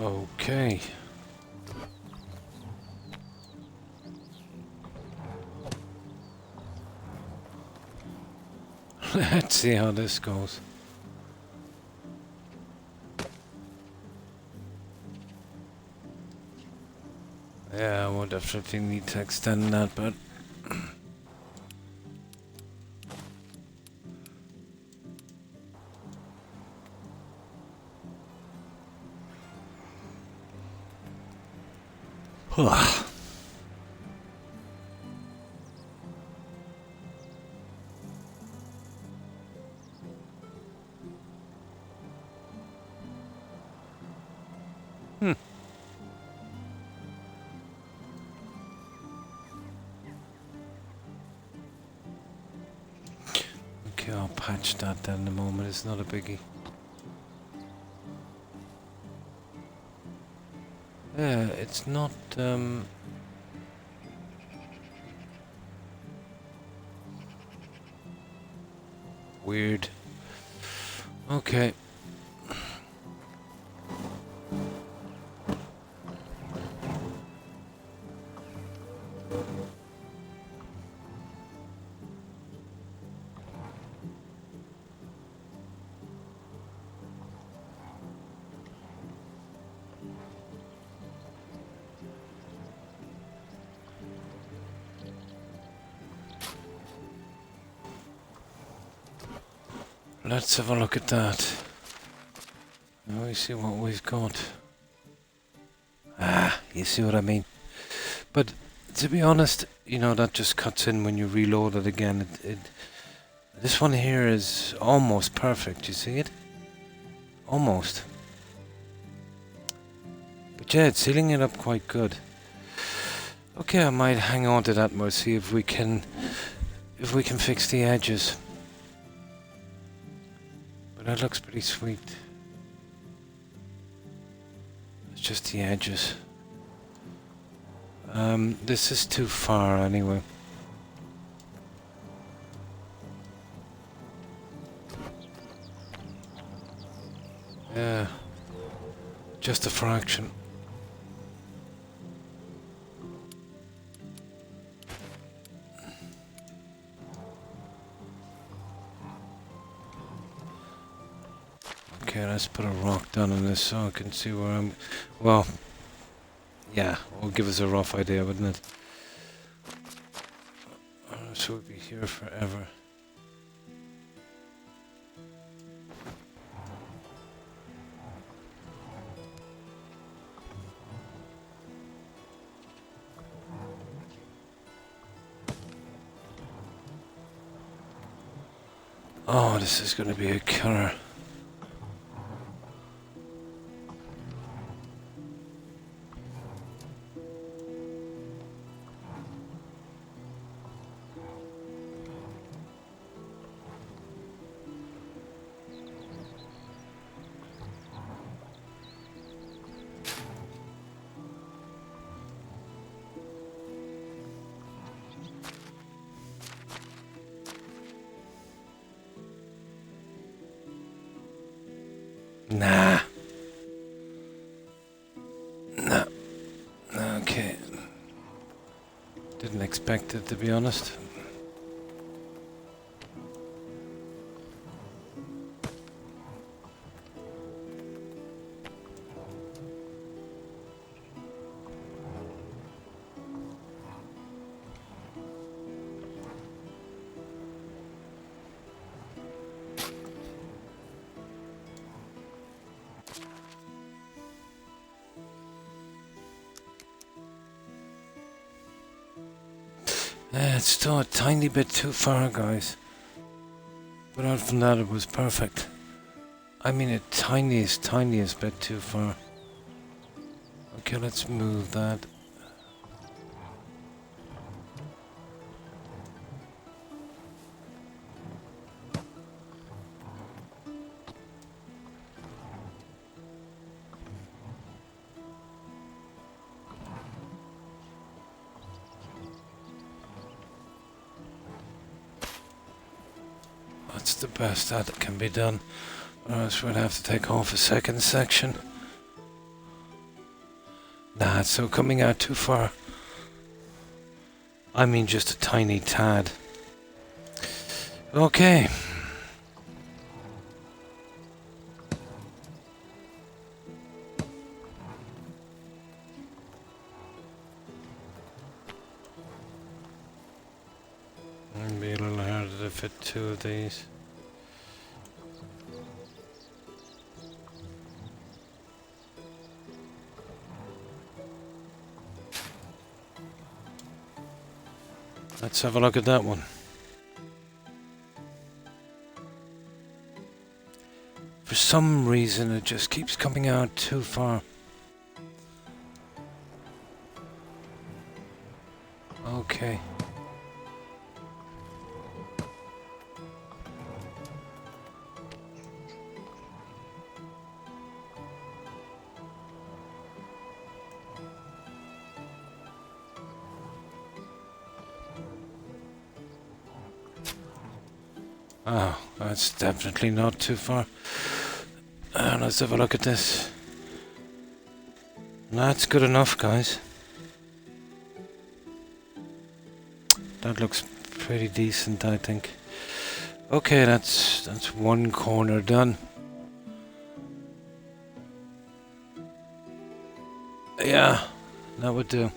Okay. Let's see how this goes. Yeah, we'll definitely need to extend that, but... Okay, I'll patch that then in a moment, it's not a biggie. Yeah, it's not, weird. Okay. let's have a look at that. Now we see what we've got. Ah, you see what I mean? But to be honest, you know, that just cuts in when you reload it again. This one here is almost perfect, you see it? Almost. But yeah, it's sealing it up quite good. Okay, I might hang on to that more, see if we can fix the edges. But that looks pretty sweet. It's just the edges. This is too far anyway. Yeah, just a fraction. Okay, let's put a rock down on this so I can see where I'm... Well, yeah, will give us a rough idea, wouldn't it? So we'll be here forever. Oh, this is going to be a killer. Nah. No. Okay. Didn't expect it, to be honest. It's still a tiny bit too far, guys. But out from that, it was perfect. I mean, a tiniest bit too far. Okay, let's move that. That's the best that can be done, or else we'll have to take off a second section. Nah, it's so coming out too far. I mean just a tiny tad. Okay. It'll be a little harder to fit two of these. Let's have a look at that one. For some reason it just keeps coming out too far. Okay. Oh, that's definitely not too far. Let's have a look at this. That's good enough, guys. That looks pretty decent, I think. Okay, that's one corner done. Yeah, that would do.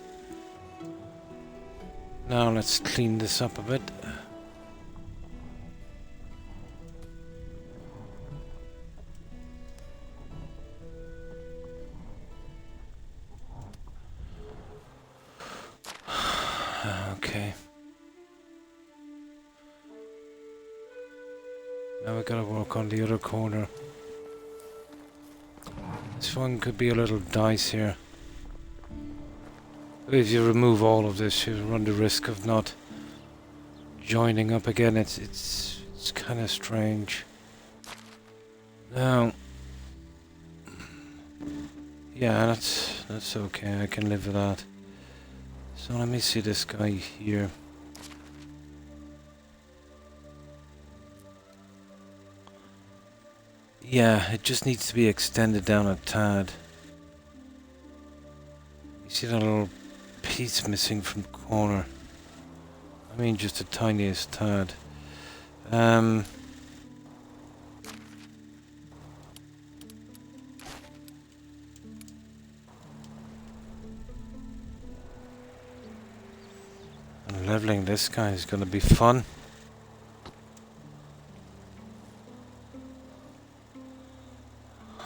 Now let's clean this up a bit. gotta work on the other corner. This one could be a little dicier. If you remove all of this, you run the risk of not joining up again. It's kind of strange. Now, yeah, that's okay. I can live with that. So let me see this guy here. Yeah, it just needs to be extended down a tad. You see that little piece missing from the corner? I mean, just the tiniest tad. And leveling this guy is going to be fun.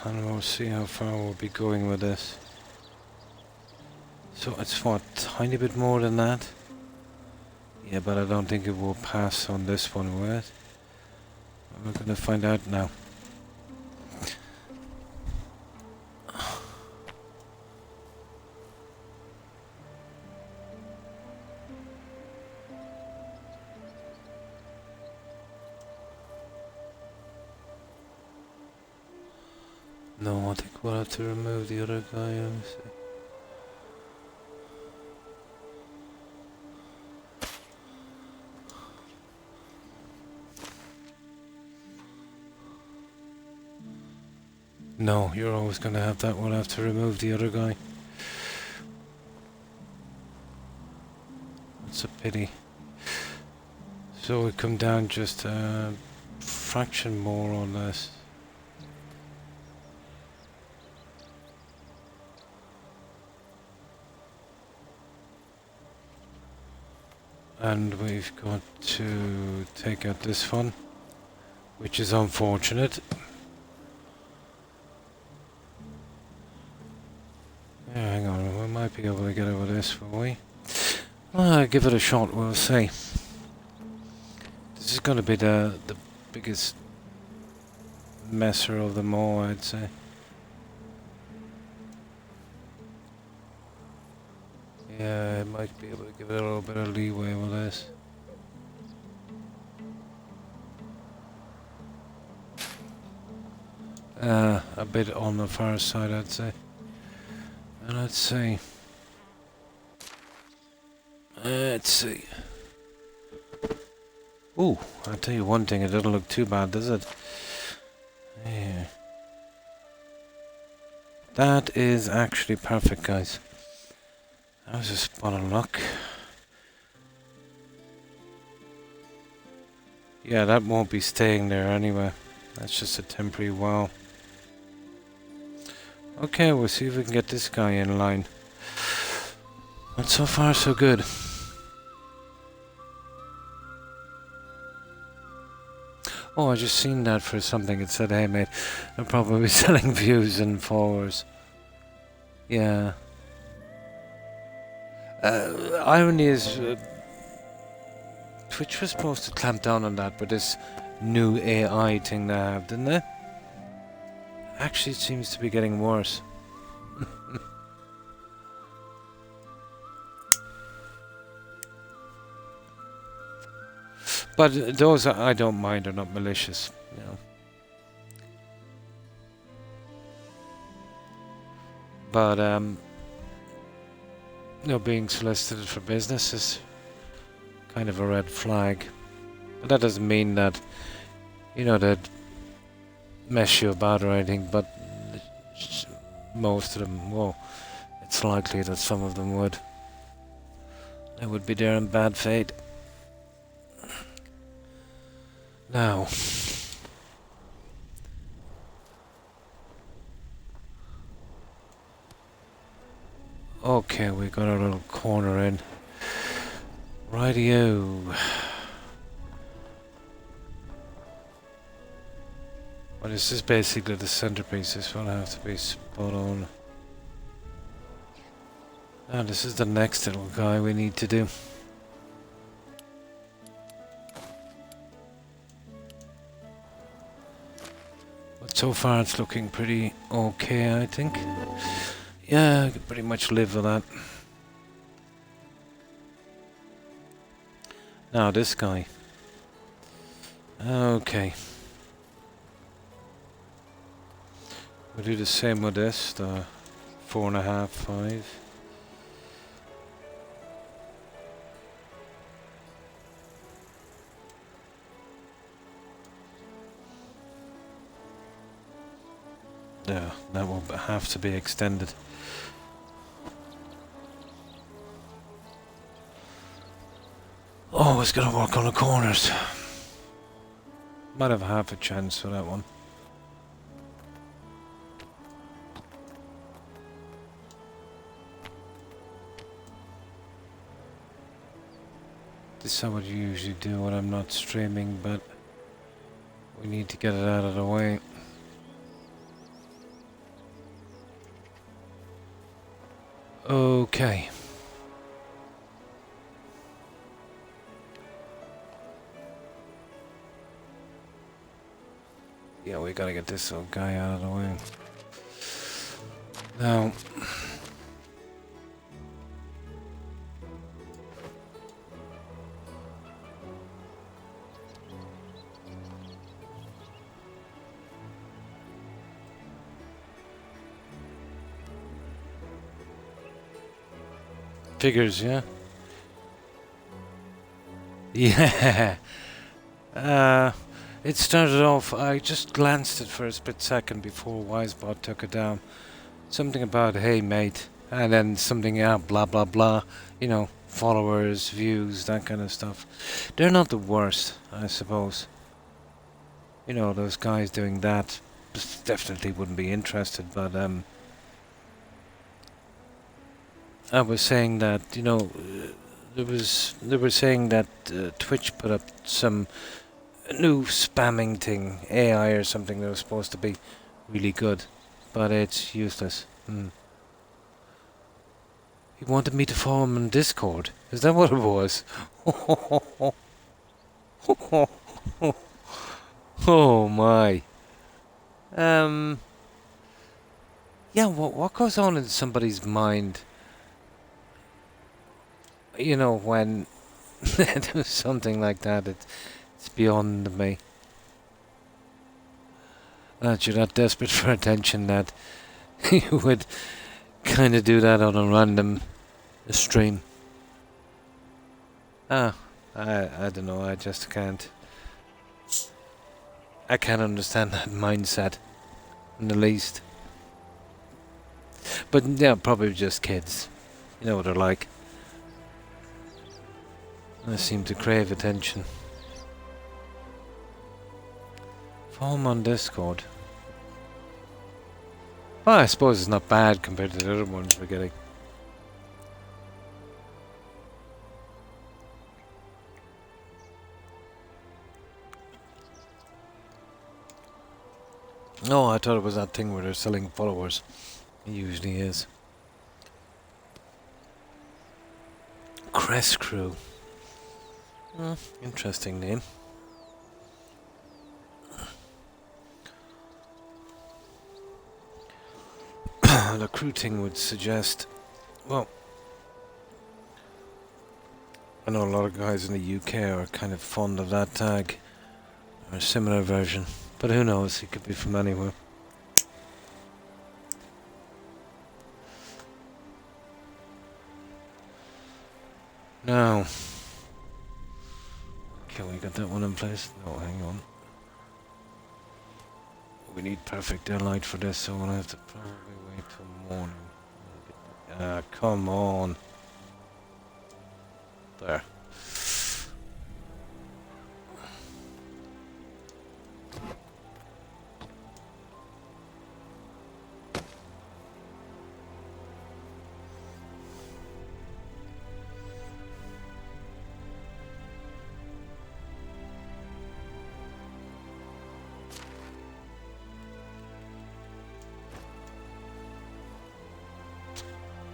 And we'll see how far we'll be going with this. So it's what, tiny bit more than that? Yeah, but I don't think it will pass on this one, will it? We're gonna find out now. No, I think we'll have to remove the other guy, obviously. No, you're always going to have that. We'll have to remove the other guy. That's a pity. So we come down just a fraction more or less. And we've got to take out this one, which is unfortunate. Yeah, hang on, we might be able to get over this, will we? Well, give it a shot, we'll see. This is going to be the biggest messer of them all, I'd say. Yeah, I might be able to give it a little bit of leeway with this. A bit on the far side, I'd say. And let's see. Let's see. Ooh, I'll tell you one thing, it doesn't look too bad, does it? Yeah. That is actually perfect, guys. That was a spot of luck. Yeah, that won't be staying there anyway. That's just a temporary wall. Okay, we'll see if we can get this guy in line. But so far, so good. Oh, I just seen that for something. It said, hey mate, they're probably selling views and followers. Yeah. Irony is, Twitch was supposed to clamp down on that, but this new AI thing they have, didn't they? Actually, it seems to be getting worse. But those I don't mind, are not malicious, you know. But you know, being solicited for business is kind of a red flag. But that doesn't mean that, you know, they'd mess you about or anything, but most of them, well, it's likely that some of them would. They would be there in bad faith. Now, okay, we got our little corner in. Rightio. Well, this is basically the centerpiece. This will have to be spot on. Now, this is the next little guy we need to do. So far it's looking pretty okay, I think. Yeah, I could pretty much live with that. Now this guy. Okay. We'll do the same with this, the 4.5, 5. Yeah, that will have to be extended. Oh, it's gonna work on the corners. Might have half a chance for that one. This is how I would usually do when I'm not streaming, but we need to get it out of the way. Okay. Yeah, we gotta get this little guy out of the way. Now, figures, yeah? Yeah. It started off, I just glanced at it for a split second before Wisebot took it down. Something about, hey mate, and then something, blah blah blah, you know, followers, views, that kind of stuff. They're not the worst, I suppose. You know, those guys doing that definitely wouldn't be interested, but I was saying that, you know, they were saying that Twitch put up some new spamming thing, AI or something that was supposed to be really good, but it's useless. He wanted me to follow him on Discord. Is that what it was? Oh my. Yeah, what goes on in somebody's mind? You know, when they do something like that, it's beyond me. That you're not desperate for attention, that you would kind of do that on a random stream. I don't know, I just can't. I can't understand that mindset in the least. But yeah, probably just kids. You know what they're like. They seem to crave attention. Follow them on Discord. Well, I suppose it's not bad compared to the other ones we're getting. No, I thought it was that thing where they're selling followers. It usually is. Crest Crew. Interesting name. The recruiting would suggest, well, I know a lot of guys in the UK are kind of fond of that tag, or a similar version, but who knows, it could be from anywhere. Now, okay, we got that one in place. No, hang on. We need perfect daylight for this, so we're gonna have to probably wait till morning. Come on. There.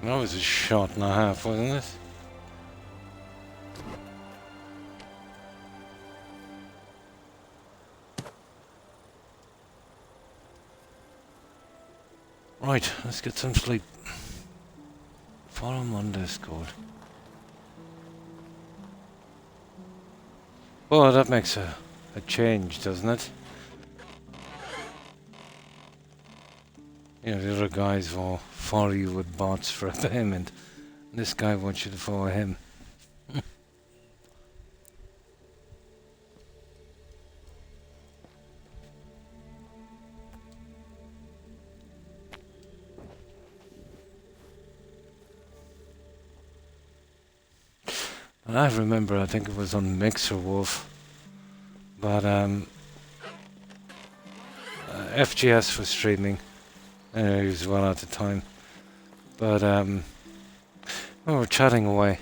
That was a shot and a half, wasn't it? Right, let's get some sleep. Follow him on Discord. Well, that makes a change, doesn't it? You know, the other guys will follow you with bots for a payment. This guy wants you to follow him. And I remember, I think it was on Mixer Wolf, but FGS was streaming. He was well at the time, but we were chatting away,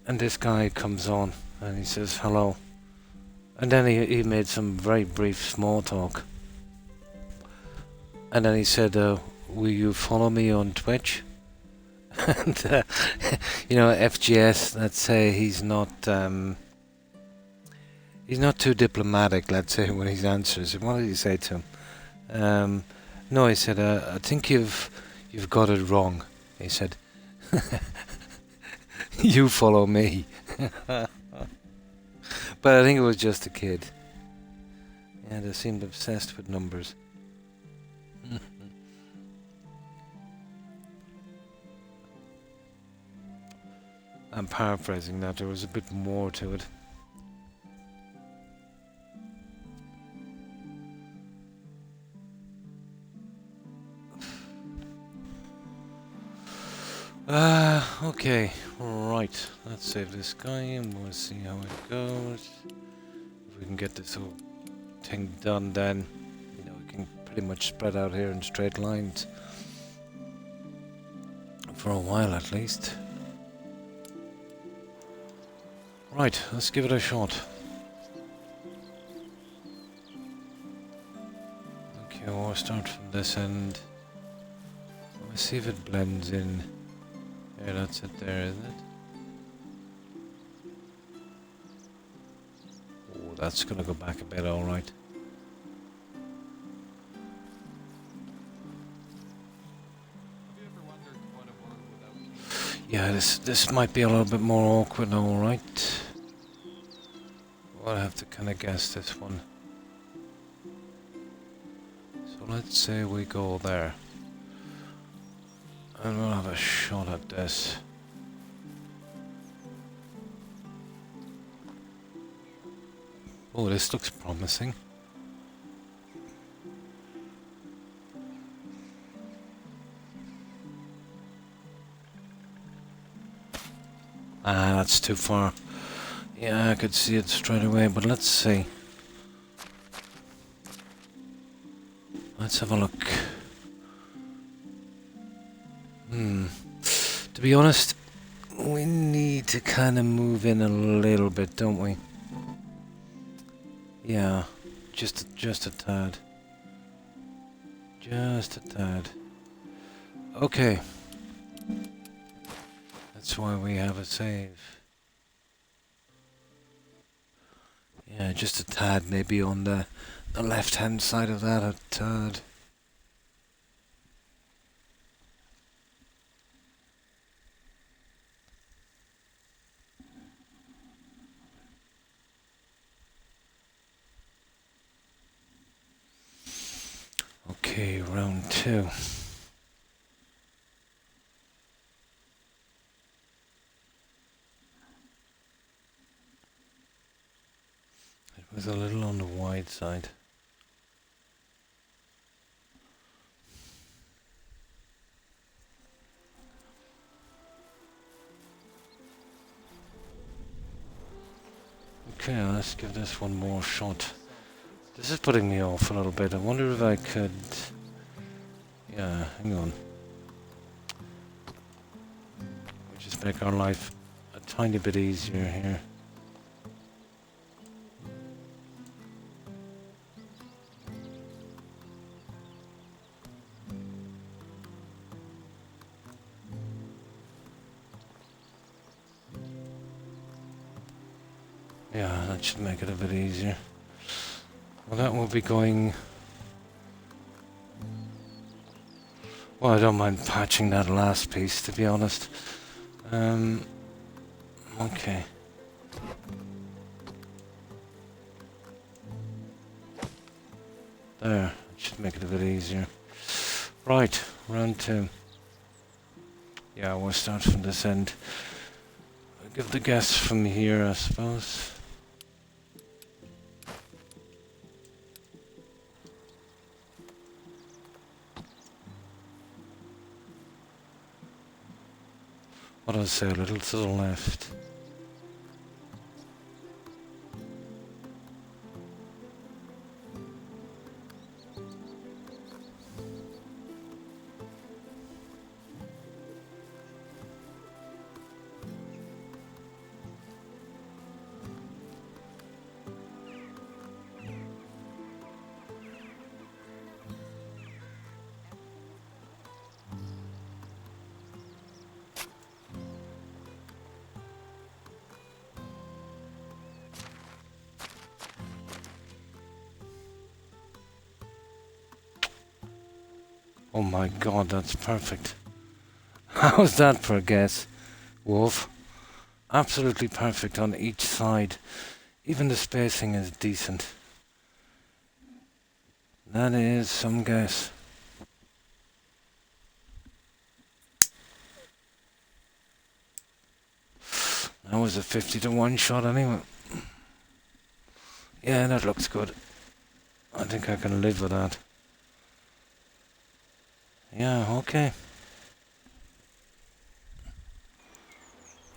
and this guy comes on and he says hello, and then he made some very brief small talk, and then he said, "Will you follow me on Twitch?" And you know, FGS, let's say he's not too diplomatic, let's say, when he answers. What did he say to him? No, he said, I think you've got it wrong. He said, you follow me. But I think it was just a kid. Yeah, they seemed obsessed with numbers. I'm paraphrasing that, there was a bit more to it. Okay, right, let's save this guy and we'll see how it goes. If we can get this whole thing done, then, you know, we can pretty much spread out here in straight lines. For a while at least. Right, let's give it a shot. Okay, we'll start from this end. Let's see if it blends in. Yeah, that's it there, isn't it? Oh, that's gonna go back a bit, alright. Yeah, this might be a little bit more awkward, alright. I'll have to kind of guess this one. So let's say we go there. And we'll have a shot at this. Oh, this looks promising. Ah, that's too far. Yeah, I could see it straight away, but let's see. Let's have a look. To be honest, we need to kind of move in a little bit, don't we? Yeah, just a tad. Just a tad. Okay. That's why we have a save. Yeah, just a tad, maybe on the left-hand side of that, a tad. Okay, round 2. It was a little on the wide side. Okay, let's give this one more shot. This is putting me off a little bit. I wonder if I could... Yeah, hang on. We'll just make our life a tiny bit easier here. Yeah, that should make it a bit easier. Well, that will be going... Well, I don't mind patching that last piece, to be honest. Okay. There, should make it a bit easier. Right, round 2. Yeah, we'll start from this end. I'll give the guess from here, I suppose. What I'll say, a little to the left. Oh my god, that's perfect. How's that for a guess, Wolf? Absolutely perfect on each side. Even the spacing is decent. That is some guess. That was a 50-to-1 shot anyway. Yeah, that looks good. I think I can live with that. Yeah, okay.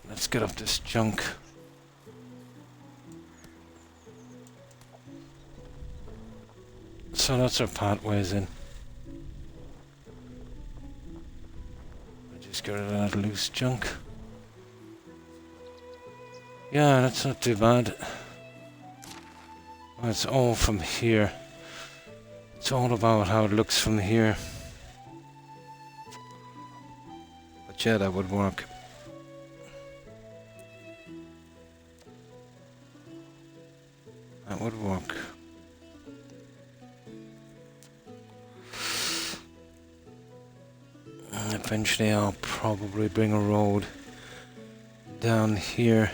Let's get up this junk. So that's our pathways in. I just get rid of that loose junk. Yeah, that's not too bad. Well, it's all from here. It's all about how it looks from here. But yeah, that would work. That would work. Eventually I'll probably bring a road down here.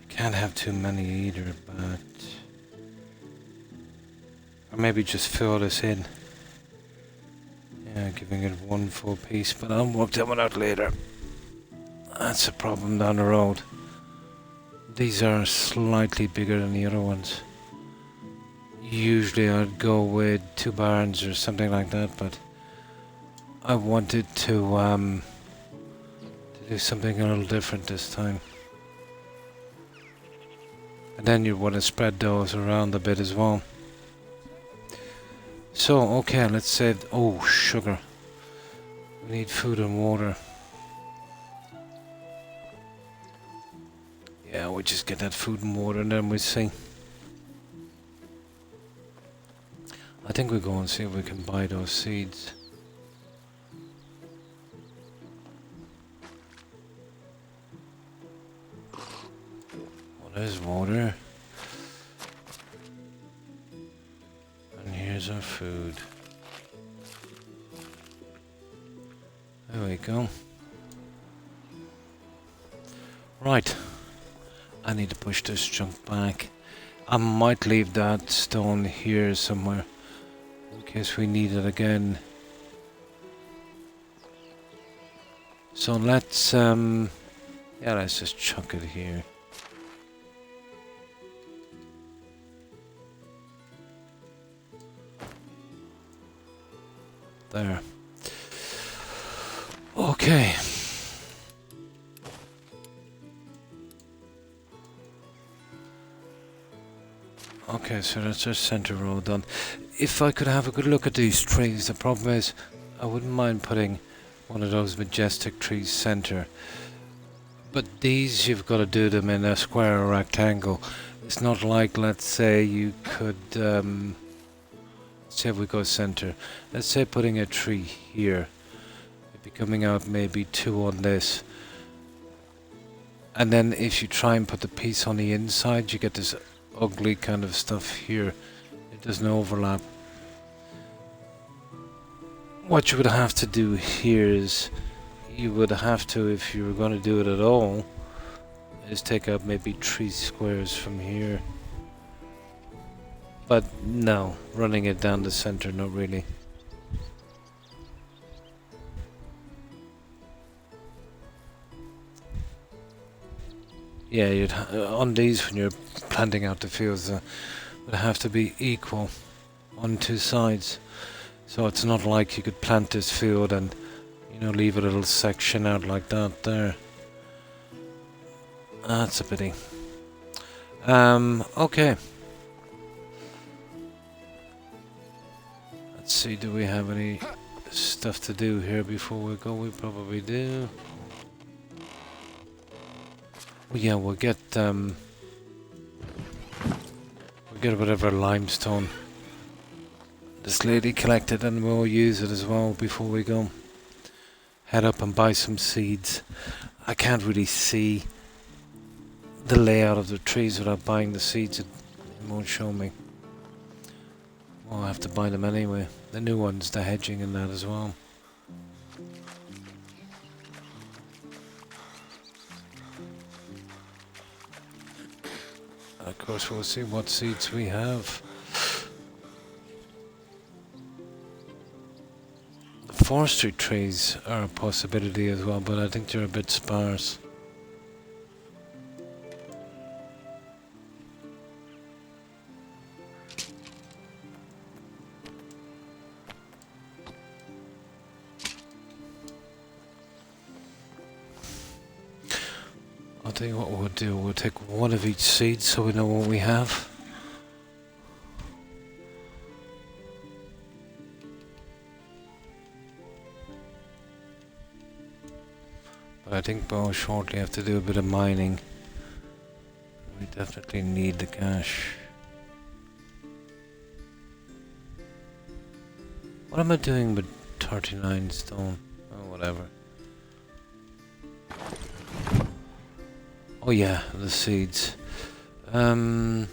Can't have too many either, but... Or maybe just fill this in. Yeah, giving it one full piece, but I'll work that one out later. That's a problem down the road. These are slightly bigger than the other ones. Usually I'd go with 2 barns or something like that, but I wanted to do something a little different this time. And then you want to spread those around a bit as well. So, okay, let's save... Oh, sugar. We need food and water. Yeah, we'll just get that food and water and then we'll see. I think we'll go and see if we can buy those seeds. Well, there's water. And here's our food. There we go. Right. I need to push this junk back. I might leave that stone here somewhere. In case we need it again. So let's yeah, let's just chuck it here. There. Okay. Okay, so that's our center road done. If I could have a good look at these trees, the problem is I wouldn't mind putting one of those majestic trees center. But these, you've got to do them in a square or rectangle. It's not like, let's say, you could, say if we go center. Let's say putting a tree here. It'd be coming out maybe 2 on this. And then if you try and put the piece on the inside, you get this ugly kind of stuff here. It doesn't overlap. What you would have to do here is, you would have to, if you were going to do it at all, is take out maybe 3 squares from here. But no, running it down the center, not really. Yeah, you'd on these when you're planting out the fields, would have to be equal on 2 sides. So it's not like you could plant this field and, you know, leave a little section out like that there. That's a pity. Okay. Let's see, do we have any stuff to do here before we go? We probably do. Well, yeah, we'll get whatever limestone this lady collected, and we'll use it as well before we go. Head up and buy some seeds. I can't really see the layout of the trees without buying the seeds. It won't show me. Well, I'll have to buy them anyway. The new ones, the hedging and that as well. Of course, we'll see what seeds we have. The forestry trees are a possibility as well, but I think they're a bit sparse. I'll tell you what we'll do. We'll take one of each seed so we know what we have. But I think we'll shortly have to do a bit of mining. We definitely need the cash. What am I doing with 39 stone? Oh, whatever. Oh yeah, the seeds. Well,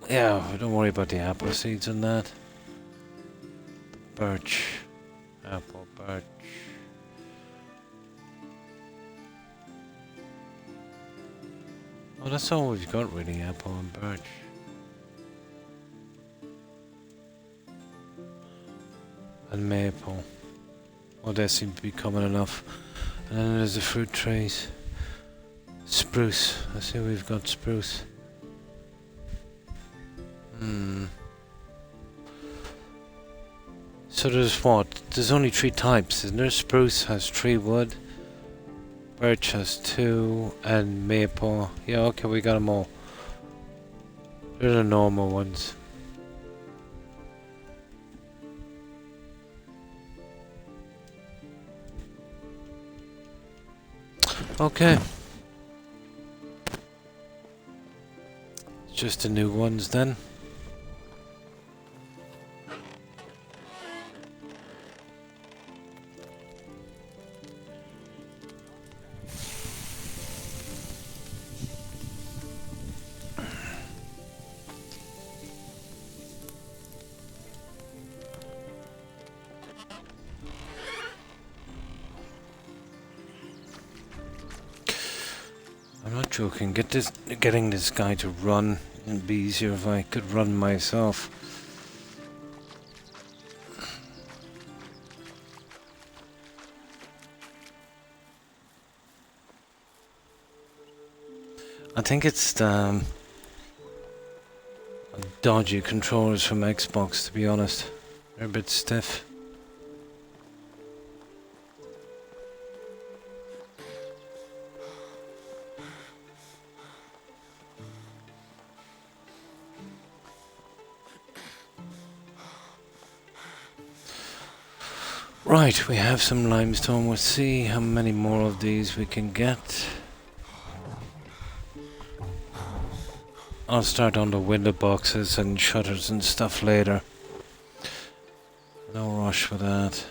yeah, don't worry about the apple seeds and that. Birch. Apple, birch. Oh, that's all we've got really, apple and birch. And maple. Well, they seem to be common enough. And then there's the fruit trees. Spruce. I see we've got spruce. So there's what? There's only 3 types, isn't there? Spruce has 3 wood. Birch has 2. And maple. Yeah, okay, we got them all. They're the normal ones. Okay. Just the new ones then. I'm not joking. Getting this guy to run would be easier if I could run myself. I think it's the dodgy controllers from Xbox, to be honest. They're a bit stiff. Right, we have some limestone. We'll see how many more of these we can get. I'll start on the window boxes and shutters and stuff later. No rush for that.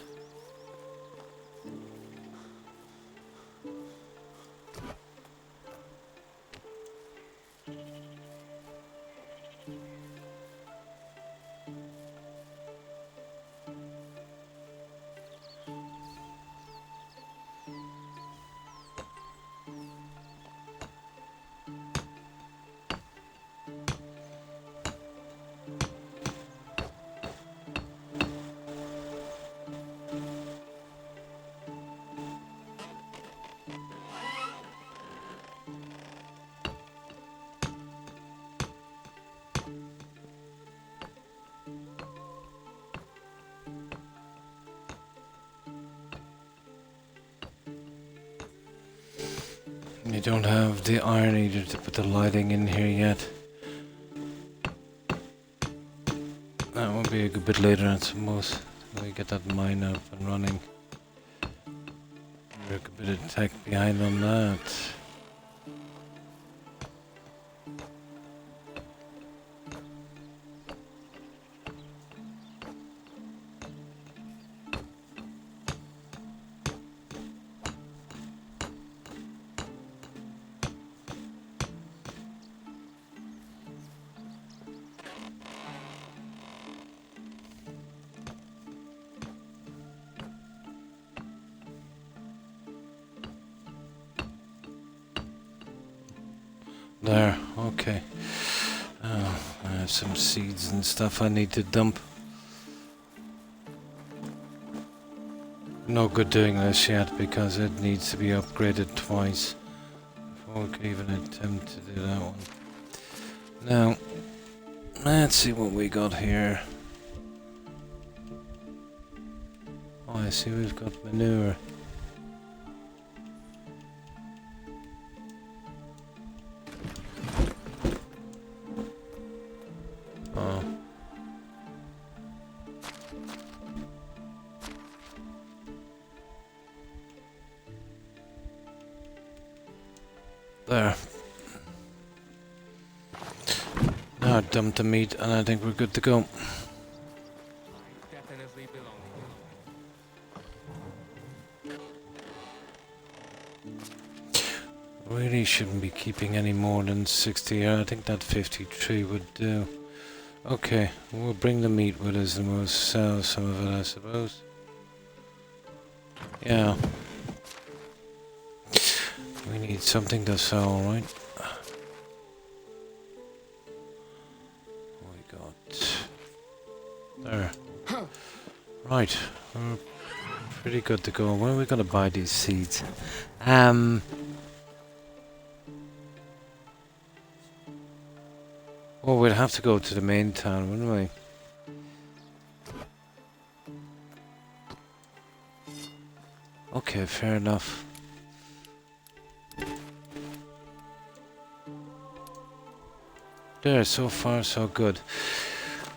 don't have the iron either to put the lighting in here yet. That will be a good bit later, I suppose. We get that mine up and running. Work a bit of tech behind on that. There, okay. Oh, I have some seeds and stuff I need to dump. No good doing this yet because it needs to be upgraded twice before we can even attempt to do that one. Now, let's see what we got here. Oh, I see we've got manure. There. Now I dumped the meat and I think we're good to go. Definitely belong. Really shouldn't be keeping any more than 60 here. I think that 53 would do. Okay, we'll bring the meat with us and we'll sell some of it, I suppose. Yeah. We need something to sell, right? What we got? There. Right, we're pretty good to go. Where are we gonna buy these seeds? Well, we'd have to go to the main town, wouldn't we? Okay, fair enough. There, so far so good.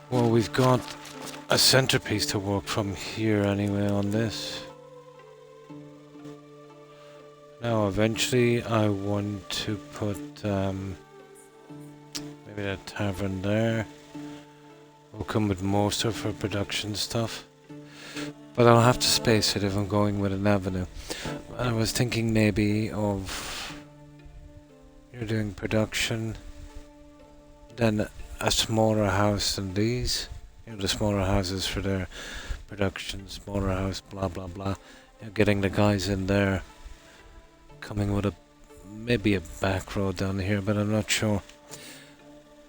Well, we've got a centerpiece to work from here anyway on this. Now, eventually I want to put maybe that tavern there. Will come with more stuff for production stuff. But I'll have to space it if I'm going with an avenue. I was thinking maybe of you're doing production, then a smaller house than these. You know, the smaller houses for their production, smaller house, blah blah blah. You know, getting the guys in there, coming with a maybe a back road down here, but I'm not sure.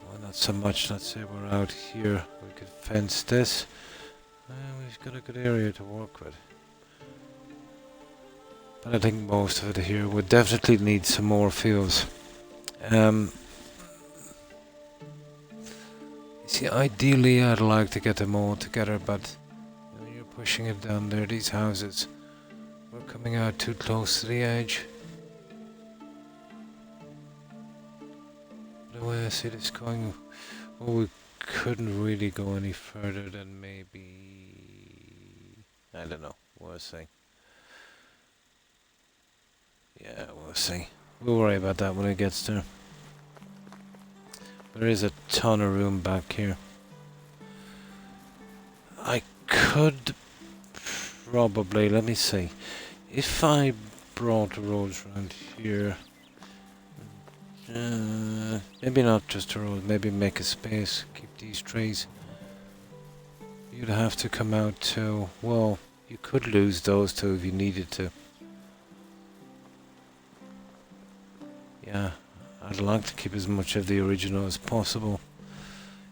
Well, not so much. Let's say we're out here. We could fence this. We've got a good area to work with. But I think most of it here would definitely need some more fields. See, ideally I'd like to get them all together, but when you're pushing it down there, these houses, we're coming out too close to the edge. The way I see this going, well, we couldn't really go any further than maybe, I don't know, we'll see. Yeah, we'll see. We'll worry about that when it gets there. There is a ton of room back here. I could probably, let me see, if I brought the roads around here, maybe not just a road, maybe make a space, keep these trees. You'd have to come out to, well, you could lose those two if you needed to. Yeah, I'd like to keep as much of the original as possible.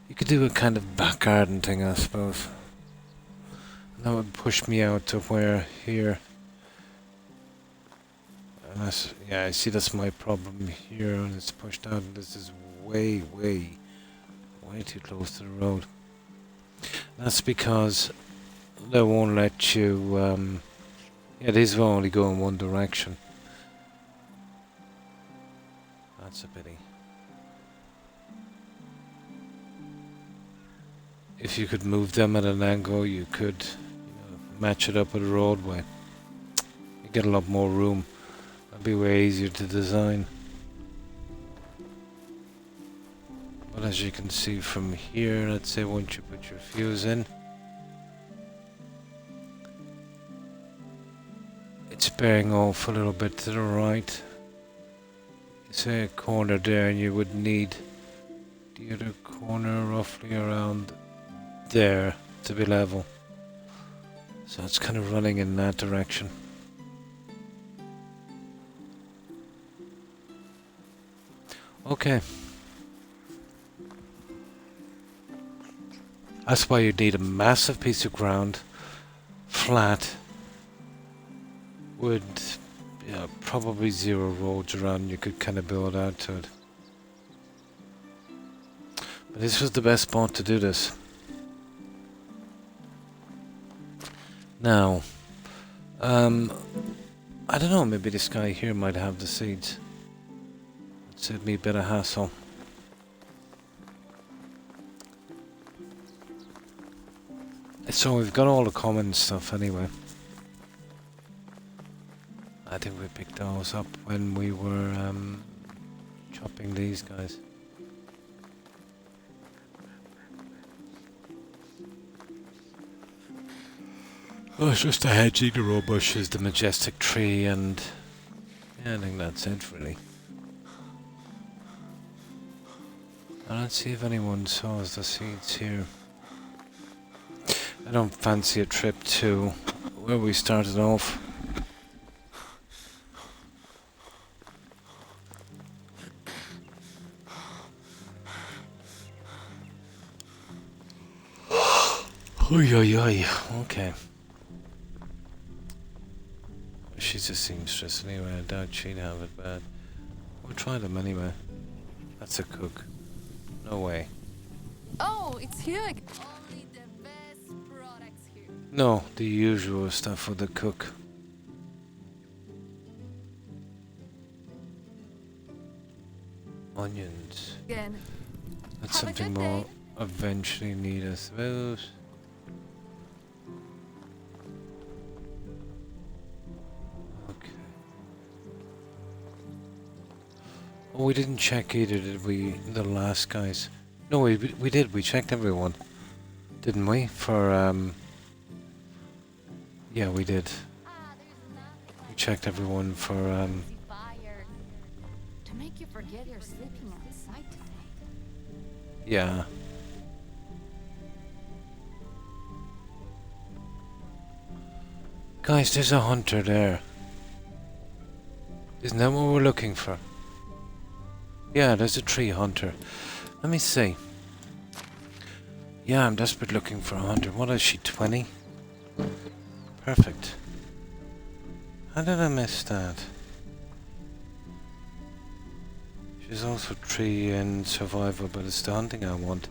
You could do a kind of back garden thing, I suppose. And that would push me out to where here. And that's, yeah, I see that's my problem here, and it's pushed out, and this is way too close to the road. That's because they won't let you, yeah, these will only go in one direction. That's a pity. If you could move them at an angle, you could match it up with a roadway. You get a lot more room. That'd be way easier to design. But as you can see from here, let's say once you put your fuse in, it's bearing off a little bit to the right. Say a corner there, and you would need the other corner roughly around there to be level. So it's kind of running in that direction. Okay. That's why you need a massive piece of ground, flat, with probably 0 roads around. You could kind of build out to it. But this was the best spot to do this. Now, I don't know, maybe this guy here might have the seeds. It'd save me a bit of hassle. So we've got all the common stuff anyway. I think we picked those up when we were chopping these guys. Oh, it's just the hedging, the raw bushes, the majestic tree, and yeah, I think that's it really. And let's see if anyone saws the seeds here. I don't fancy a trip to where we started off. Oy, oy, oy. Okay. She's a seamstress anyway. I doubt she'd have it bad. We'll try them anyway. That's a cook. No way. Oh, it's here again. Only the best products here. No, the usual stuff for the cook. Onions. Again. That's Have a something good we'll day. eventually need, I suppose. Okay. Oh, we didn't check either, did we? The last guys. No, we did. We checked everyone, didn't we? For yeah, we did. We checked everyone for Fire. To make you forget you're sleeping outside today. yeah. Guys, there's a hunter there. Isn't that what we're looking for? Yeah, there's a tree hunter. Let me see. Yeah, I'm desperate looking for a hunter. What is she, 20? Perfect. How did I miss that? She's also tree and survival, but it's the hunting I want.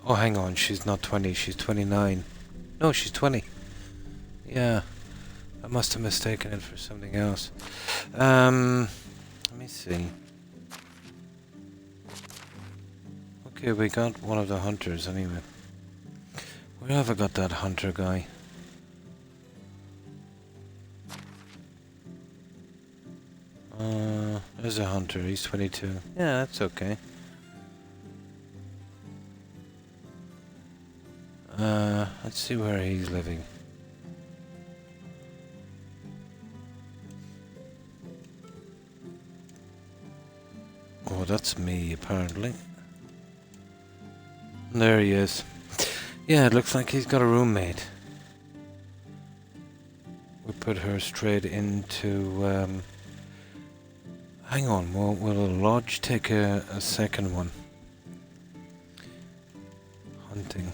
Oh, hang on, she's not 20, she's 29. No, she's 20. Yeah, I must have mistaken it for something else. Let me see. Okay, we got one of the hunters anyway. Where have I got that hunter guy? There's a hunter, he's 22. Yeah, that's okay. Let's see where he's living. Oh, that's me, apparently. There he is. Yeah, it looks like he's got a roommate. We put her straight into, hang on, will a lodge take a second one? Hunting.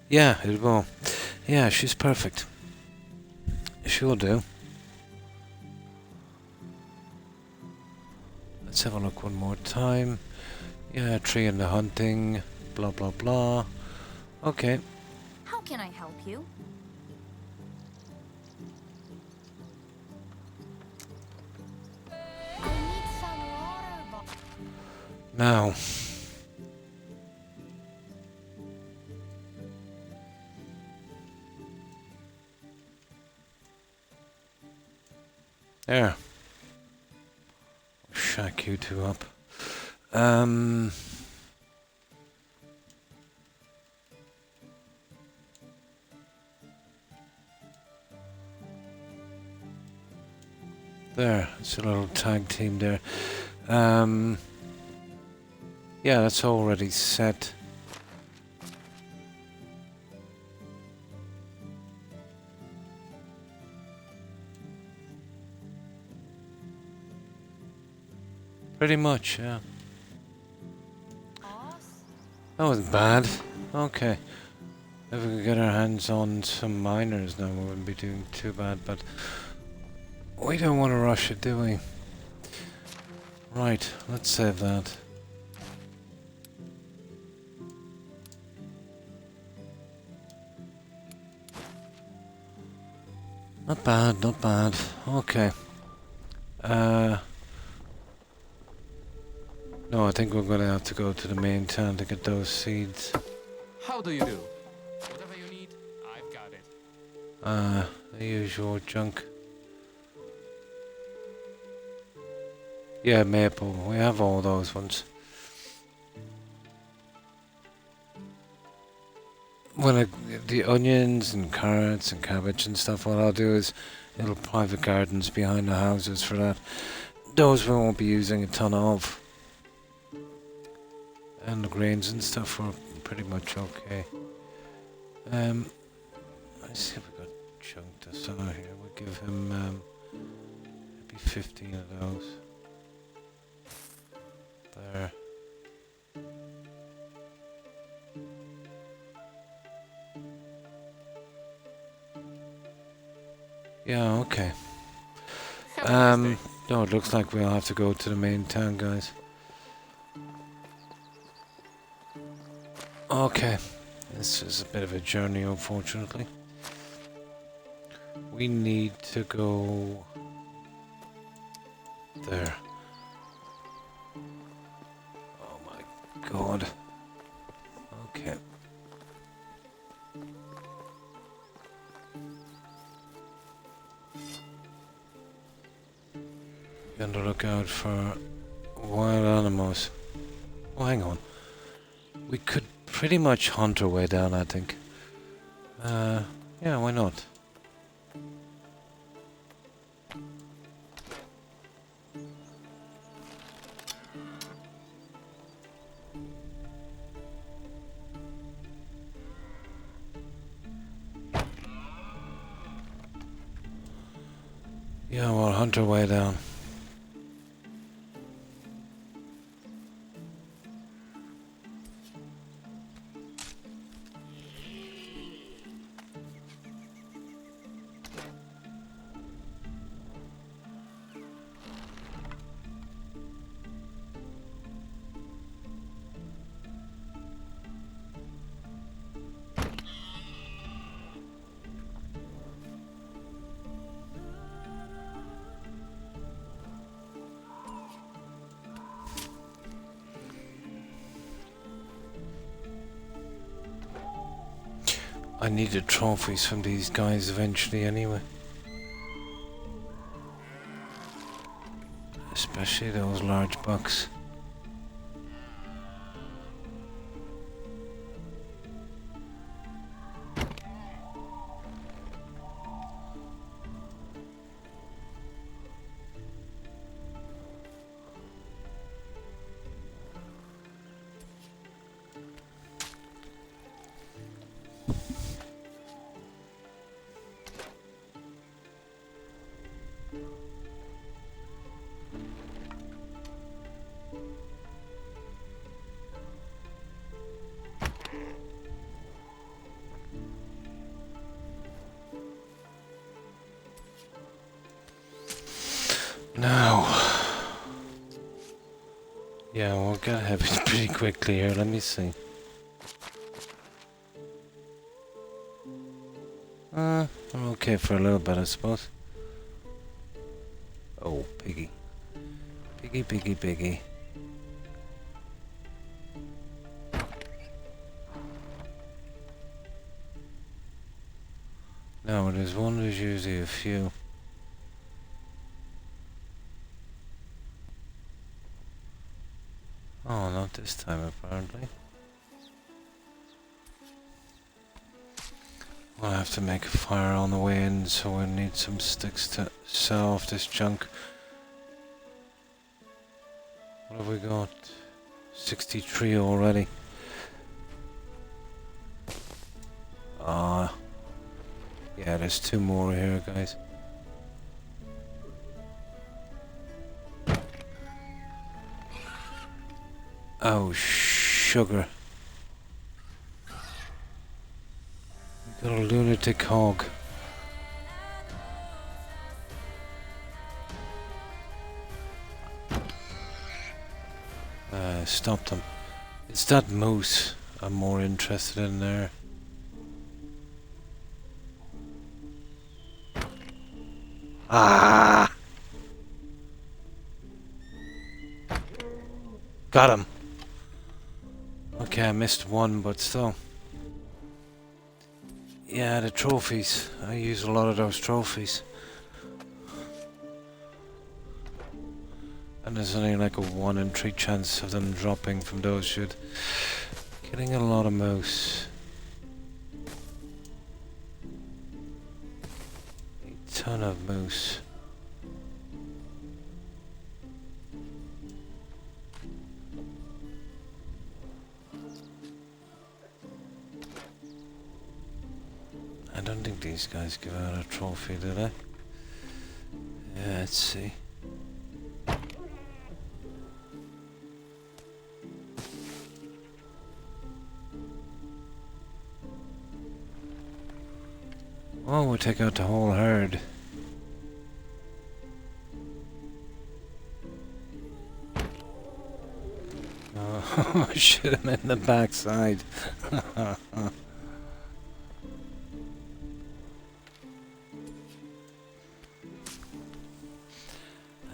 Yeah, it will. Yeah, she's perfect. She'll do. Let's have a look one more time. Yeah, tree and the hunting, blah blah blah. Okay. How can I help you? Now. There. Shack you two up. There, it's a little tag team there. Yeah, that's already set. Pretty much, yeah. That wasn't bad. Okay. If we could get our hands on some miners now, we wouldn't be doing too bad, but we don't want to rush it, do we? Right, let's save that. Not bad, not bad. Okay. No, I think we're going to have to go to the main town to get those seeds. How do you do? Whatever you need, I've got it. The usual junk. Yeah, maple. We have all those ones. The onions and carrots and cabbage and stuff, what I'll do is little private gardens behind the houses for that. Those we won't be using a ton of. And the grains and stuff were pretty much okay. Let's see if we got chunked us out here. We'll give him maybe 15 of those. There. Yeah, okay. No, it looks like we'll have to go to the main town, guys. Okay. This is a bit of a journey, unfortunately. We need to go there. Oh my god. Okay. Be on the lookout for wild animals. Oh, hang on. We could pretty much hunt our way down, I think. Yeah, why not? Yeah, we'll hunt our way down. I needed trophies from these guys eventually anyway. Especially those large bucks. Now, yeah, we'll get heavy pretty quickly here. Let me see. I'm okay for a little bit, I suppose. Oh, piggy. Piggy, piggy, piggy. No, there's one, there's usually a few. Oh, not this time apparently. I'll have to make a fire on the way in, so I need some sticks to sell off this junk. What have we got? 63 already. Ah. Yeah, there's 2 more here, guys. Oh, sugar. We got a lunatic hog. Stop them. It's that moose I'm more interested in there. Ah! Got him. Okay, I missed one, but still. Yeah, the trophies. I use a lot of those trophies. And there's only like a 1 in 3 chance of them dropping from those shoot. Killing a lot of moose. A ton of moose. I don't think these guys give out a trophy, do they? Yeah, let's see. Oh, we'll take out the whole herd. Oh, shoot him in the backside. I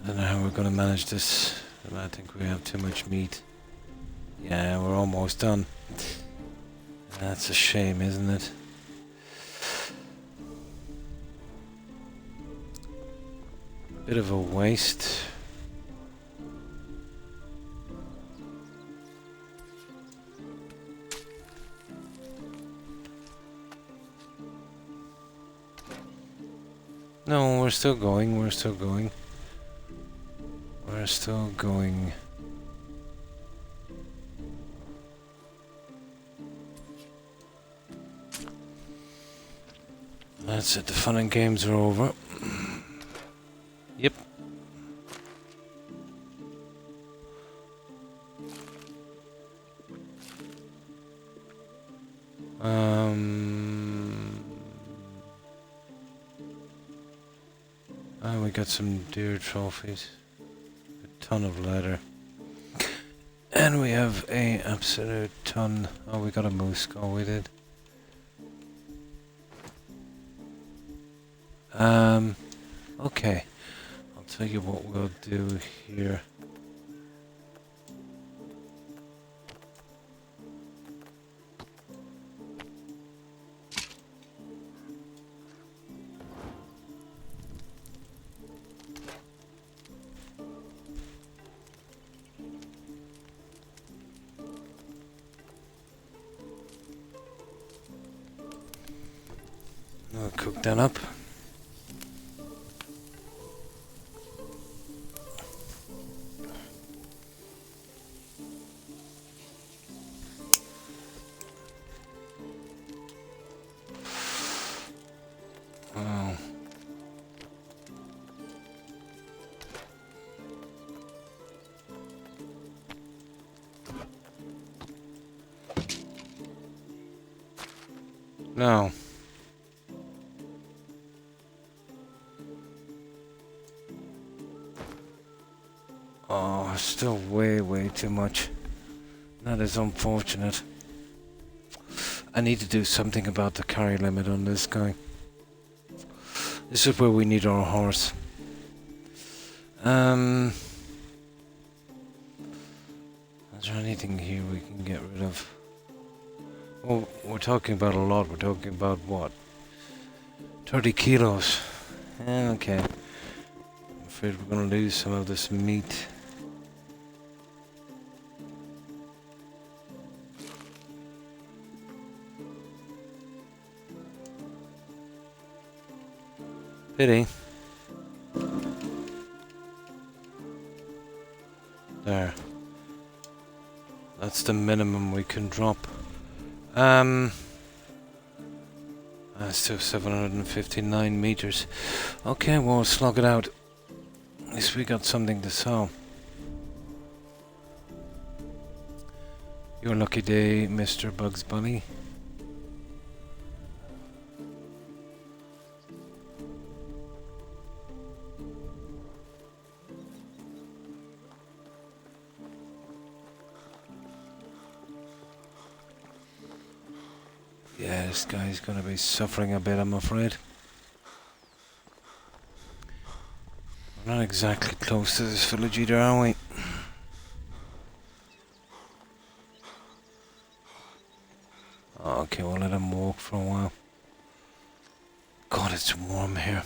don't know how we're going to manage this. I think we have too much meat. Yeah, we're almost done. That's a shame, isn't it? Bit of a waste. No, we're still going, we're still going. We're still going. That's it, the fun and games are over. Yep. Oh, we got some deer trophies. A ton of leather. And we have a absolute ton. Oh, we got a moose skull, we did. Okay. I'll tell you what we'll do here. I'll cook that up. Oh. No. Oh, still way too much. That is unfortunate. I need to do something about the carry limit on this guy. This is where we need our horse. Is there anything here we can get rid of? Well, we're talking about a lot. We're talking about what? 30 kilos. Okay. I'm afraid we're going to lose some of this meat. Pity. There. That's the minimum we can drop. That's still 759 meters. Okay, well, we'll slug it out. At least we got something to sell. Your lucky day, Mr. Bugs Bunny. Yeah, this guy's gonna be suffering a bit, I'm afraid. We're not exactly close to this village either, are we? Okay, we'll let him walk for a while. God, it's warm here.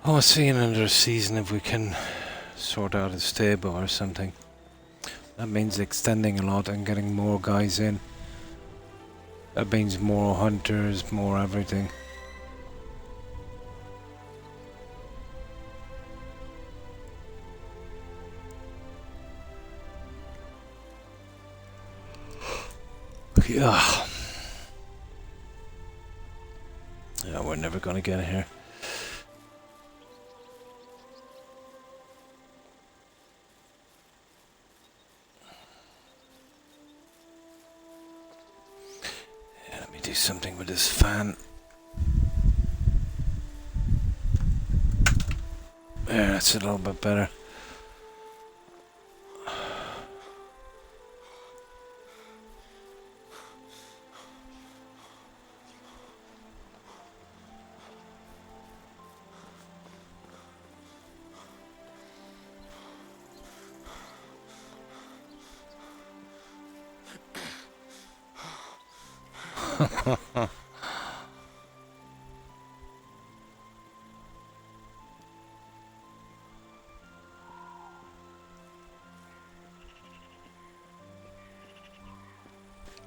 Oh, I'll see in another season if we can sort out a stable or something. That means extending a lot and getting more guys in. That means more hunters, more everything. Yeah. Yeah, we're never gonna get here. Do something with this fan. There, that's a little bit better.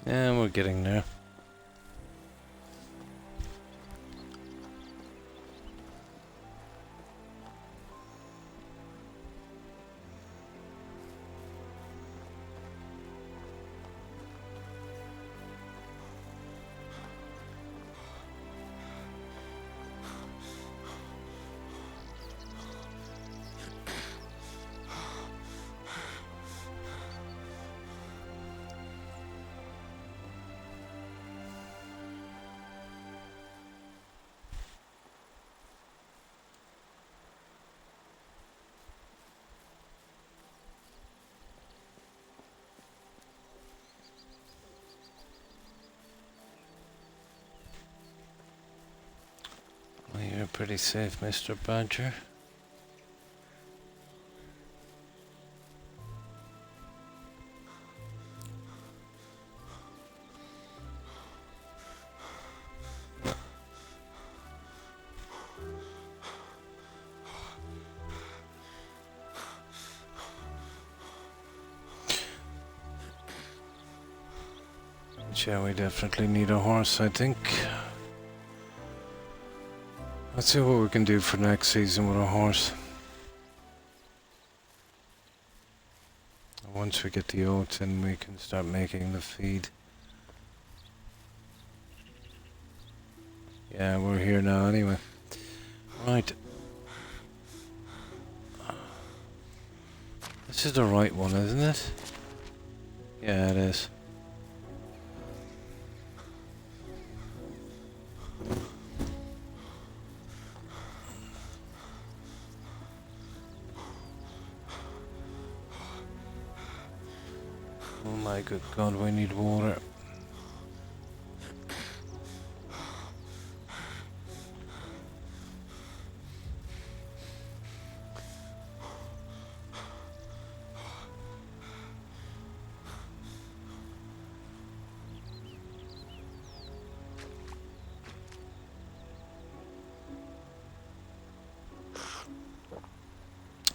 Yeah, we're getting there. Well, you're pretty safe, Mr. Badger. Yeah, we definitely need a horse, I think. Let's see what we can do for next season with a horse. Once we get the oats in, we can start making the feed. Yeah, we're here now anyway. Right. This is the right one, isn't it? Yeah, it is. Oh my good god, we need water.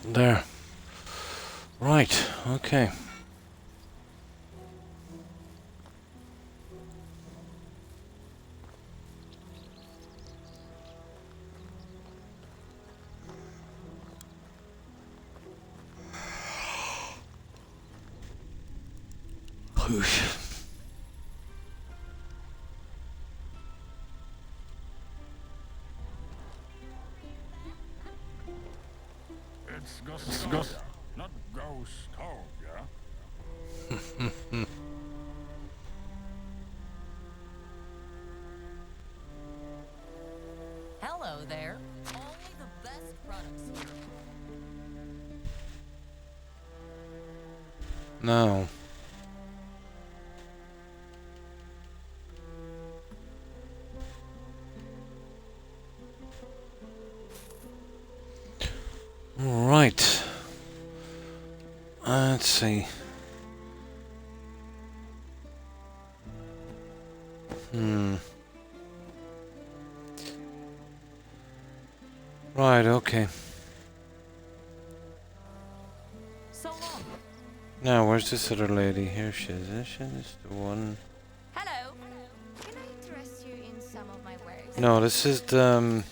There. Right, okay. Whoosh. It's Ghost, not Ghost Hog, yeah? Hello there. Only the best products here. No. Right. Let's see. Right, okay. So long. Now, where's this other lady? Here she is. Is she the one? Hello. Can I interest you in some of my wares? No, this is the...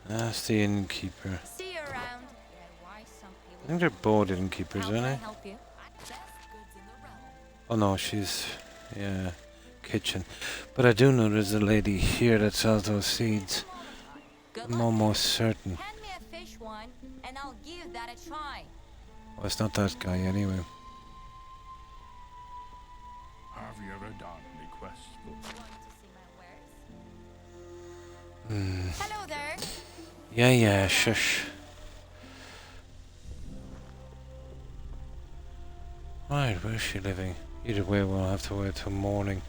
That's the innkeeper. See you around. Yeah, why some I people think they're both innkeepers, How aren't can I they? help you? Best goods in the realm. Oh no, she's... Yeah, kitchen. But I do know there's a lady here that sells those seeds. Good I'm luck. almost certain. hand me a fish one, and I'll give that a try. Well, it's not that guy anyway. Have you ever done any quests? Want to see my wares? Hello there. Yeah, shush. Right, where's she living? Either way, we'll have to wait till morning.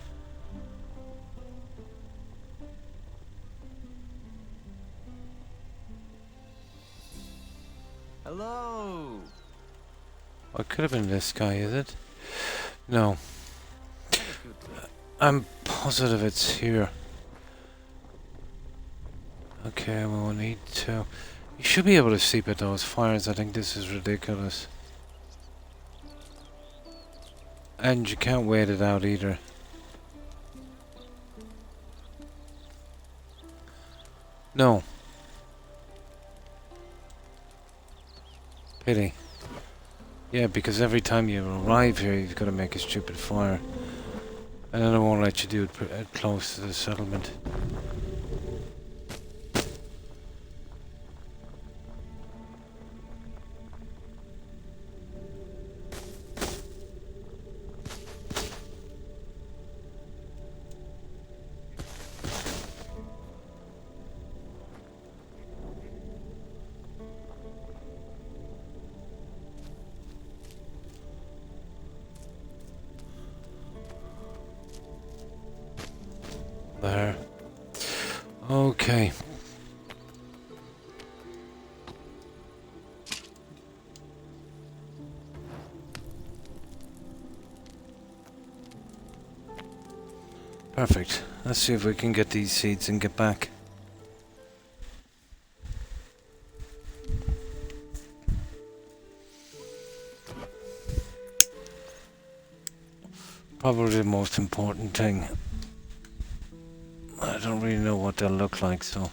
Hello. Oh, it could have been this guy, is it? No. Have a good day. I'm positive it's here. Okay, we'll need to... You should be able to sleep at those fires. I think this is ridiculous. And you can't wait it out either. No. Pity. Yeah, because every time you arrive here, you've got to make a stupid fire. And then I won't let you do it close to the settlement. There. Okay. Perfect. Let's see if we can get these seeds and get back. Probably the most important thing. I don't really know what they'll look like, so...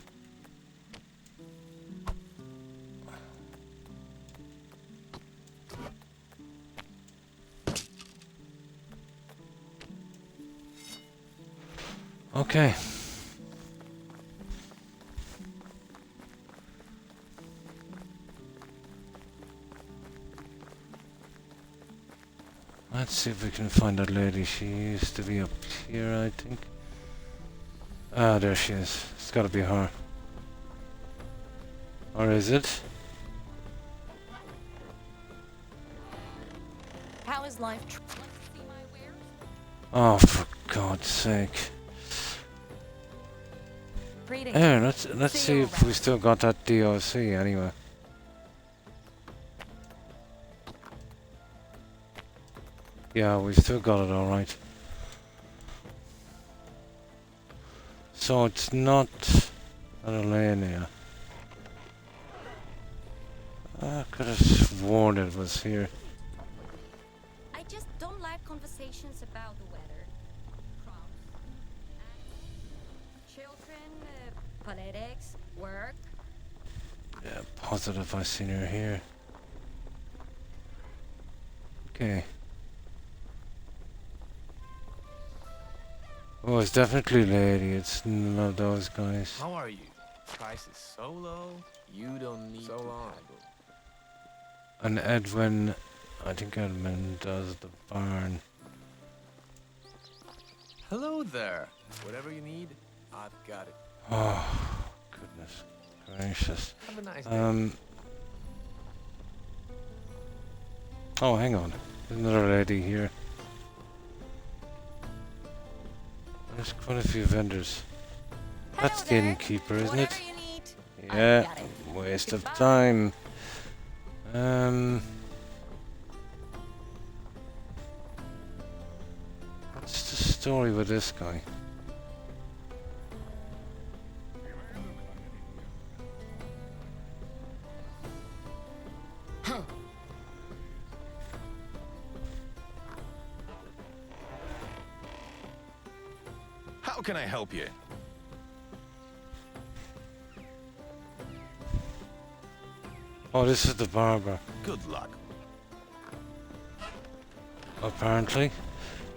Okay. Let's see if we can find that lady. She used to be up here, I think. Ah, there she is. It's gotta be her. Or is it? his life. Oh, for God's sake. Greetings. Here, let's See see you if we around. still got that DLC anyway. Yeah, we've still got it alright. So it's not Alania. I could have sworn it was here. I just don't like conversations about the weather. Crops, children, politics, work. Yeah, positive I seen her here. Okay. Oh, it's definitely lady. It's none of those guys. How are you? Price is so low, you don't need So to long. haggle. And Edwin, I think Edwin does the barn. Hello there. Whatever you need, I've got it. Oh, goodness gracious. Have a nice day. Oh, hang on. There's another lady here. There's quite a few vendors. That's the innkeeper, isn't it? Whatever you need. Yeah, got it. waste of Goodbye. time. What's the story with this guy? How can I help you? Oh, this is the barber, Good luck. apparently.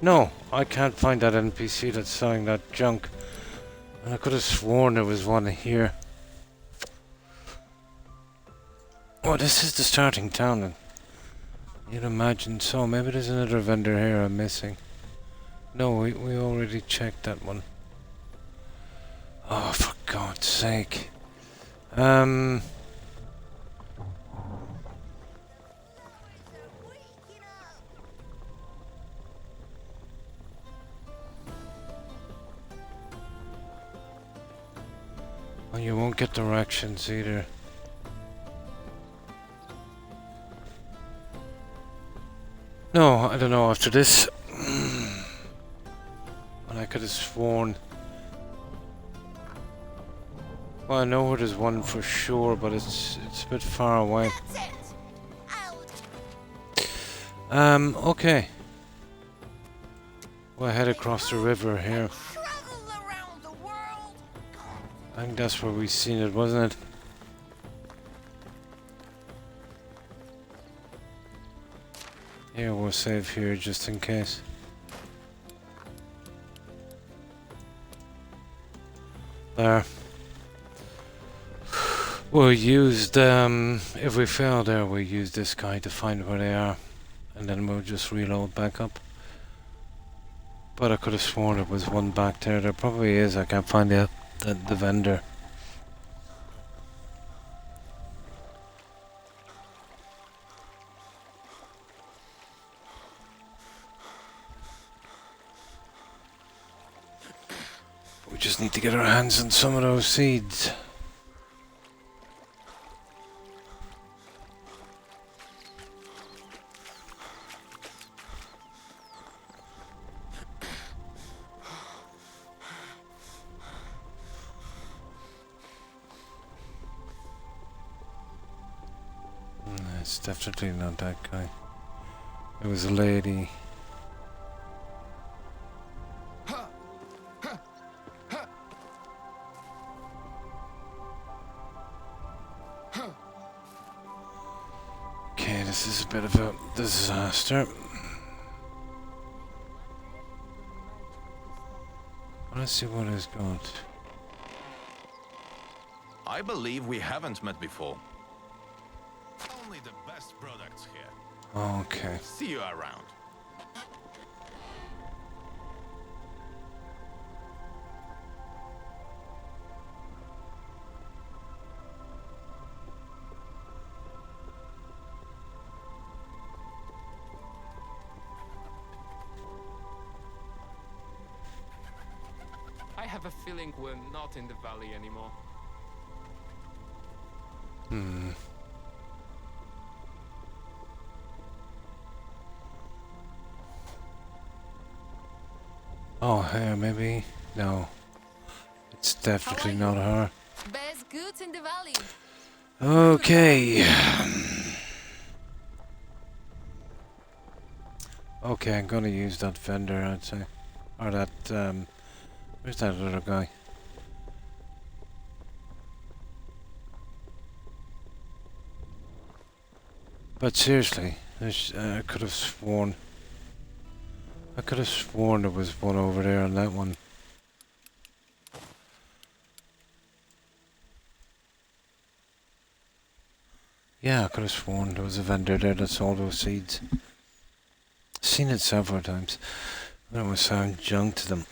No, I can't find that NPC that's selling that junk. And I could have sworn there was one here. Oh, this is the starting town then. You'd imagine so. Maybe there's another vendor here I'm missing. No, we already checked that one. Oh, for God's sake. Oh, you won't get directions either. No, I don't know. After this, and I could have sworn. Well, I know where there's one for sure, but it's a bit far away. That's it. Out. Okay. We'll head across the river here. Travel around the world. I think that's where we seen it, wasn't it? Here, we'll save here just in case. There. We'll use if we fail there, we'll use this guy to find where they are. And then we'll just reload back up. But I could have sworn there was one back there. There probably is. I can't find the vendor. We just need to get our hands on some of those seeds. It's definitely not that guy. It was a lady. Okay, this is a bit of a disaster. Let's see what he's got. I believe we haven't met before. Only the best products here. Okay. See you around. have a feeling we're not in the valley anymore. Hmm. Oh, here, maybe? No. It's definitely not her. Best goods in the valley. Okay. Okay, I'm gonna use that vendor, I'd say. Or that, where's that other guy? But seriously, I could have sworn there was one over there on that one. Yeah, I could have sworn there was a vendor there that sold those seeds. Seen it several times. When it was found junk to them.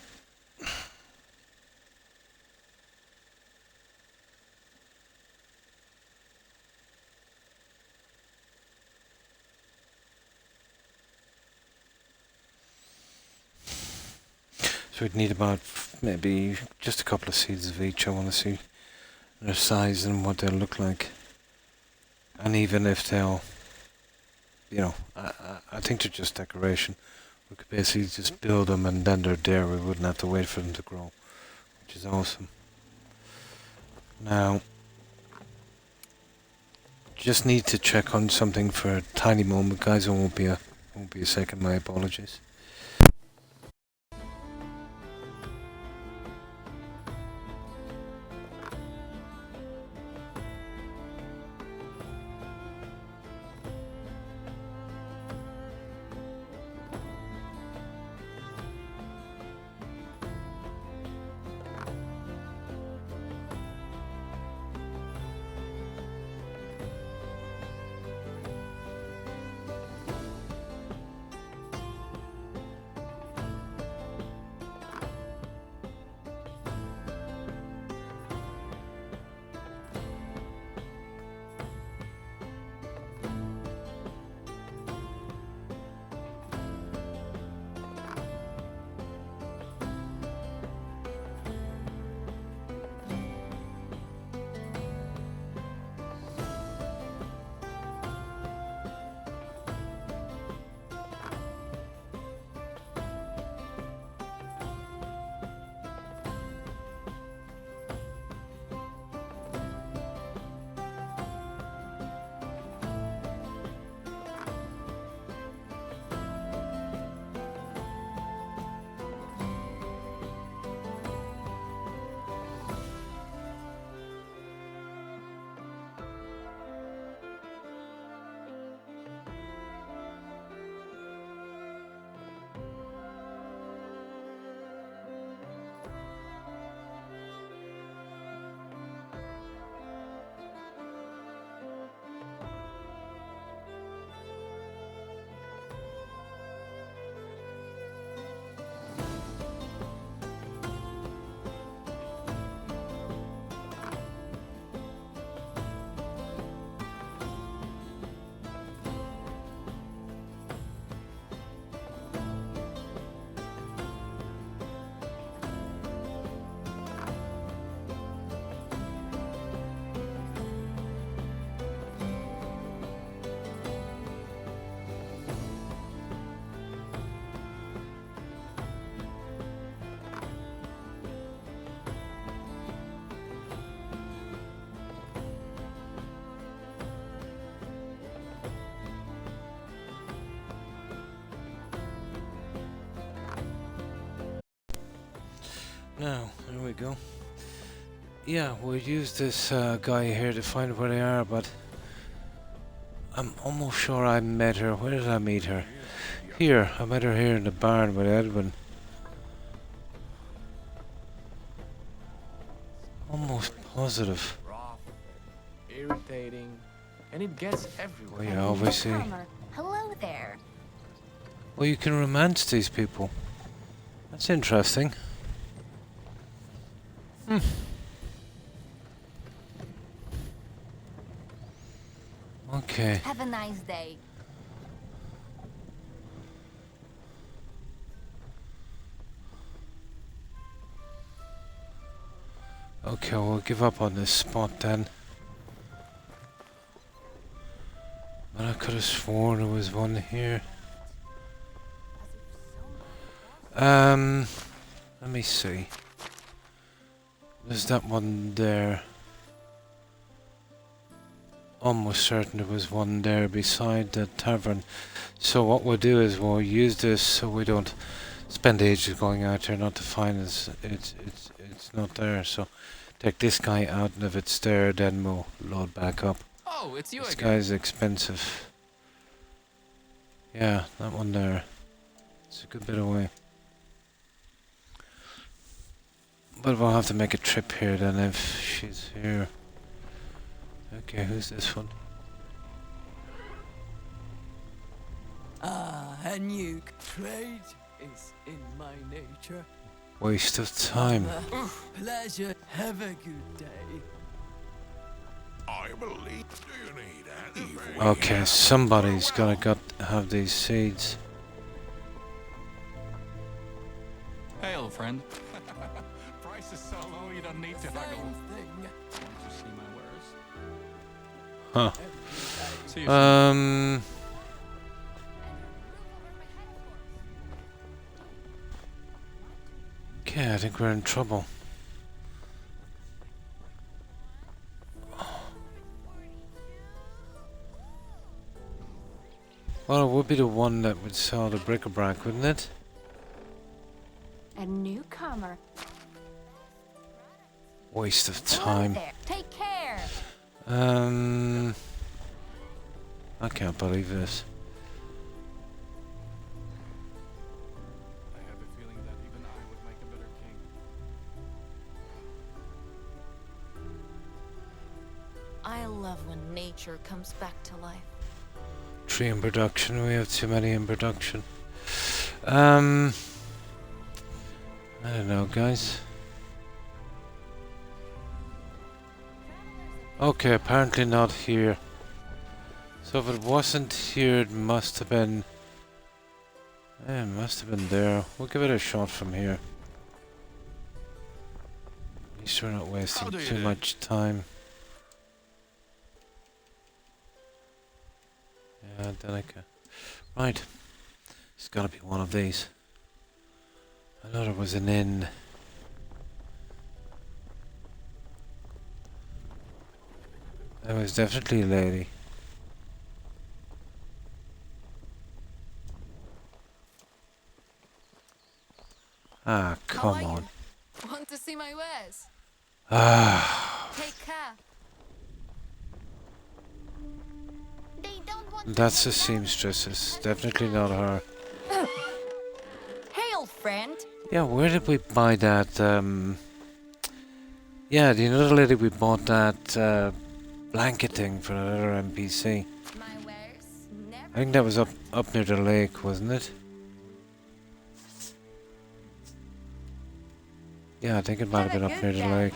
So we'd need about maybe just a couple of seeds of each. I want to see their size and what they'll look like. And even if they'll, you know, I think they're just decoration. We could basically just build them and then they're there. We wouldn't have to wait for them to grow, which is awesome. Now, just need to check on something for a tiny moment, guys. It won't be a second. My apologies. Now, there we go. Yeah, we'll use this guy here to find where they are, but I'm almost sure I met her. Where did I meet her? Here, I met her here in the barn with Edwin. Almost positive. Rough, irritating, and it gets everywhere. Oh yeah, obviously. Newcomer. Hello there. Well, you can romance these people. That's interesting. Okay. Have a nice day. Okay, we'll give up on this spot then. But I could have sworn there was one here. Let me see. There's that one there. Almost certain there was one there beside the tavern. So what we'll do is we'll use this so we don't spend ages going out there not to find it. It's not there. So take this guy out, and if it's there, then we'll load back up. Oh, it's you This again. guy's expensive. Yeah, that one there. It's a good bit away. But we'll have to make a trip here then if she's here. Okay, who's this one? A new trade is in my nature. Waste of time. Pleasure. Have a good day. I believe. Do you need anything? Okay, somebody's gotta have these seeds. Hey, old friend. Price is so low you don't need to haggle. Same thing. Want to see my wares? Huh. See you soon. Okay, I think we're in trouble. Well, it would be the one that would sell the bric-a-brac, wouldn't it? A newcomer. Waste of Hello time. there. Take care. I can't believe this. I have a feeling that even I would make a better king. I love when nature comes back to life. 3 in production, we have too many in production. I don't know, guys. Okay, apparently not here. So if it wasn't here, it must have been... it must have been there. We'll give it a shot from here. At least we're not wasting do you too do? much time. Yeah, Denica. Right. It's gotta be one of these. I know there was an inn. There was definitely a lady. Ah, come are on. you? Want to see my wares? Ah, Take care. They don't want that's a seamstress. It's definitely not her. Hey, old friend. Yeah, where did we buy that? Yeah, the other lady we bought that blanketing for another NPC. My wares never. I think that was up near the lake, wasn't it? Yeah, I think it might have been up near the lake.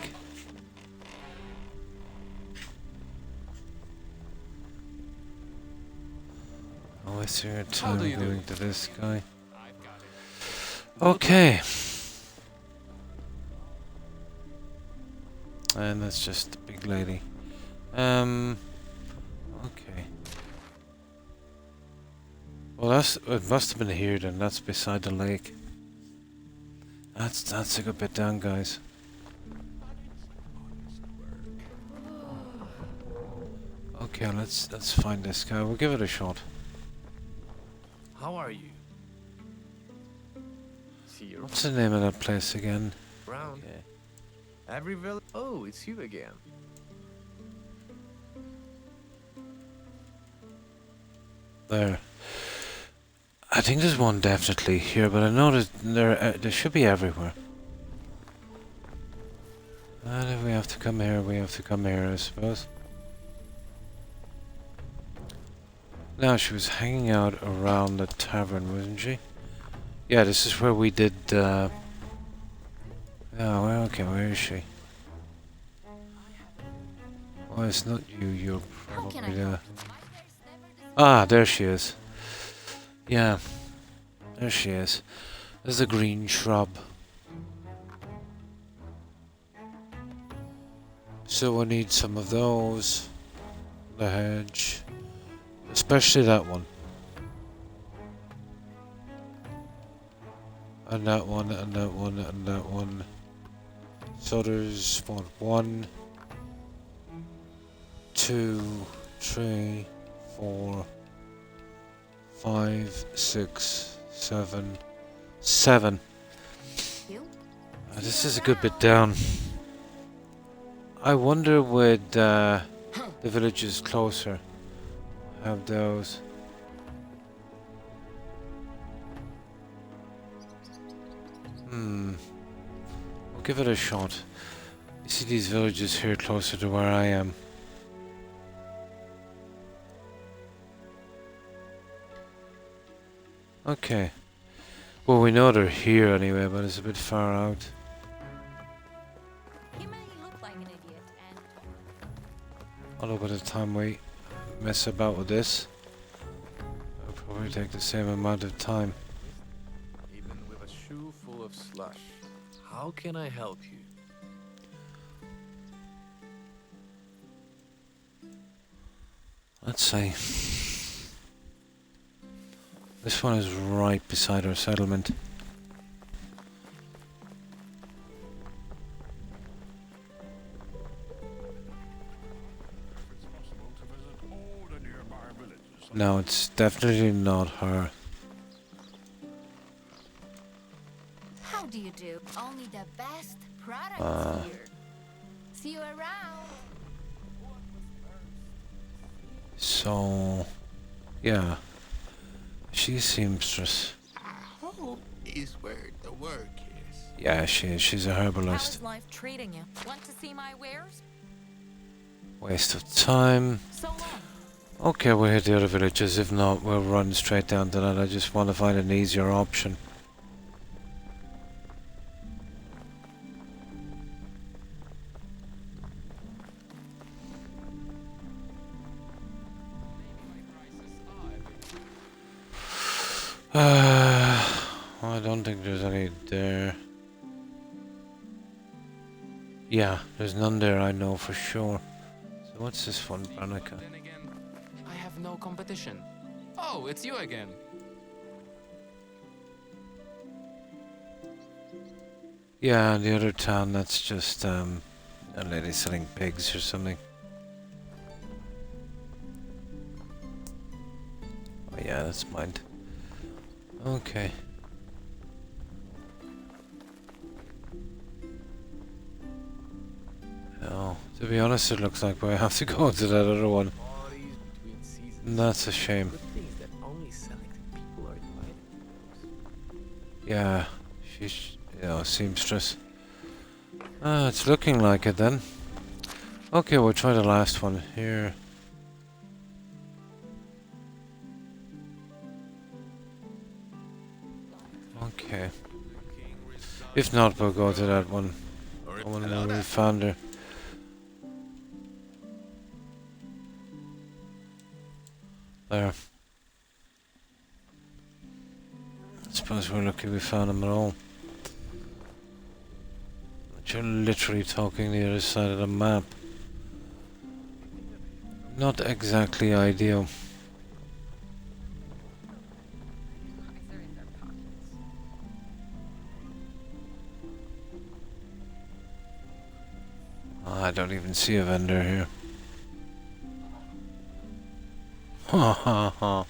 Oh, I see your time do you do? going to this guy. I've got it. Okay. And that's just the big lady. Okay. Well, it must have been here then. That's beside the lake. That's a good bit down, guys. Okay, let's find this guy. We'll give it a shot. How are you? See you What's the name of that place again? around. Okay. Every village. Oh, it's you again. There. I think there's one definitely here, but I know there should be everywhere. And if we have to come here, we have to come here, I suppose. Now, she was hanging out around the tavern, wasn't she? Yeah, this is where we did, oh, well, okay, where is she? Oh, it's not you, you're How can I probably help? the... Ah, there she is. Yeah, there she is. There's a green shrub. So I need some of those. The hedge. Especially that one. And that one, and that one, and that one. So there's what, 1, 2, 3, 4, 5, 6, 7, 7. This is a good bit down. I wonder would the villages closer have those. We'll give it a shot. You see these villages here closer to where I am. Okay. Well, we know they're here anyway, but it's a bit far out. He may look like an idiot and Although by the time we mess about with this, it'll probably take the same amount of time. Even with a shoe full of slush. How can I help you? Let's see. This one is right beside our settlement. It's possible to visit all the nearby villages. No, it's definitely not her. How do you do? Only the best products here. See you around. So, yeah. She's seamstress. Home is where the work is. Yeah, she is. She's a herbalist. how's life treating you? Want to see my wares? Waste of time. So long. Okay, we'll hit the other villages. If not, we'll run straight down to that. I just want to find an easier option. I don't think there's any there. Yeah, there's none there, I know for sure. So what's this one, Branica? Then again, I have no competition. Oh, it's you again. Yeah, the other town, that's just a lady selling pigs or something. Oh yeah, that's mine. Okay. No, to be honest, it looks like we have to go to that other one. Parties between seasons. And that's a shame. Good thing is that only selected people are invited to those. Yeah, she's, seamstress. It's looking like it then. Okay, we'll try the last one here. Okay. If not, we'll go to that one. The one where we found her. There. I suppose we're lucky we found them at all. But you're literally talking the other side of the map. Not exactly ideal. If they're in their pockets. I don't even see a vendor here. Ha ha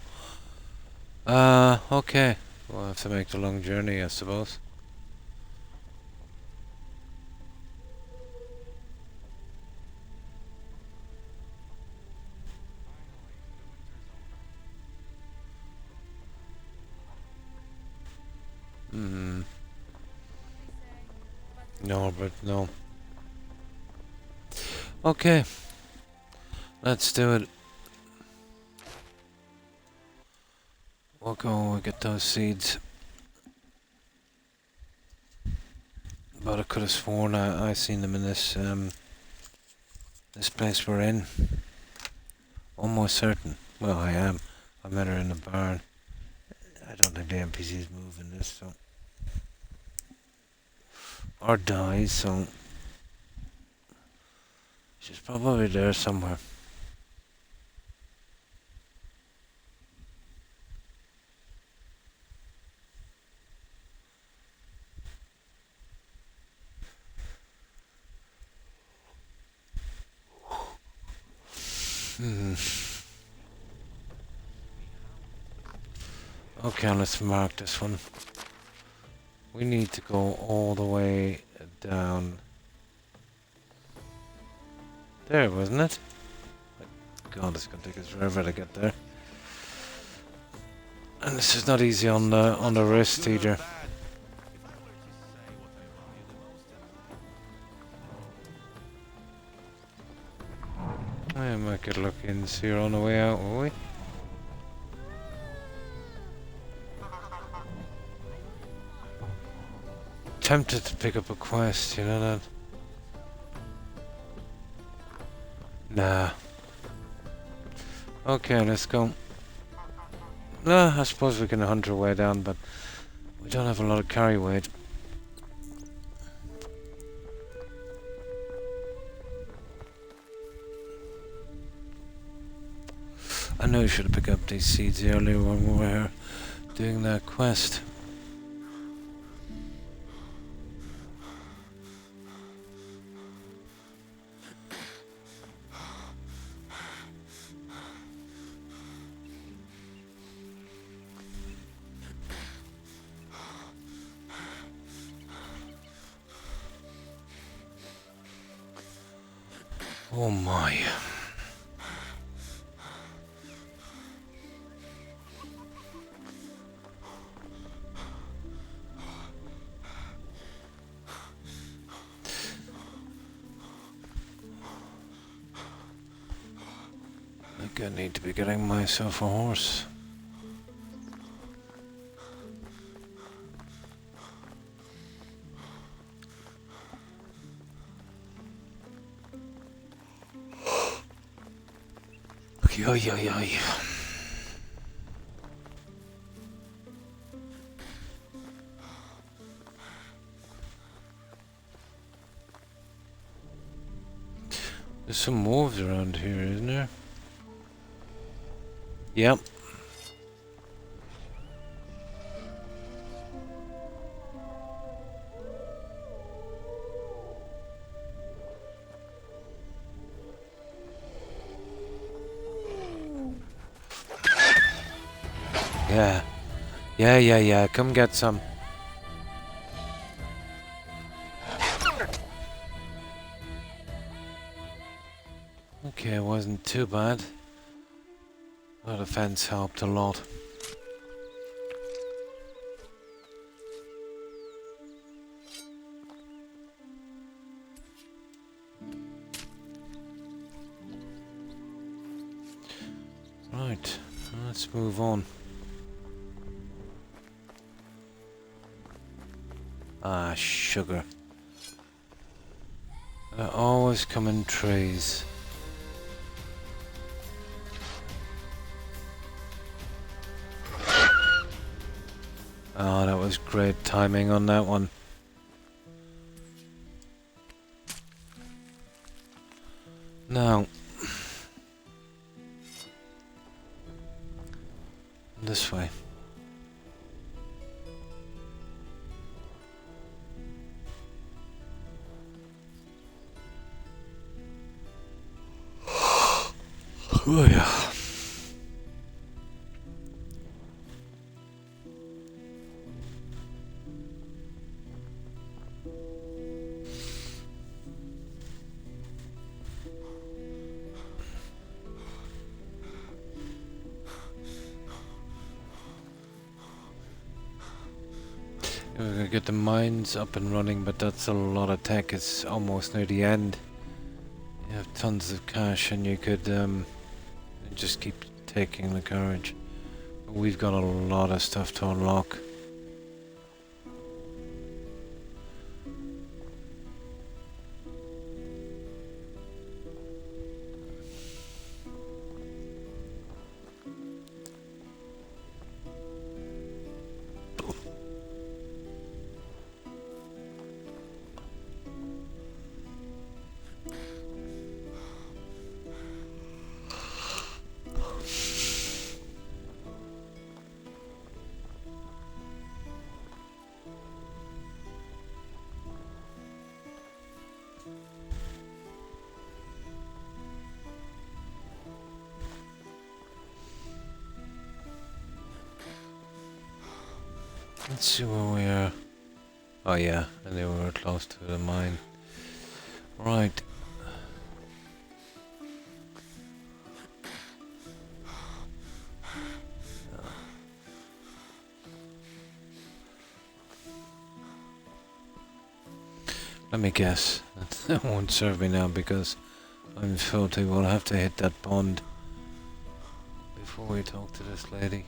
ha. Okay. We'll have to make the long journey, I suppose. No, but no. Okay. Let's do it. We'll go and get those seeds. But I could have sworn I seen them in this this place we're in. Almost certain. Well, I am. I met her in the barn. I don't think the NPCs move in this, so. Or die, so. She's probably there somewhere. Okay, let's mark this one. We need to go all the way down. There, wasn't it? God, it's gonna take us forever to get there. And this is not easy on the wrist either. I might get lucky and see her on the way out, will we? Tempted to pick up a quest, you know that? Nah. Okay, let's go. I suppose we can hunt our way down, but we don't have a lot of carry weight. I know you should have picked up these seeds earlier when we were here doing that quest. Oh my. I think I need to be getting myself a horse. Oy, oy, oy. There's some wolves around here, isn't there? Yep. Yeah. Come get some. Okay, it wasn't too bad. The fence helped a lot. Right, let's move on. Ah, sugar. They always come in trays. Oh, that was great timing on that one. Now, this way. Oh yeah. We're gonna get the mines up and running, but that's a lot of tech. It's almost near the end. You have tons of cash and you could just keep taking the courage. But we've got a lot of stuff to unlock. Let's see where we are. Oh yeah, I knew we were close to the mine. Right. Let me guess. That won't serve me now because I'm filthy. We'll have to hit that pond before we talk to this lady.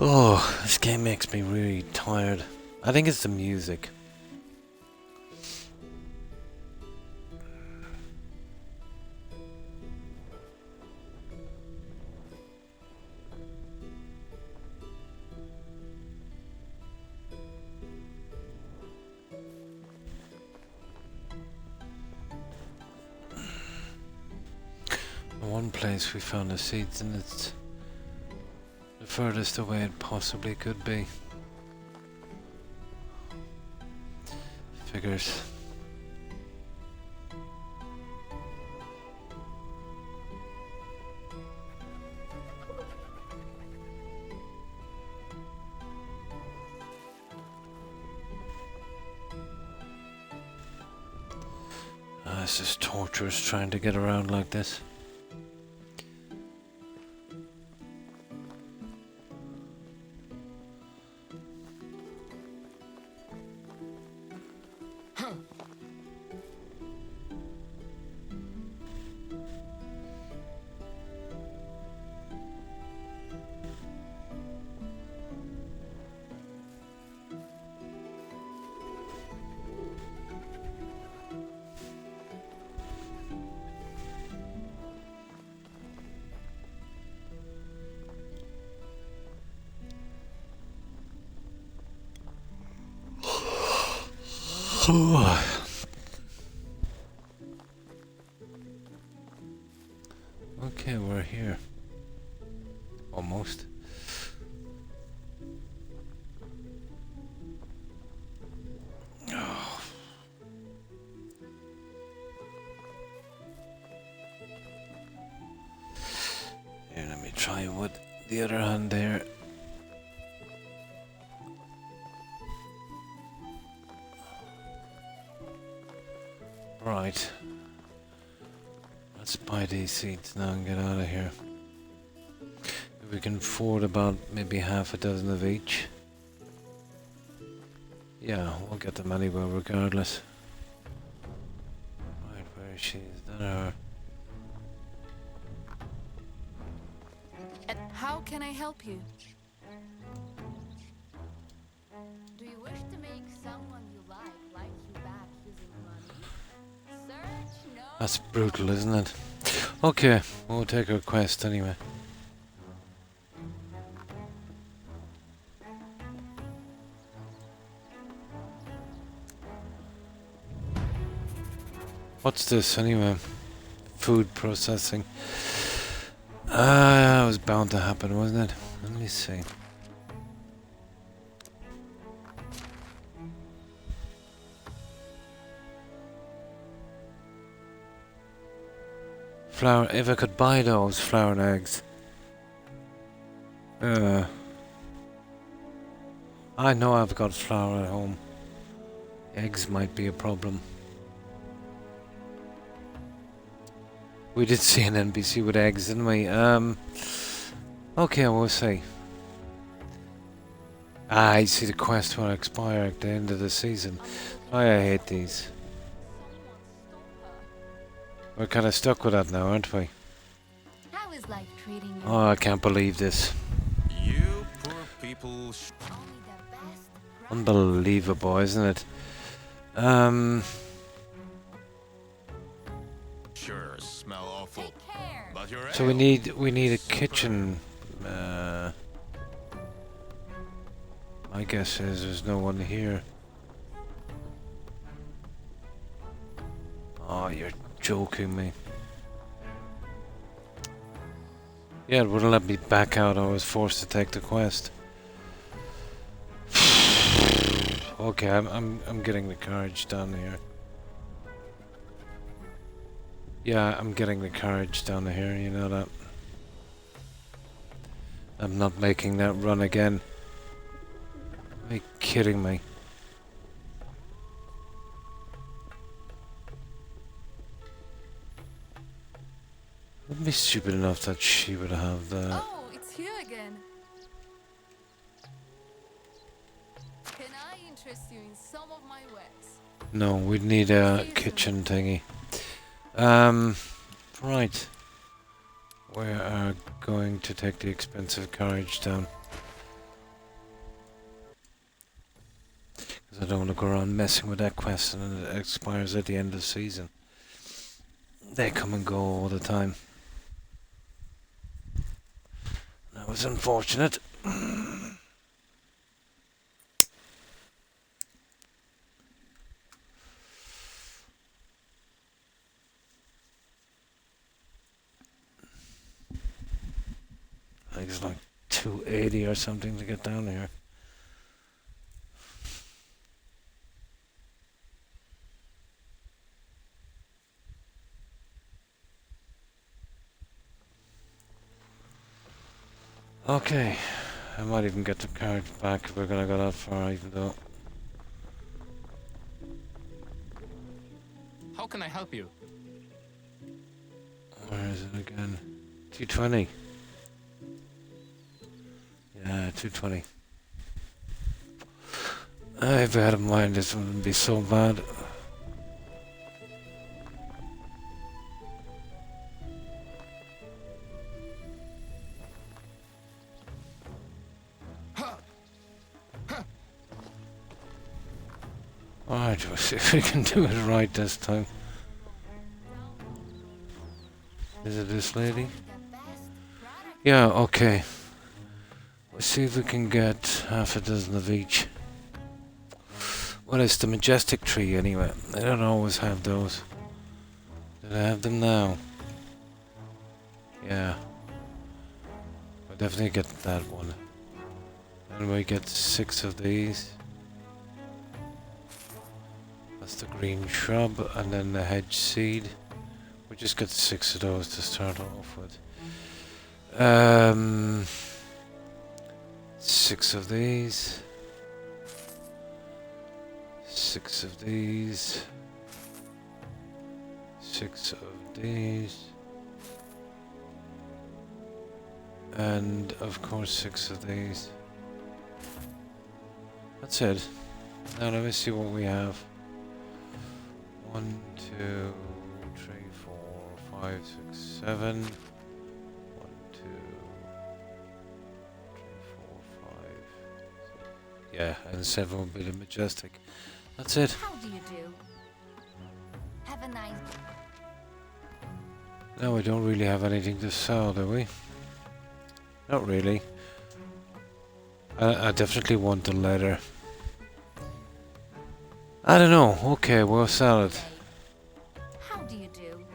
Oh, this game makes me really tired. I think it's the music. One place we found the seeds and it's the furthest away it possibly could be. Figures. It's just torturous trying to get around like this. Okay, we're here. Almost. Oh. Here, let me try with the other hand there. Right. Let's buy these seeds now and get out of here. If we can afford about maybe half a dozen of each. Yeah, we'll get them anyway regardless. Right, where is she? Is that her? How can I help you? Do you wish to make someone you like you back using money? Search no. That's brutal, isn't it? Okay, we'll take her quest anyway. What's this anyway? Food processing. That was bound to happen, wasn't it? Let me see. Flour, if I could buy those flour and eggs. I know I've got flour at home. Eggs might be a problem. We did see an NPC with eggs, didn't we? Okay, we'll see. I see the quest will expire at the end of the season. I hate these. We're kind of stuck with that now, aren't we? How is life treating you? Oh, I can't believe this. You poor people. Only the best. Unbelievable, isn't it? Sure, smell awful. Take care. But you're So we need a kitchen. My guess is there's no one here. Oh, you're joking me. Yeah, it wouldn't let me back out. I was forced to take the quest. Okay, I'm getting the carriage down here. Yeah, I'm getting the carriage down here, you know that. I'm not making that run again. Are you kidding me? Wouldn't be stupid enough that she would have that. Oh, it's you again. Can I interest you in some of my wares? No, we'd need a kitchen thingy. Right. We are going to take the expensive carriage down. Because I don't want to go around messing with that quest and it expires at the end of the season. They come and go all the time. That was unfortunate. I think it's like 280 or something to get down here. Okay, I might even get the carriage back if we're gonna go that far, even though. How can I help you? Where is it again? 220. Yeah, 220. If I had in mind, this wouldn't be so bad. Alright, we'll see if we can do it right this time. Is it this lady? Yeah, okay. Let's see if we can get half a dozen of each. Well, it's the majestic tree anyway. They don't always have those. Do they have them now? Yeah. We'll definitely get that one. And we get 6 of these. That's the green shrub, and then the hedge seed. We just get 6 of those to start off with. 6 of these. 6 of these. 6 of these. And of course 6 of these. That's it. Now let me see what we have. 1, 2, 3, 4, 5, 6, 7. 1, 2, 3, 4, 5. Yeah, and 7 will be the majestic. That's it. How do you do? Have a nice. Now we don't really have anything to sell, do we? Not really. I definitely want the leather. I don't know. Okay, we'll sell it. How do you do?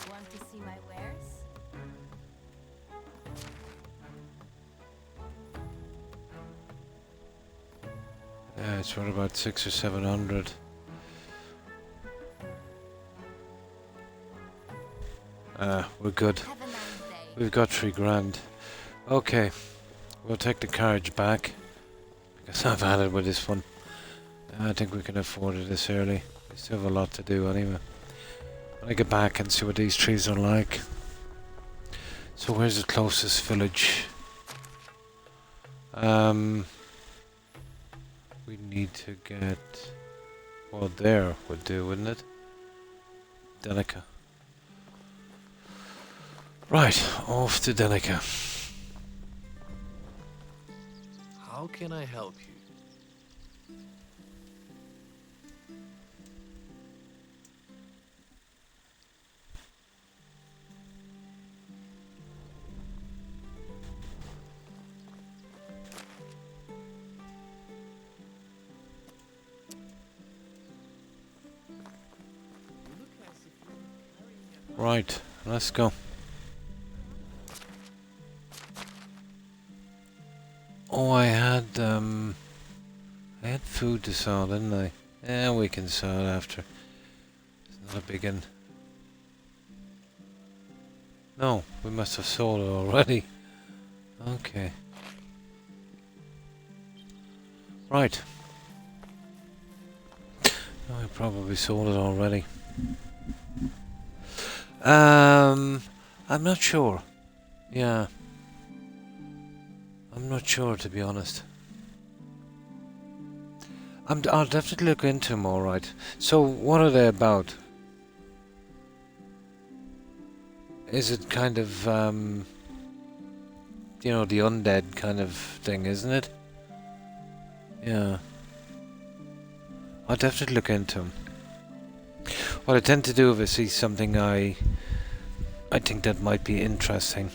Want to see my wares? Yeah, it's worth about 600 or 700. We're good. Have a nice day. We've got 3 grand. Okay, we'll take the carriage back because I've had it with this one. I think we can afford it this early. We still have a lot to do anyway. When I get back and see what these trees are like. So where's the closest village? We need to get... Well, there would do, wouldn't it? Denica. Right, off to Denica. How can I help you? Right, let's go. Oh, I I had food to sell, didn't I? Yeah, we can sell it after. It's not a big one. No, we must have sold it already. Okay. Right. No, I probably sold it already. I'm not sure. Yeah. I'm not sure, to be honest. I'll definitely look into them, alright. So, what are they about? Is it kind of, you know, the undead kind of thing, isn't it? Yeah. I'll definitely look into them. What I tend to do if I see something I think that might be interesting,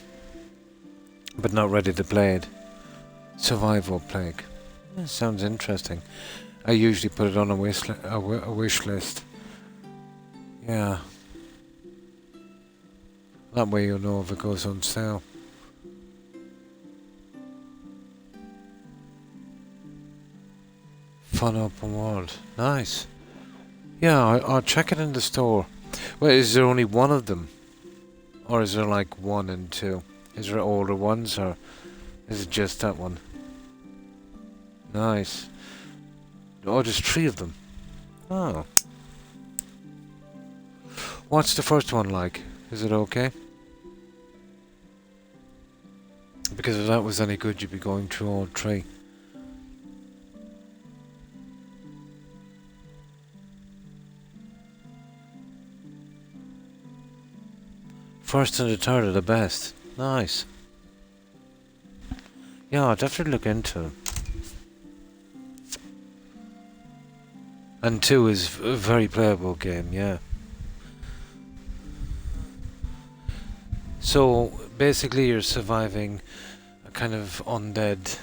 but not ready to play it. Survival Plague. That sounds interesting. I usually put it on a wish list. Yeah. That way you'll know if it goes on sale. Fun open world. Nice. Yeah, I'll check it in the store. Well, is there only one of them? Or is there like 1 and 2? Is there older ones or is it just that one? Nice. Oh, there's 3 of them. Oh. What's the first one like? Is it okay? Because if that was any good, you'd be going through all 3. First and the third are the best. Nice. Yeah, I'll definitely look into them. And 2 is a very playable game, yeah. So, basically you're surviving a kind of undead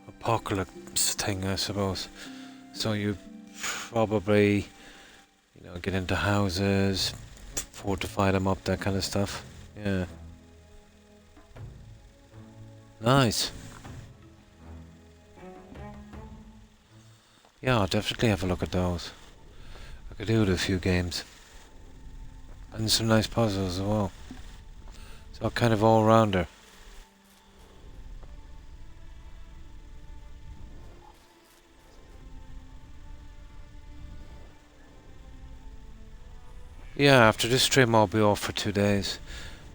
apocalypse thing, I suppose. So you probably, you know, get into houses, fortify them up, that kind of stuff. Yeah. Nice. Yeah, I'll definitely have a look at those. I could do with a few games. And some nice puzzles as well. So kind of all-rounder. Yeah, after this stream I'll be off for 2 days.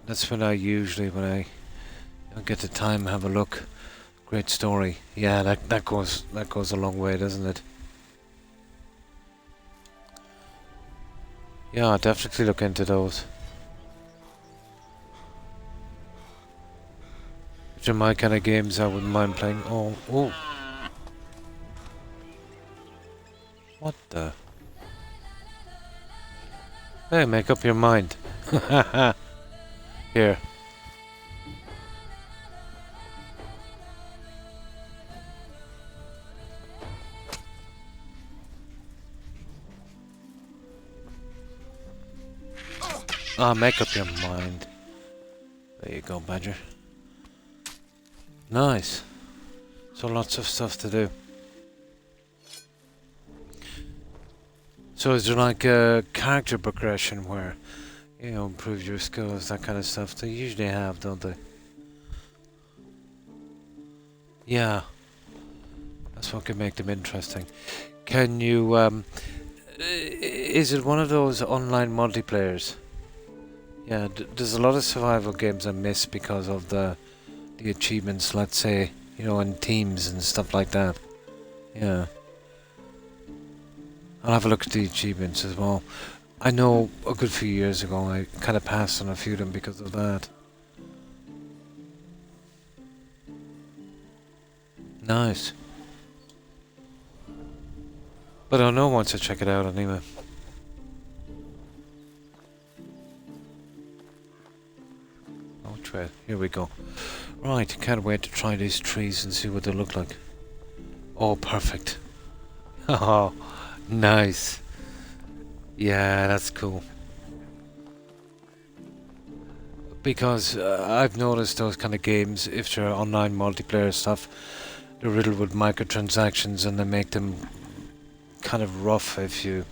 That's when I usually, when I get the time, have a look. Great story. Yeah, that goes a long way, doesn't it? Yeah, I'll definitely look into those. If they're my kind of games, I wouldn't mind playing. Oh. What the? Hey, make up your mind. Here. Make up your mind. There you go, Badger. Nice. So lots of stuff to do. So is there like a character progression where, you know, improve your skills, that kind of stuff? They usually have, don't they? Yeah. That's what can make them interesting. Can you, is it one of those online multiplayers? Yeah, there's a lot of survival games I miss because of the achievements, let's say, you know, in teams and stuff like that. Yeah. I'll have a look at the achievements as well. I know a good few years ago I kind of passed on a few of them because of that. Nice. But I'll know once I check it out anyway. Here we go. Right, can't wait to try these trees and see what they look like. Oh, perfect. Oh, nice. Yeah, that's cool. Because I've noticed those kind of games, if they're online multiplayer stuff, they're riddled with microtransactions, and they make them kind of rough if you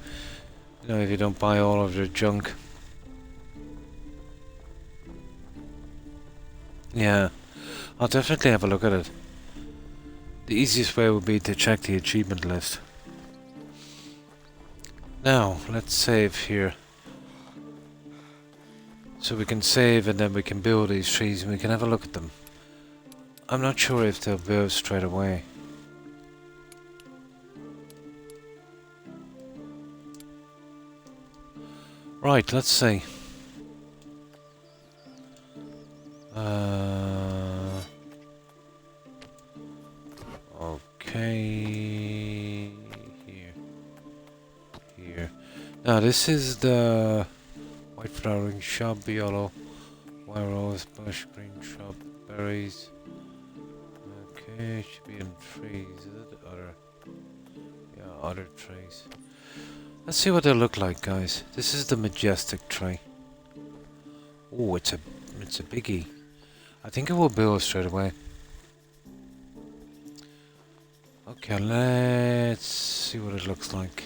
know, if you don't buy all of their junk. Yeah, I'll definitely have a look at it. The easiest way would be to check the achievement list. Now, let's save here. So we can save and then we can build these trees and we can have a look at them. I'm not sure if they'll build straight away. Right, let's see. Okay. Here. Now this is the white flowering shrub, yellow, white rose, bush, green shrub, berries. Okay, should be in trees, is it? Other trees. Let's see what they look like, guys. This is the majestic tree. Oh, it's a biggie. I think it will build straight away. Okay, let's see what it looks like.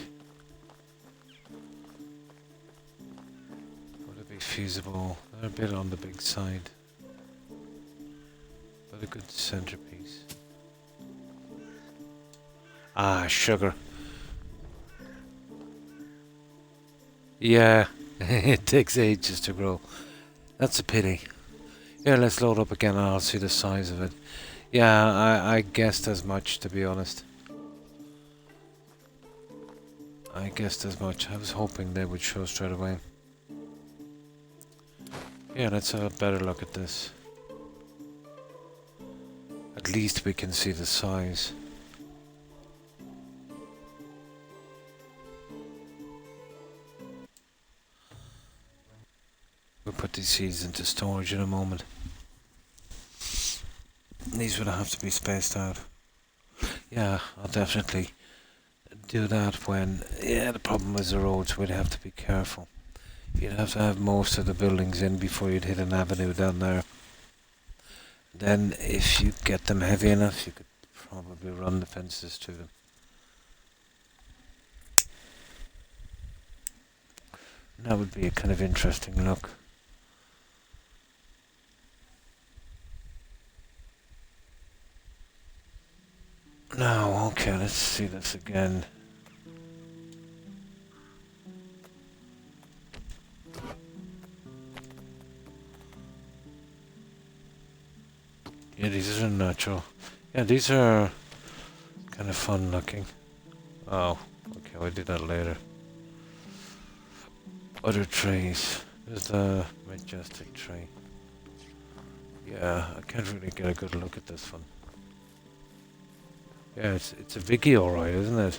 Would it be feasible? They're a bit on the big side, but a good centerpiece. Ah, sugar. Yeah, it takes ages to grow. That's a pity. Here, let's load up again and I'll see the size of it. Yeah, I guessed as much, to be honest. I guessed as much. I was hoping they would show straight away. Yeah, let's have a better look at this. At least we can see the size. We'll put these seeds into storage in a moment. These would have to be spaced out. Yeah, I'll definitely do that when... Yeah, the problem is the roads. We'd have to be careful. You'd have to have most of the buildings in before you'd hit an avenue down there. Then, if you get them heavy enough, you could probably run the fences to them. That would be a kind of interesting look. Now, okay, let's see this again. Yeah, these are natural. Yeah, these are kind of fun looking. Oh, okay, we'll do that later. Other trees. There's the majestic tree. Yeah, I can't really get a good look at this one. Yeah, it's a biggie alright, isn't it?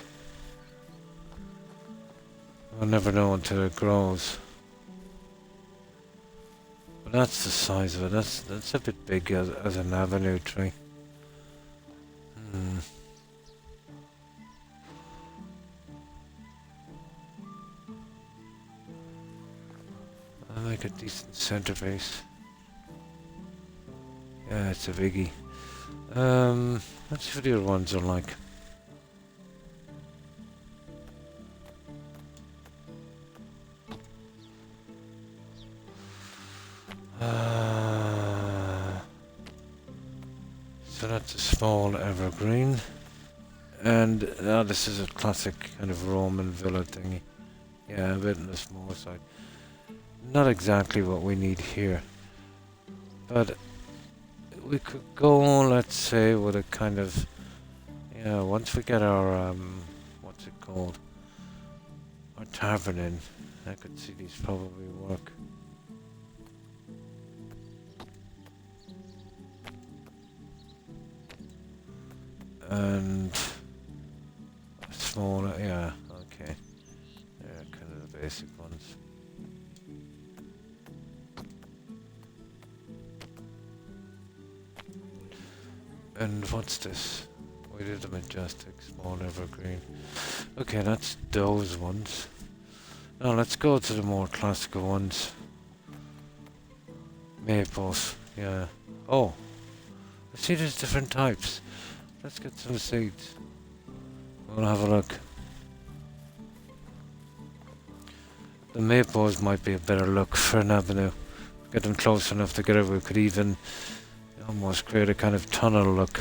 I'll never know until it grows. But that's the size of it. That's a bit big as an avenue tree. I'll make a decent centerpiece. Yeah, it's a biggie. Let's see what the other ones are like. So that's a small evergreen. And now this is a classic kind of Roman villa thingy. Yeah, a bit on the small side. Not exactly what we need here. But we could go, let's say, with a kind of, yeah, once we get our, what's it called? Our tavern in, I could see these probably work. And a smaller, yeah, okay. They're kind of the basic ones. And what's this? We did a majestic, small evergreen. Okay, that's those ones. Now let's go to the more classical ones. Maples, yeah. Oh, I see there's different types. Let's get some seeds. We'll have a look. The maples might be a better look for an avenue. Get them close enough together, we could even almost create a kind of tunnel look.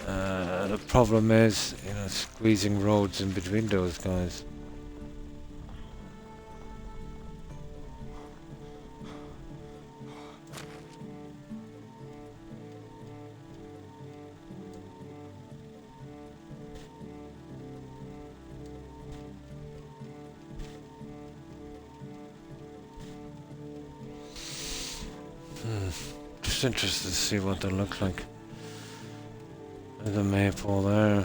The problem is, you know, squeezing roads in between those guys. Just interested to see what they look like. There's a maple there.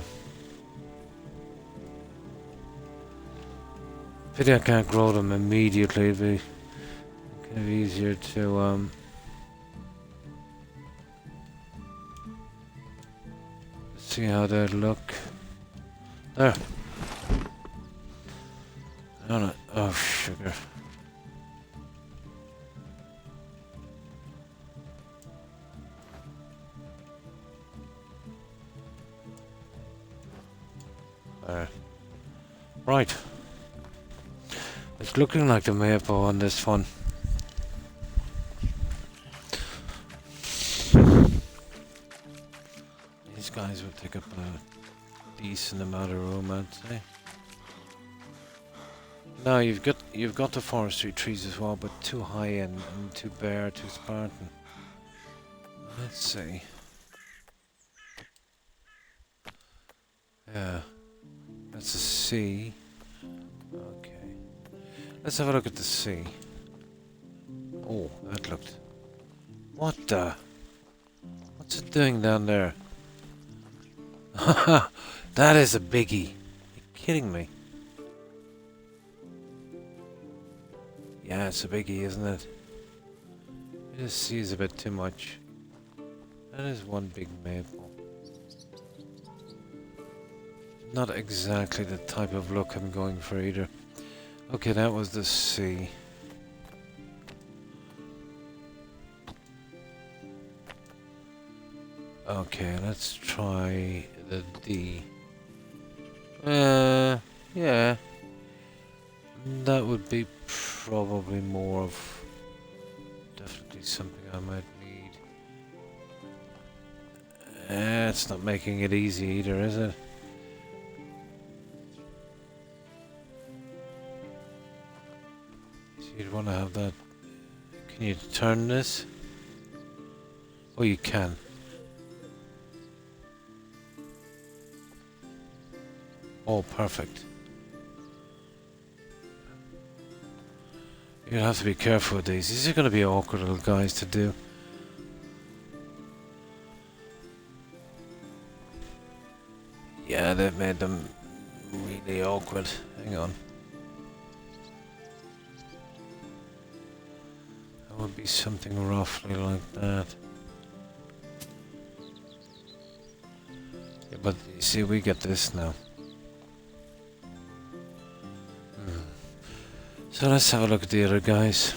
Pity I can't grow them immediately. It'd be kind of easier to see how they'd look. There. No. Oh, sugar. Right. It's looking like the maple on this one. These guys will take up a decent amount of room, I'd say. No, you've got the forestry trees as well, but too high and too bare, too Spartan. Let's see. Yeah. That's a C. Okay. Let's have a look at the C. Oh, that looked... What the... What's it doing down there? Haha! That is a biggie. You're kidding me. Yeah, it's a biggie, isn't it? This C is a bit too much. That is one big maple. Not exactly the type of look I'm going for either. Okay, that was the C. Okay, let's try the D. Yeah. That would be probably more of... Definitely something I might need. It's not making it easy either, is it? You'd want to have that. Can you turn this? Oh, you can. Oh, perfect. You'll have to be careful with these. These are going to be awkward little guys to do. Yeah, they've made them really awkward. Hang on. Would be something roughly like that. Yeah, but you see, we get this now. So let's have a look at the other guys.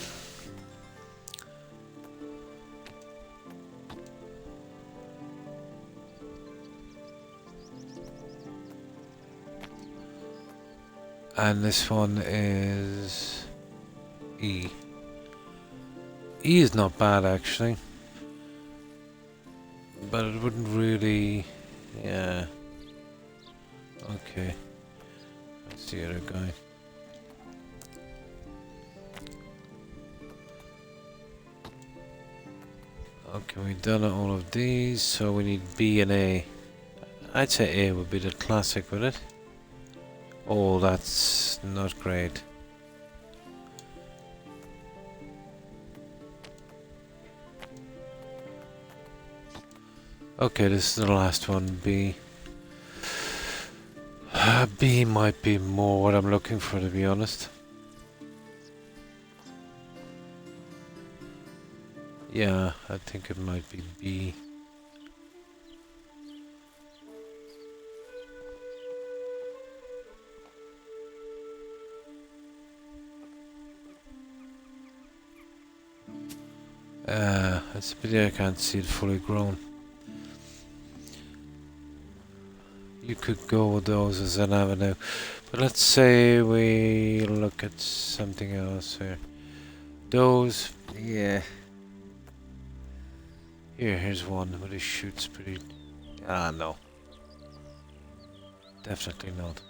And this one is E. E is not bad actually, but it wouldn't really, yeah. Okay, that's the other guy. Okay, we've done all of these, so we need B and A. I'd say A would be the classic, would it? Oh, that's not great. Okay, this is the last one, B. B might be more what I'm looking for, to be honest. Yeah, I think it might be B. It's a pity I can't see it fully grown. you could go with those as an avenue. But let's say we look at something else here. Those, yeah. Here's one, but he shoots pretty... Ah, no. Definitely not.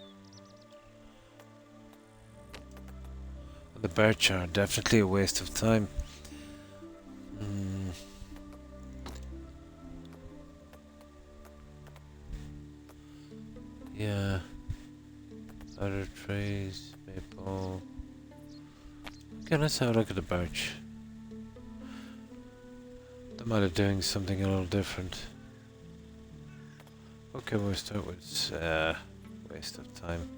The birch are definitely a waste of time. Yeah. Other trees, maple. Okay, let's have a look at the birch. They might be doing something a little different. Okay, we'll start with waste of time.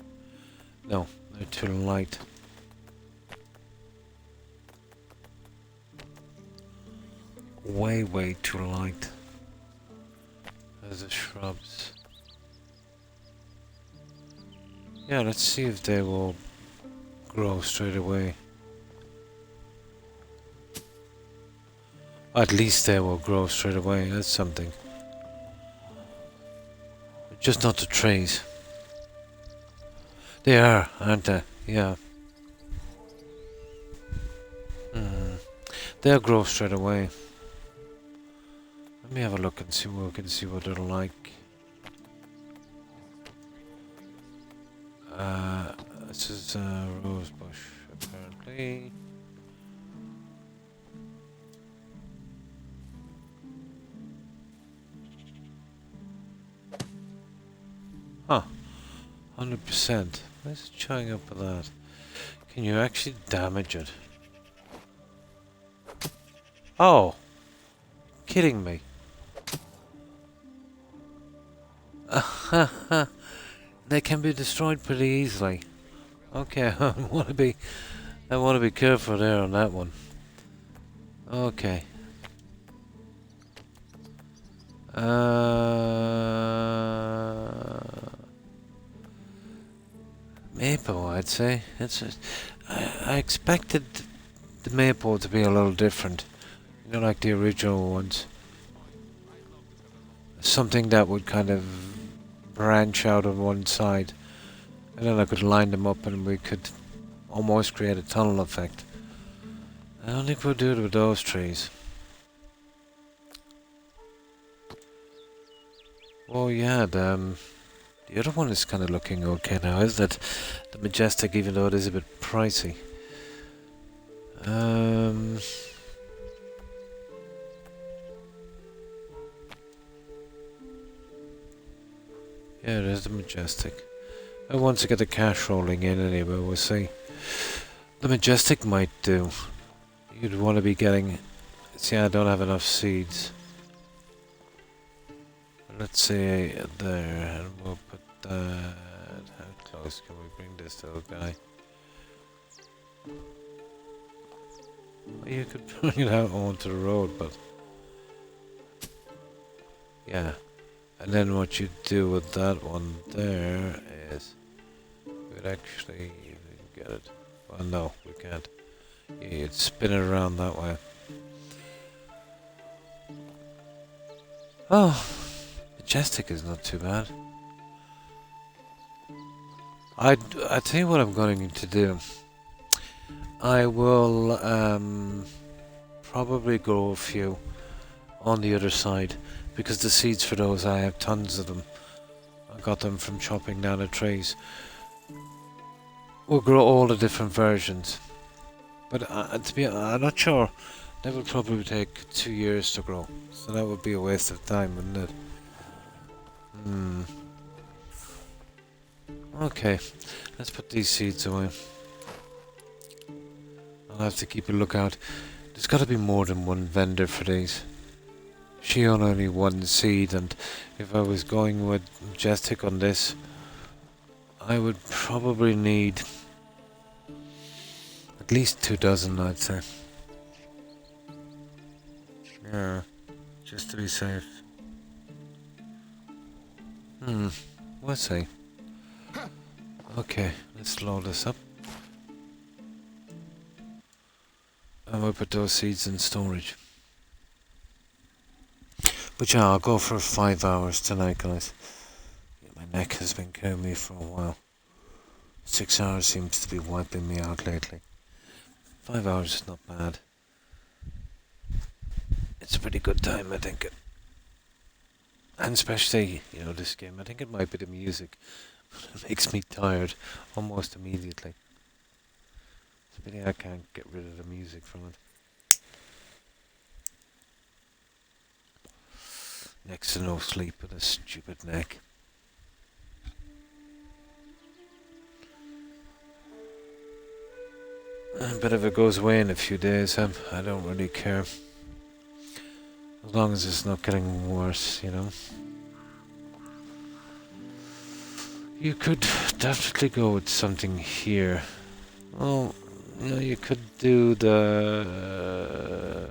No, they're too light. Way too light. There's the shrubs. Yeah, let's see if they will grow straight away. At least they will grow straight away, that's something. Just not the trees. They are, aren't they? Yeah. They'll grow straight away. Let me have a look and see what we can see what they're like. This is a rose bush, apparently. Huh. 100%. Where's it showing up with that? Can you actually damage it? Oh! Kidding me. They can be destroyed pretty easily. Okay, I want to be careful there on that one. Okay. Maple, I'd say. I expected the maple to be a little different. You know, like the original ones. Something that would kind of branch out on one side. And then I could line them up and we could almost create a tunnel effect. I don't think we'll do it with those trees. Oh yeah, the other one is kind of looking okay now, isn't it? The Majestic, even though it is a bit pricey. Yeah, there's the Majestic. I want to get the cash rolling in anyway, we'll see. The Majestic might do. You'd want to be getting... See, I don't have enough seeds. Let's say there, and we'll put that... How close can we bring this little guy? Well, you could bring it out onto the road, but... Yeah. And then what you do with that one there is... We'd actually even get it. Well, no, we can't. You'd spin it around that way. Oh, Majestic is not too bad. I tell you what I'm going to do. I will probably grow a few on the other side, because the seeds for those, I have tons of them. I got them from chopping down the trees. We'll grow all the different versions. But to be honest, I'm not sure. That would probably take 2 years to grow. So that would be a waste of time, wouldn't it? Okay, let's put these seeds away. I'll have to keep a lookout. There's got to be more than one vendor for these. She owned only one seed, and if I was going with Majestic on this, I would probably need at least 2 dozen, I'd say. Yeah, just to be safe. We'll see. Okay, let's load this up. And we'll put those seeds in storage. But yeah, I'll go for 5 hours tonight, guys. Get my My neck has been killing me for a while. 6 hours seems to be wiping me out lately. 5 hours is not bad. It's a pretty good time, I think. And especially, you know, this game. I think it might be the music. It makes me tired almost immediately. It's a pity I can't get rid of the music from it. Next to no sleep with a stupid neck. But if it goes away in a few days, I don't really care. As long as it's not getting worse, you know. You could definitely go with something here. Well, you know, you could do the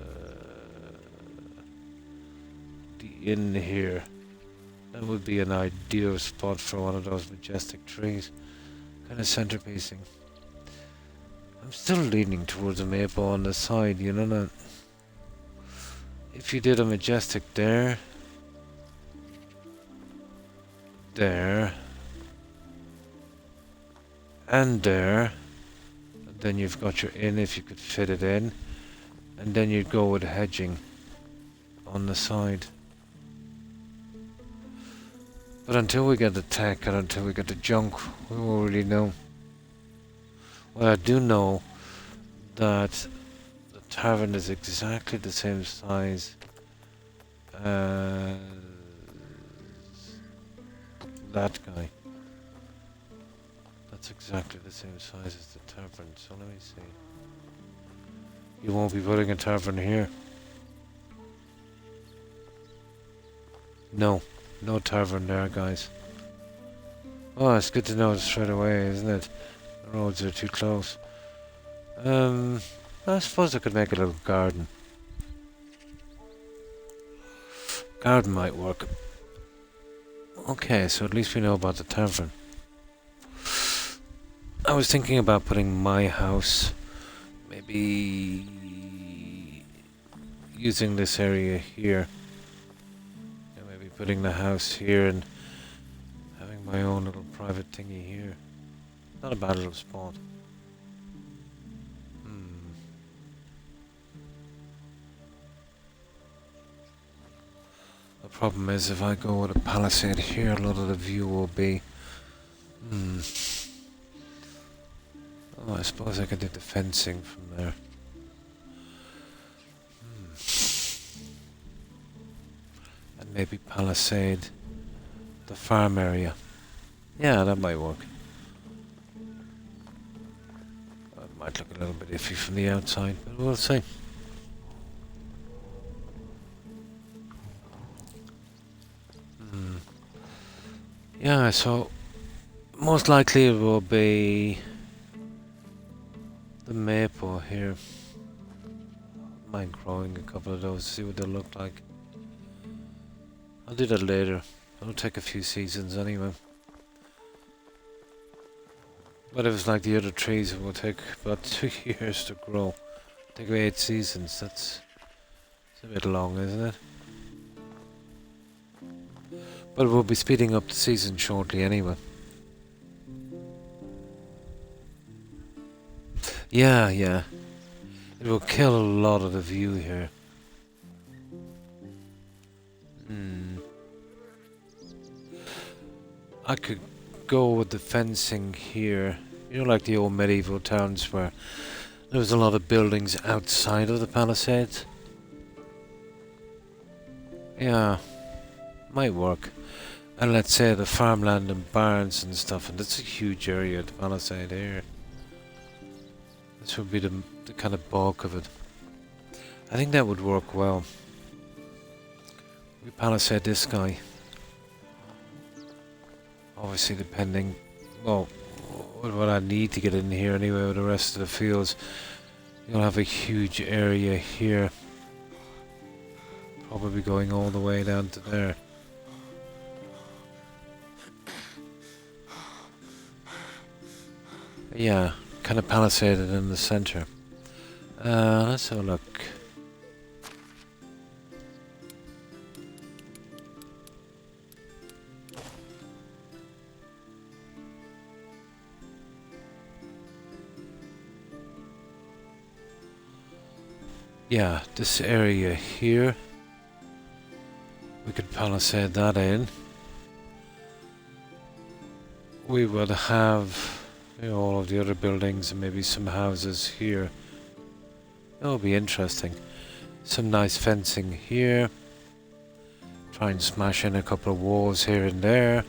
inn here. That would be an ideal spot for one of those majestic trees. Kind of centerpiecing. I'm still leaning towards a maple on the side, you know that? If you did a majestic there, and there, then you've got your inn if you could fit it in, and then you'd go with hedging on the side. But until we get the tech and until we get the junk, we won't really know. Well, I do know that the tavern is exactly the same size as that guy. That's exactly the same size as the tavern, so let me see. You won't be putting a tavern here. No, no tavern there, guys. Oh, it's good to know straight away, isn't it? The roads are too close. I suppose I could make a little garden. Garden might work. Okay, so at least we know about the tavern. I was thinking about putting my house, maybe using this area here. Yeah, maybe putting the house here and having my own little private thingy here. Not a bad little spot. The problem is if I go with a palisade here, a lot of the view will be... Oh, I suppose I could do the fencing from there. And maybe palisade the farm area. Yeah, that might work. It might look a little bit iffy from the outside, but we'll see. Yeah, so most likely it will be the maple here. Mind growing a couple of those, see what they look like. I'll do that later. It'll take a few seasons anyway. But if it's like the other trees, it will take about 2 years to grow. Take 8 seasons, that's a bit long, isn't it? But we'll be speeding up the season shortly anyway. Yeah. It will kill a lot of the view here. I could go with the fencing here. You know, like the old medieval towns where there was a lot of buildings outside of the palisades. Yeah, might work. And let's say the farmland and barns and stuff, and that's a huge area, the palisade here. This would be the kind of bulk of it. I think that would work well. We palisade this guy. Obviously depending, well, what I need to get in here anyway with the rest of the fields. You'll have a huge area here. Probably going all the way down to there. Yeah, kind of palisaded in the center. Let's have a look. Yeah, this area here. We could palisade that in. We would have, you know, all of the other buildings and maybe some houses here. That'll be interesting. Some nice fencing here. Try and smash in a couple of walls here and there.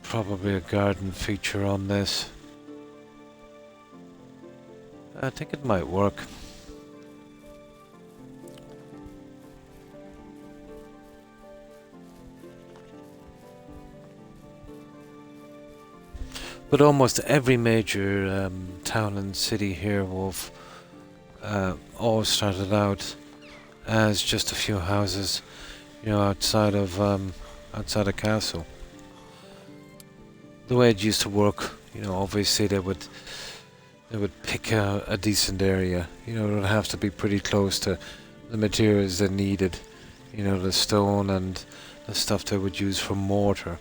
Probably a garden feature on this. I think it might work. But almost every major town and city here will all started out as just a few houses, you know, outside of castle. The way it used to work, you know, obviously they would pick a decent area. You know, it would have to be pretty close to the materials they needed. You know, the stone and the stuff they would use for mortar.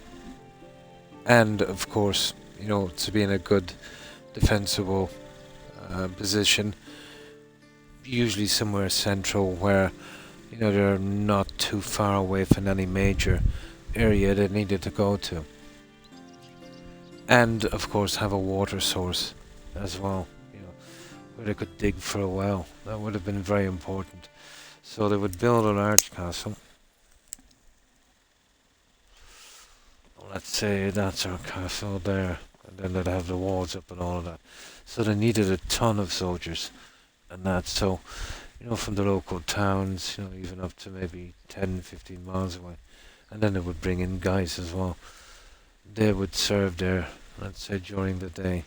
And of course, you know, to be in a good defensible position, usually somewhere central where, you know, they're not too far away from any major area they needed to go to. And of course have a water source as well, you know, where they could dig for a well. That would have been very important. So they would build a large castle. Let's say that's our castle there, and then they'd have the walls up and all of that. So they needed a ton of soldiers and that. So, you know, from the local towns, you know, even up to maybe 10, 15 miles away. And then they would bring in guys as well. They would serve there, let's say, during the day.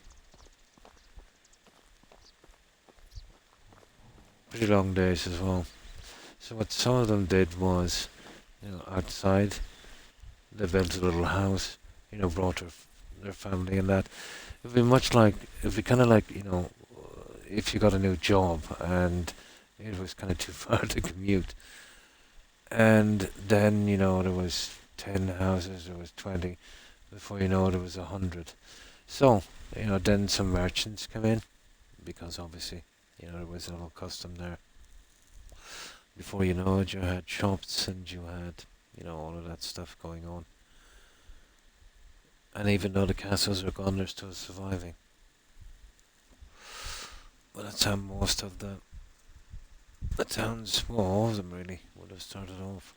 Pretty long days as well. So what some of them did was, you know, outside, they built a little house, you know, brought their family and that. It would be much like, it would be kind of like, you know, if you got a new job and it was kind of too far to commute. And then, you know, there was 10 houses, there was 20. Before you know it, there was 100. So, you know, then some merchants come in, because obviously, you know, there was a little custom there. Before you know it, you had shops and you had, you know, all of that stuff going on. And even though the castles are gone, they're still surviving. But that's how most of the towns, well, all of them really, would have started off.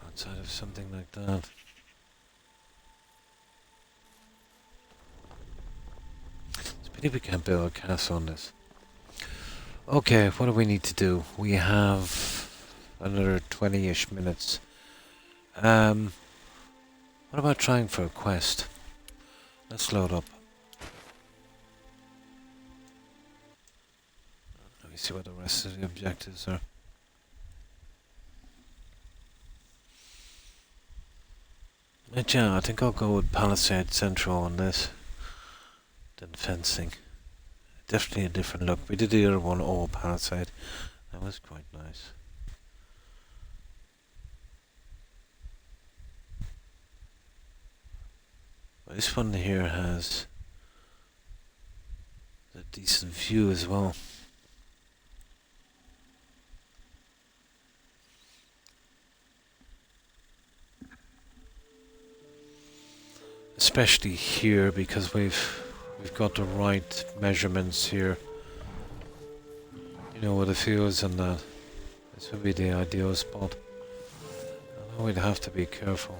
Outside of something like that. It's a pity we can't build a castle on this. Okay, what do we need to do? We have another 20-ish minutes. What about trying for a quest? Let's load up. Let me see what the rest of the objectives are. But yeah, I think I'll go with Palisade Central on this. Than fencing. Definitely a different look. We did the other one all Palisade. That was quite nice. This one here has a decent view as well. Especially here, because we've got the right measurements here. You know, with the fields and that. This would be the ideal spot. I know we'd have to be careful.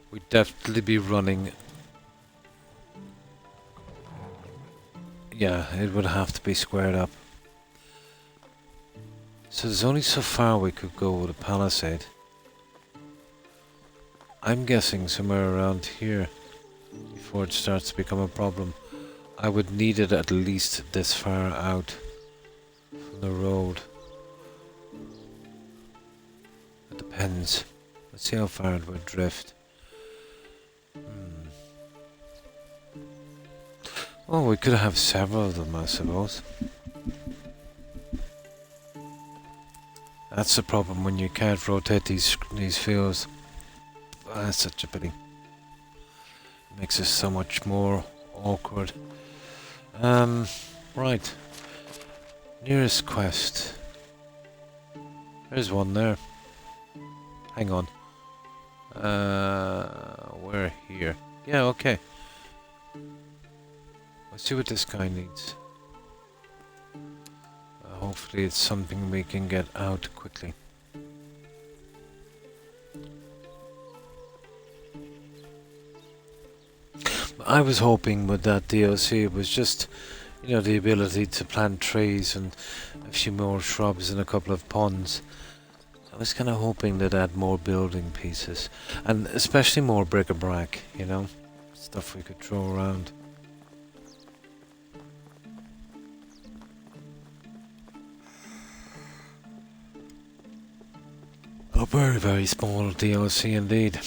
We'd definitely be running. Yeah, it would have to be squared up. So there's only so far we could go with a palisade. I'm guessing somewhere around here before it starts to become a problem. I would need it at least this far out from the road. It depends. Let's see how far it would drift. Oh, we could have several of them, I suppose. That's the problem when you can't rotate these fields. Oh, that's such a pity. It makes it so much more awkward. Right. Nearest quest. There's one there. Hang on. We're here. Yeah, okay. Let's see what this guy needs. Hopefully it's something we can get out quickly. I was hoping with that DLC it was just, you know, the ability to plant trees and a few more shrubs and a couple of ponds. I was kind of hoping that add more building pieces, and especially more bric-a-brac, you know, stuff we could throw around. A very, very small DLC indeed.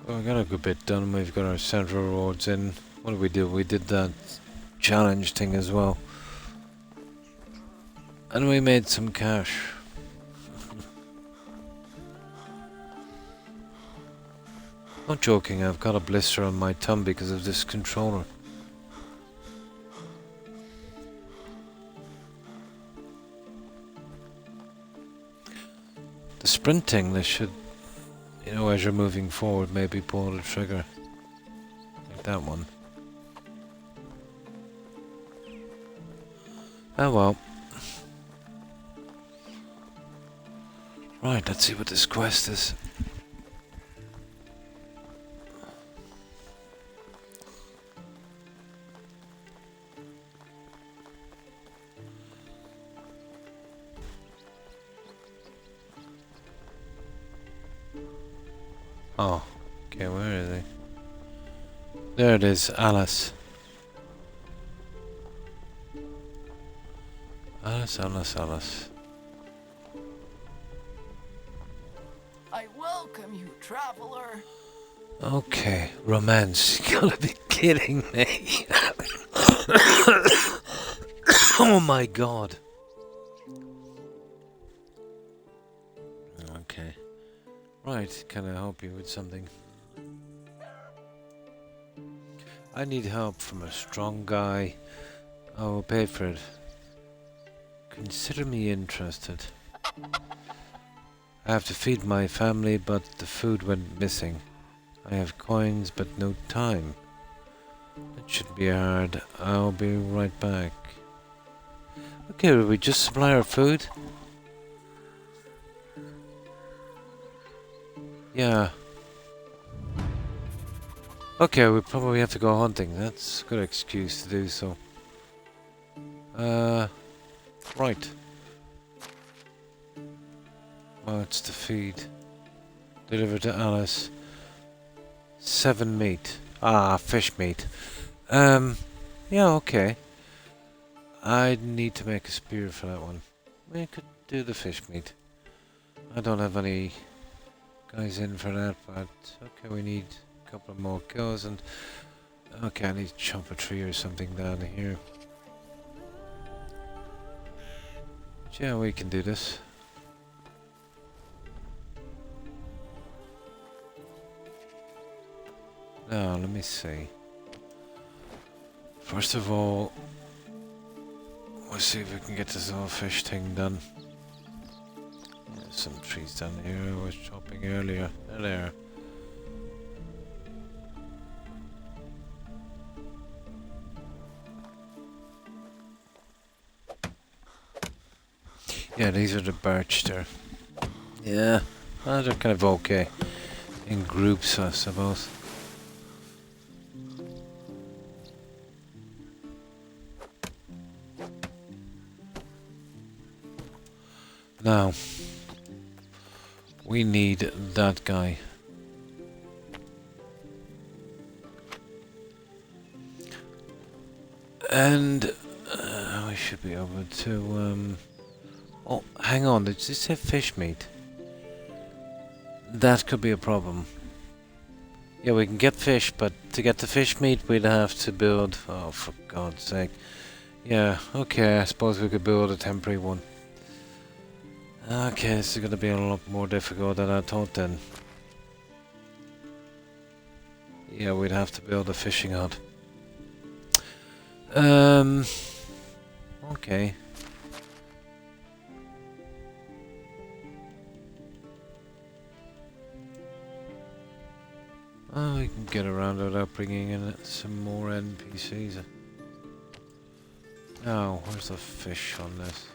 Well, we got a good bit done. We've got our central roads in. What did we do? We did that challenge thing as well. And we made some cash. Not joking, I've got a blister on my thumb because of this controller. The sprinting, they should, you know, as you're moving forward, maybe pull the trigger. Like that one. Oh well. Right, let's see what this quest is. Oh, okay, where is he? There it is, Alice. Alice. I welcome you, traveler. Okay, romance. You gotta be kidding me. Oh my god. Okay. Right, can I help you with something? I need help from a strong guy. I will pay for it. Consider me interested. I have to feed my family, but the food went missing. I have coins, but no time. It shouldn't be hard. I'll be right back. Okay, will we just supply our food? Yeah. Okay, we probably have to go hunting. That's a good excuse to do so. Right. Oh, it's the feed. Delivered to Alice. 7 meat. Ah, fish meat. Yeah, okay. I need to make a spear for that one. We could do the fish meat. I don't have any guys in for that, but okay, we need a couple of more kills and okay, I need to chop a tree or something down here. But yeah, we can do this. Now, let me see. First of all, let's see if we can get this little fish thing done. There's some trees down here I was chopping earlier. There. Yeah, these are the birch there. Yeah, they're kind of okay. In groups, I suppose. Now, we need that guy. And we should be able to oh, hang on, did you say fish meat? That could be a problem. Yeah, we can get fish, but to get the fish meat we'd have to build... Oh, for God's sake. Yeah, okay, I suppose we could build a temporary one. Okay, this is gonna be a lot more difficult than I thought then. Yeah, we'd have to build a fishing hut. Okay. Oh, we can get around without bringing in some more NPCs. Oh, where's the fish on this?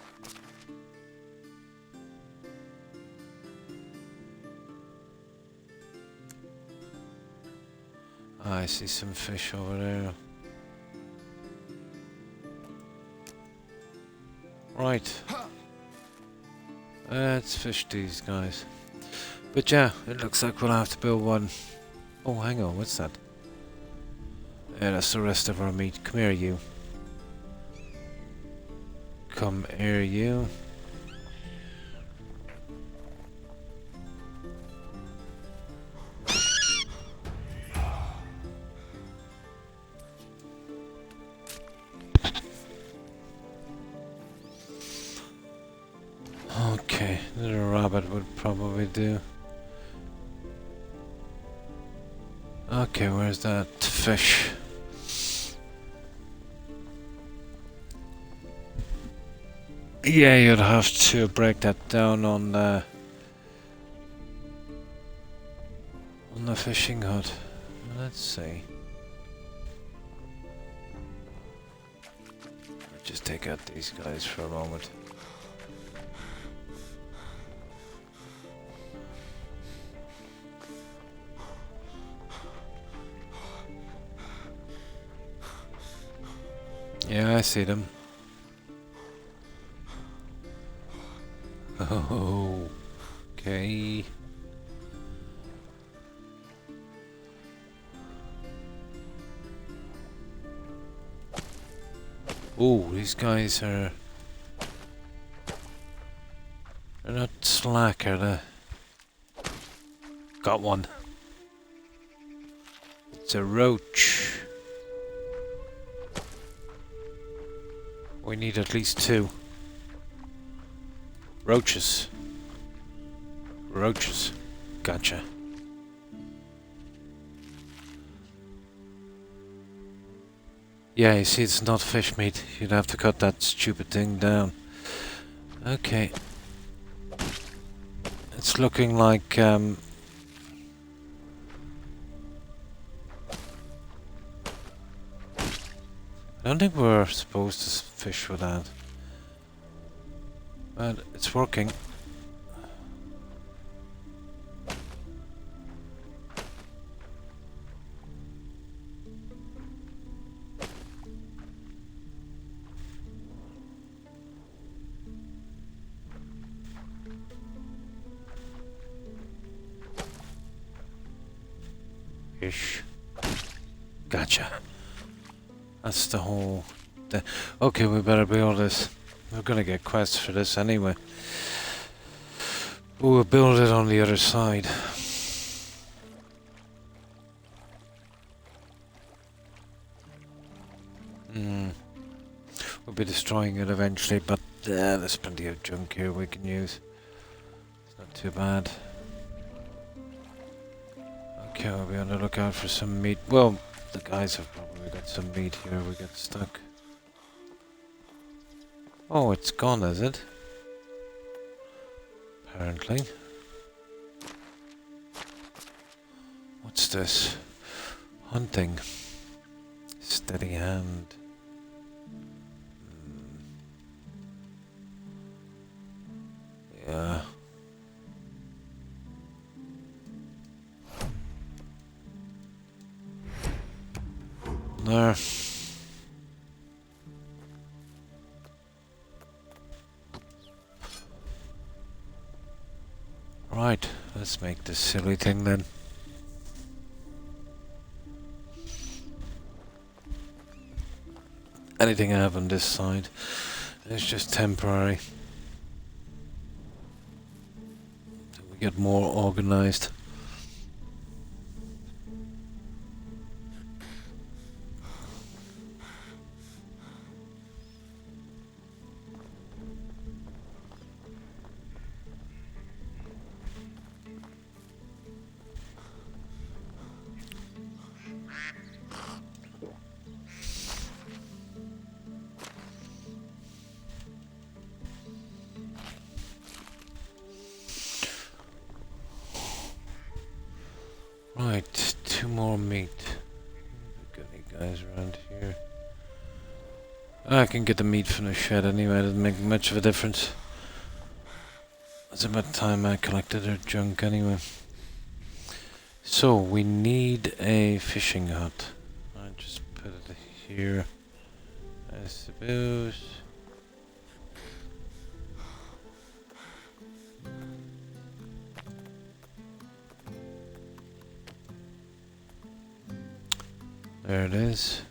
Ah, I see some fish over there. Right. Let's fish these guys. But yeah, it looks like we'll have to build one. Oh, hang on, what's that? Yeah, that's the rest of our meat. Come here, you. Come here, you. Okay, little rabbit would probably do. Okay, where's that fish? Yeah, you'd have to break that down on the fishing hut. Let's see. Just take out these guys for a moment. Yeah, I see them. Oh, okay. Oh, these guys are... They're not slack, are they? Got one. It's a roach. We need at least 2. Roaches. Roaches. Gotcha. Yeah, you see, it's not fish meat. You'd have to cut that stupid thing down. Okay. It's looking like, I don't think we're supposed to fish with that. But it's working. Fish. Gotcha. That's the whole... Okay, we better build this. We're gonna get quests for this anyway. We'll build it on the other side. We'll be destroying it eventually, but there's plenty of junk here we can use. It's not too bad. Okay, we'll be on the lookout for some meat. Well, the guys have probably got some meat here. We get stuck. Oh, it's gone, is it? Apparently. What's this? Hunting. Steady hand. Yeah. There. Right, let's make this silly thing then. Anything I have on this side is just temporary. Till we get more organized. Right, 2 more meat. Got any guys around here? I can get the meat from the shed anyway, it doesn't make much of a difference. It's about time I collected their junk anyway. So, we need a fishing hut. I just put it here, I suppose. There it is.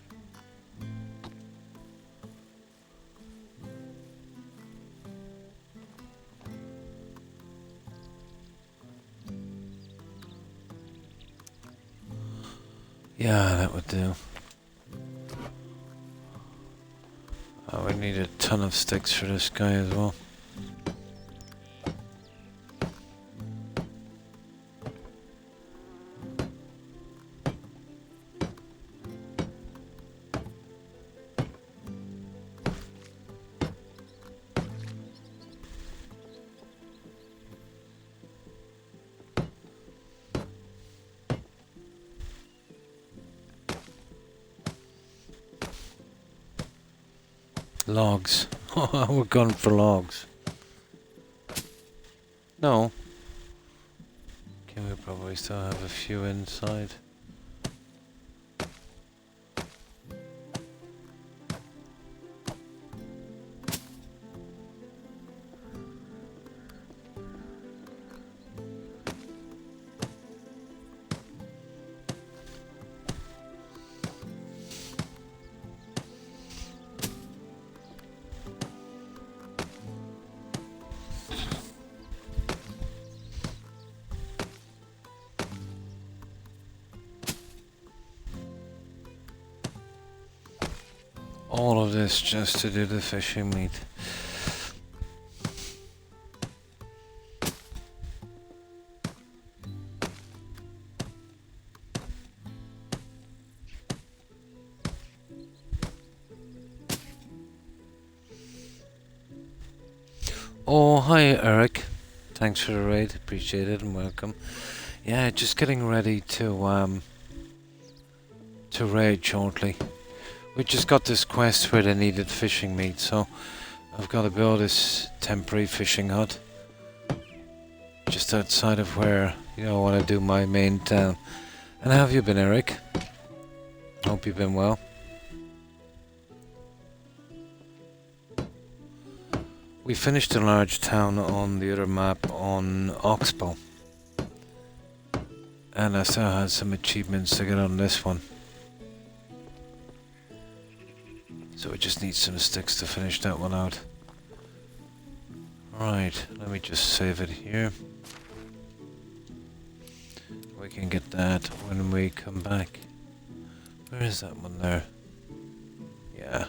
Yeah, that would do. Oh, we need a ton of sticks for this guy as well. Logs. We're going for logs. No. Can we probably still have a few inside? All of this just to do the fishing meat. Oh, hi Eric. Thanks for the raid, appreciate it and welcome. Yeah, just getting ready to raid shortly. We just got this quest where they needed fishing meat, so I've got to build this temporary fishing hut just outside of where, you know, I want to do my main town. And how have you been, Eric? Hope you've been well. We finished a large town on the other map on Oxbow, and I still had some achievements to get on this one. So we just need some sticks to finish that one out. Right, let me just save it here. We can get that when we come back. Where is that one there? Yeah.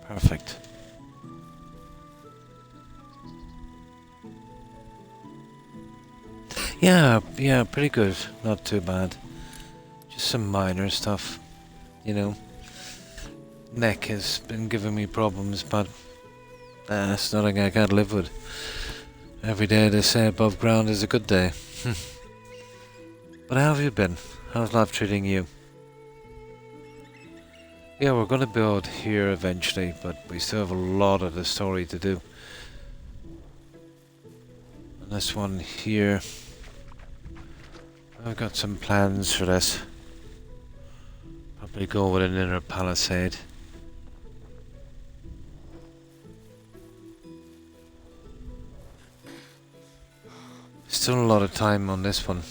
Perfect. Yeah, pretty good. Not too bad. Just some minor stuff, you know. Neck has been giving me problems, but it's nothing I can't live with. Every day they say above ground is a good day. But how have you been? How's life treating you? Yeah, we're going to build here eventually, but we still have a lot of the story to do. And this one here, I've got some plans for this. Probably go with an inner palisade. Still a lot of time on this one.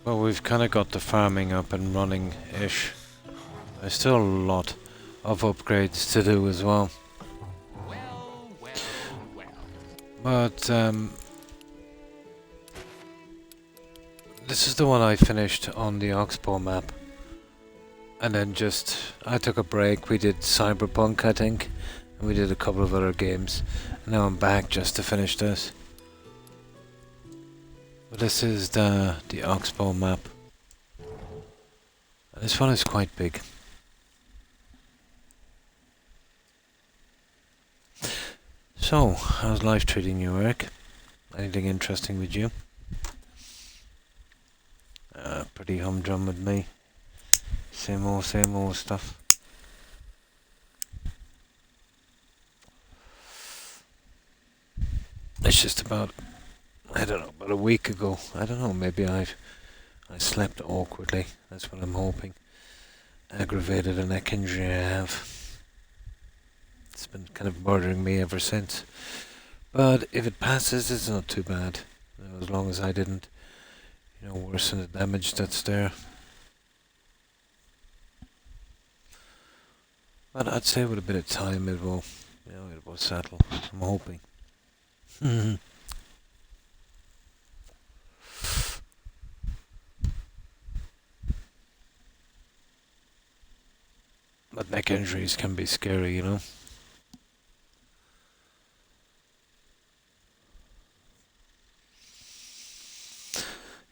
Well, we've kind of got the farming up and running-ish. There's still a lot of upgrades to do as well. But this is the one I finished on the Oxbow map. And then I took a break. We did Cyberpunk, I think. And we did a couple of other games. And now I'm back just to finish this. But this is the Oxbow map. And this one is quite big. So, how's life treating you, Eric? Anything interesting with you? Pretty humdrum with me. Same old stuff. It's just about, I don't know, about a week ago. I don't know, maybe I slept awkwardly. That's what I'm hoping. Aggravated a neck injury I have. It's been kind of bothering me ever since. But if it passes, it's not too bad. You know, as long as I didn't, worsen the damage that's there. But I'd say with a bit of time it will settle. I'm hoping. But neck injuries can be scary, you know.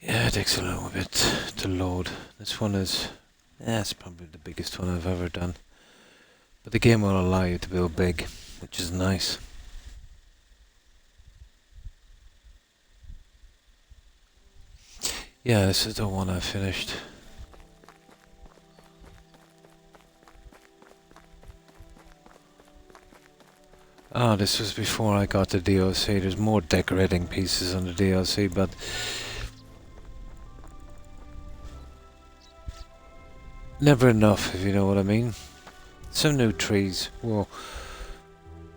Yeah, it takes a little bit to load. This one is, it's probably the biggest one I've ever done. But the game will allow you to build big, which is nice. Yeah, this is the one I finished. This was before I got the DLC. There's more decorating pieces on the DLC, but never enough, if you know what I mean. Some new trees. Well,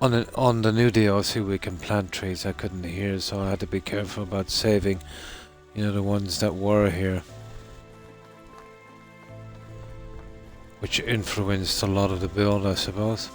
on the new DLC we can plant trees. I couldn't hear, so I had to be careful about saving, the ones that were here, which influenced a lot of the build, I suppose.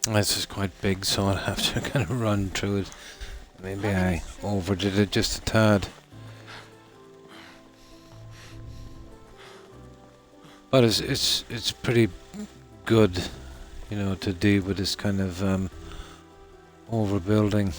This is quite big, so I'll have to kind of run through it. Maybe I overdid it just a tad. But it's pretty good, to deal with this kind of overbuilding.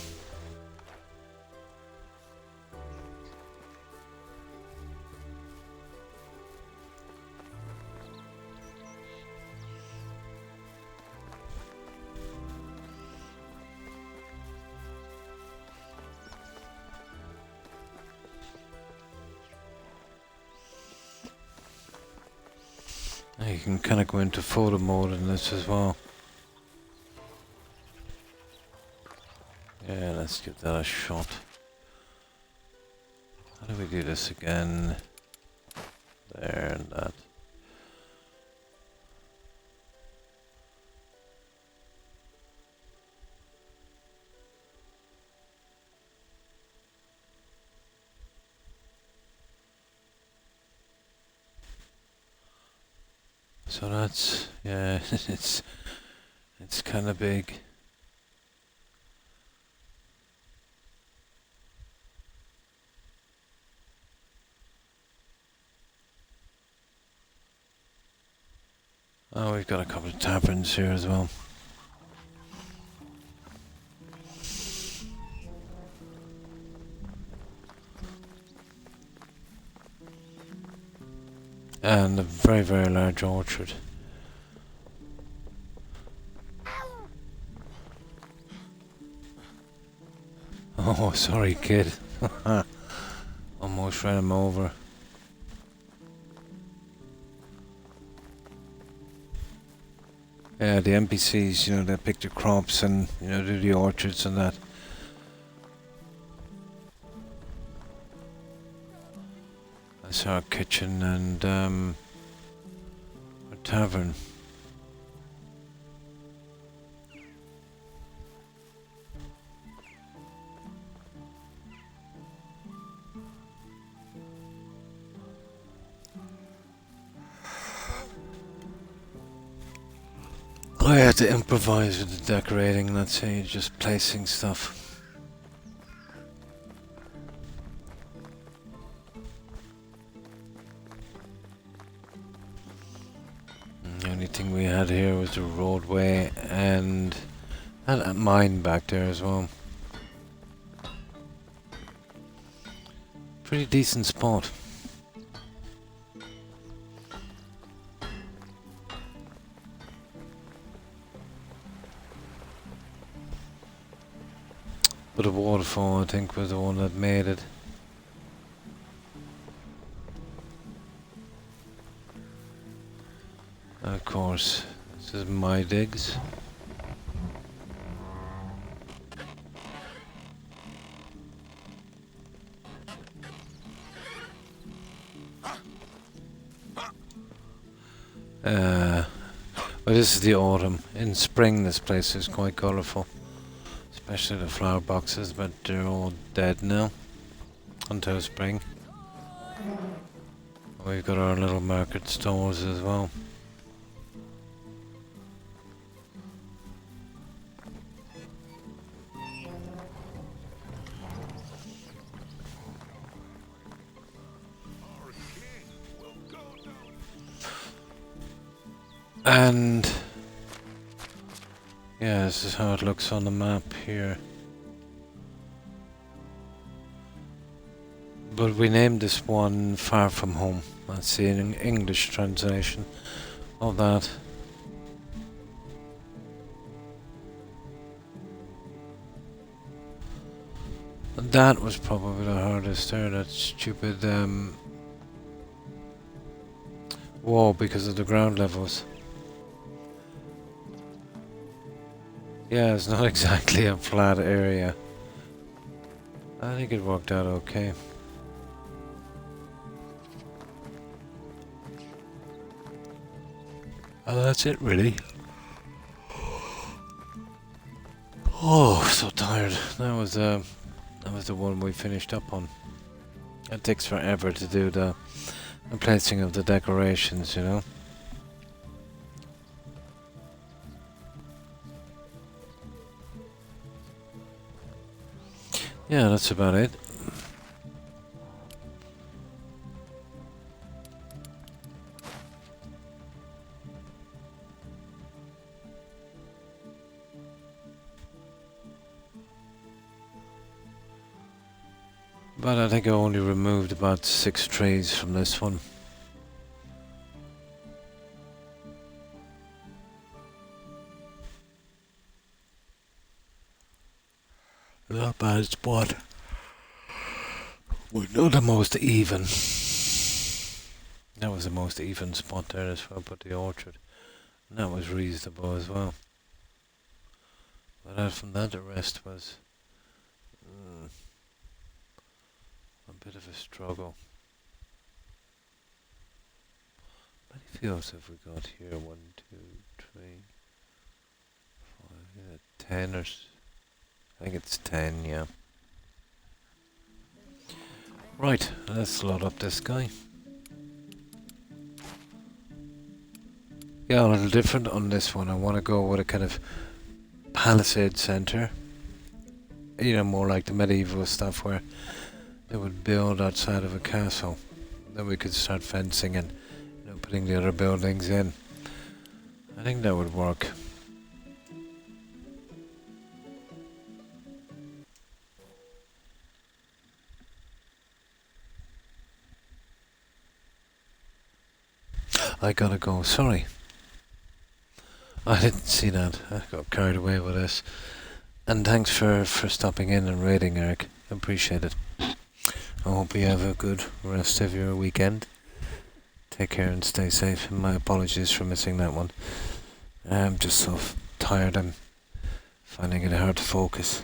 You can kind of go into photo mode in this as well. Yeah, let's give that a shot. How do we do this again? There and that. So that's, yeah, it's kind of big. Oh, we've got a couple of taverns here as well. And a very, very large orchard. Oh, sorry, kid. Almost ran him over. Yeah, the NPCs, they pick the crops and, do the orchards and that. That's our kitchen and our tavern. I had to improvise with the decorating, let's say, just placing stuff. The only thing we had here was the roadway and had a mine back there as well. Pretty decent spot. But the waterfall, I think, was the one that made it. And of course, this is my digs. Well, this is the autumn. In spring, this place is quite colourful. Especially the flower boxes, but they're all dead now until spring. We've got our little market stores as well. And yeah, this is how it looks on the map here. But we named this one Far From Home. That's the English translation of that. And that was probably the hardest there, that stupid wall because of the ground levels. Yeah, it's not exactly a flat area. I think it worked out okay. Oh, that's it really. Oh, so tired. That was the one we finished up on. It takes forever to do the placing of the decorations, you know. Yeah, that's about it. But I think I only removed about 6 trees from this one. Not a bad spot. Well, not the most even. That was the most even spot there, that's why I put the orchard. And that was reasonable as well. But out from that, the rest was a bit of a struggle. How many fields have we got here? 1, 2, 3, 5, 10 or I think it's 10, yeah. Right, let's load up this guy. Yeah, a little different on this one. I want to go with a kind of palisade center. You know, more like the medieval stuff where they would build outside of a castle. Then we could start fencing and, you know, putting the other buildings in. I think that would work. I gotta go, sorry. I didn't see that. I got carried away with this. And thanks for stopping in and raiding, Eric. I appreciate it. I hope you have a good rest of your weekend. Take care and stay safe. And my apologies for missing that one. I'm just so tired. I'm finding it hard to focus.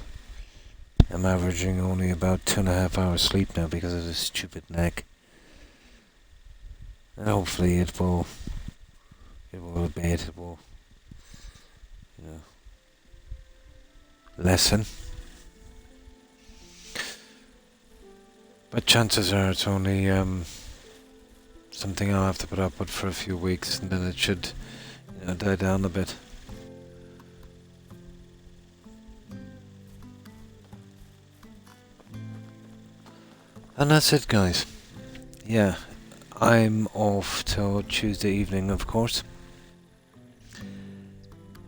I'm averaging only about 2.5 hours sleep now because of this stupid neck. And hopefully it will abate, it will, you know, lessen. But chances are it's only something I'll have to put up with for a few weeks, and then it should, you know, die down a bit. And that's it, guys. Yeah, I'm off till Tuesday evening, of course.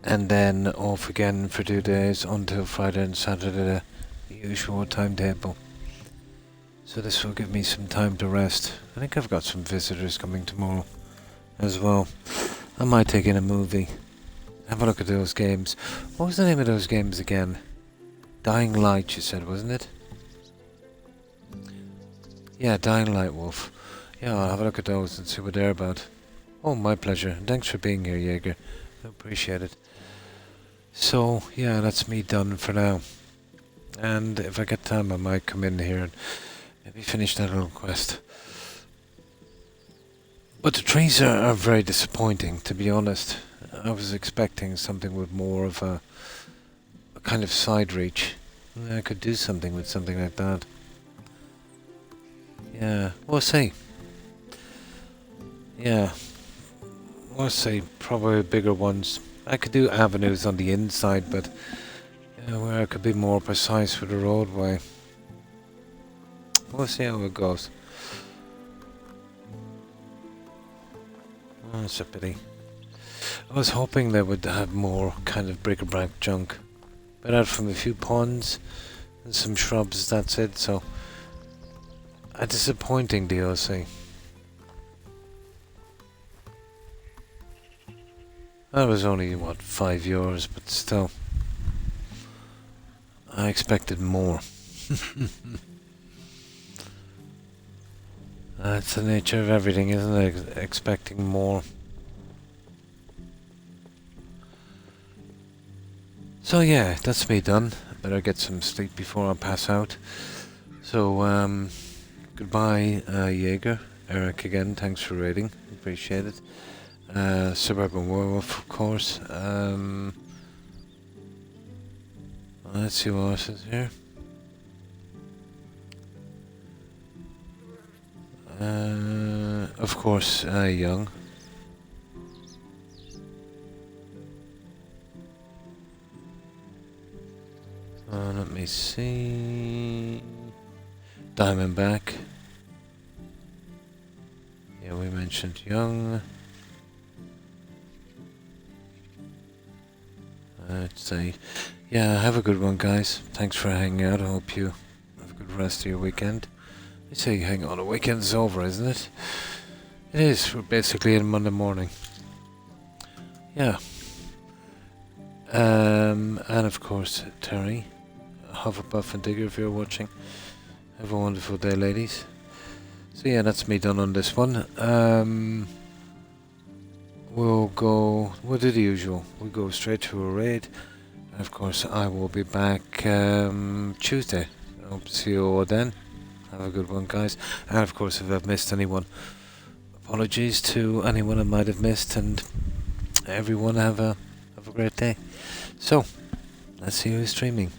And then off again for 2 days until Friday and Saturday, the usual timetable. So this will give me some time to rest. I think I've got some visitors coming tomorrow as well. I might take in a movie. Have a look at those games. What was the name of those games again? Dying Light, you said, wasn't it? Yeah, Dying Light, Wolf. Yeah, I'll have a look at those and see what they're about. Oh, my pleasure. Thanks for being here, Jaeger. I appreciate it. So, yeah, that's me done for now. And if I get time, I might come in here and maybe finish that little quest. But the trees are very disappointing, to be honest. I was expecting something with more of a kind of side reach. I could do something with something like that. Yeah, we'll see. Yeah, we'll see. Probably bigger ones. I could do avenues on the inside, but where I could be more precise with the roadway. We'll see how it goes. Oh, it's a pity. I was hoping they would have more kind of bric-a-brac junk. But out from a few ponds and some shrubs, that's it, so... A disappointing DLC. That was only, what, €5, but still. I expected more. That's the nature of everything, isn't it? Expecting more. So yeah, that's me done. I better get some sleep before I pass out. So, goodbye, Jaeger. Eric again, thanks for raiding. Appreciate it. Suburban Werewolf, of course. Let's see what else is here. Of course, Young. Let me see. Diamondback. Yeah, we mentioned Young. Let's say, yeah, have a good one, guys. Thanks for hanging out. I hope you have a good rest of your weekend. They say hang on, the weekend's over, isn't it? It is. We're basically in Monday morning. Yeah. And of course, Terry, Hufflepuff and Digger, if you're watching. Have a wonderful day, ladies. So yeah, that's me done on this one. We'll do the usual. We'll go straight to a raid. And of course, I will be back Tuesday. I hope to see you all then. Have a good one, guys. And of course, if I've missed anyone, apologies to anyone I might have missed, and everyone have a great day. So, let's see who's streaming.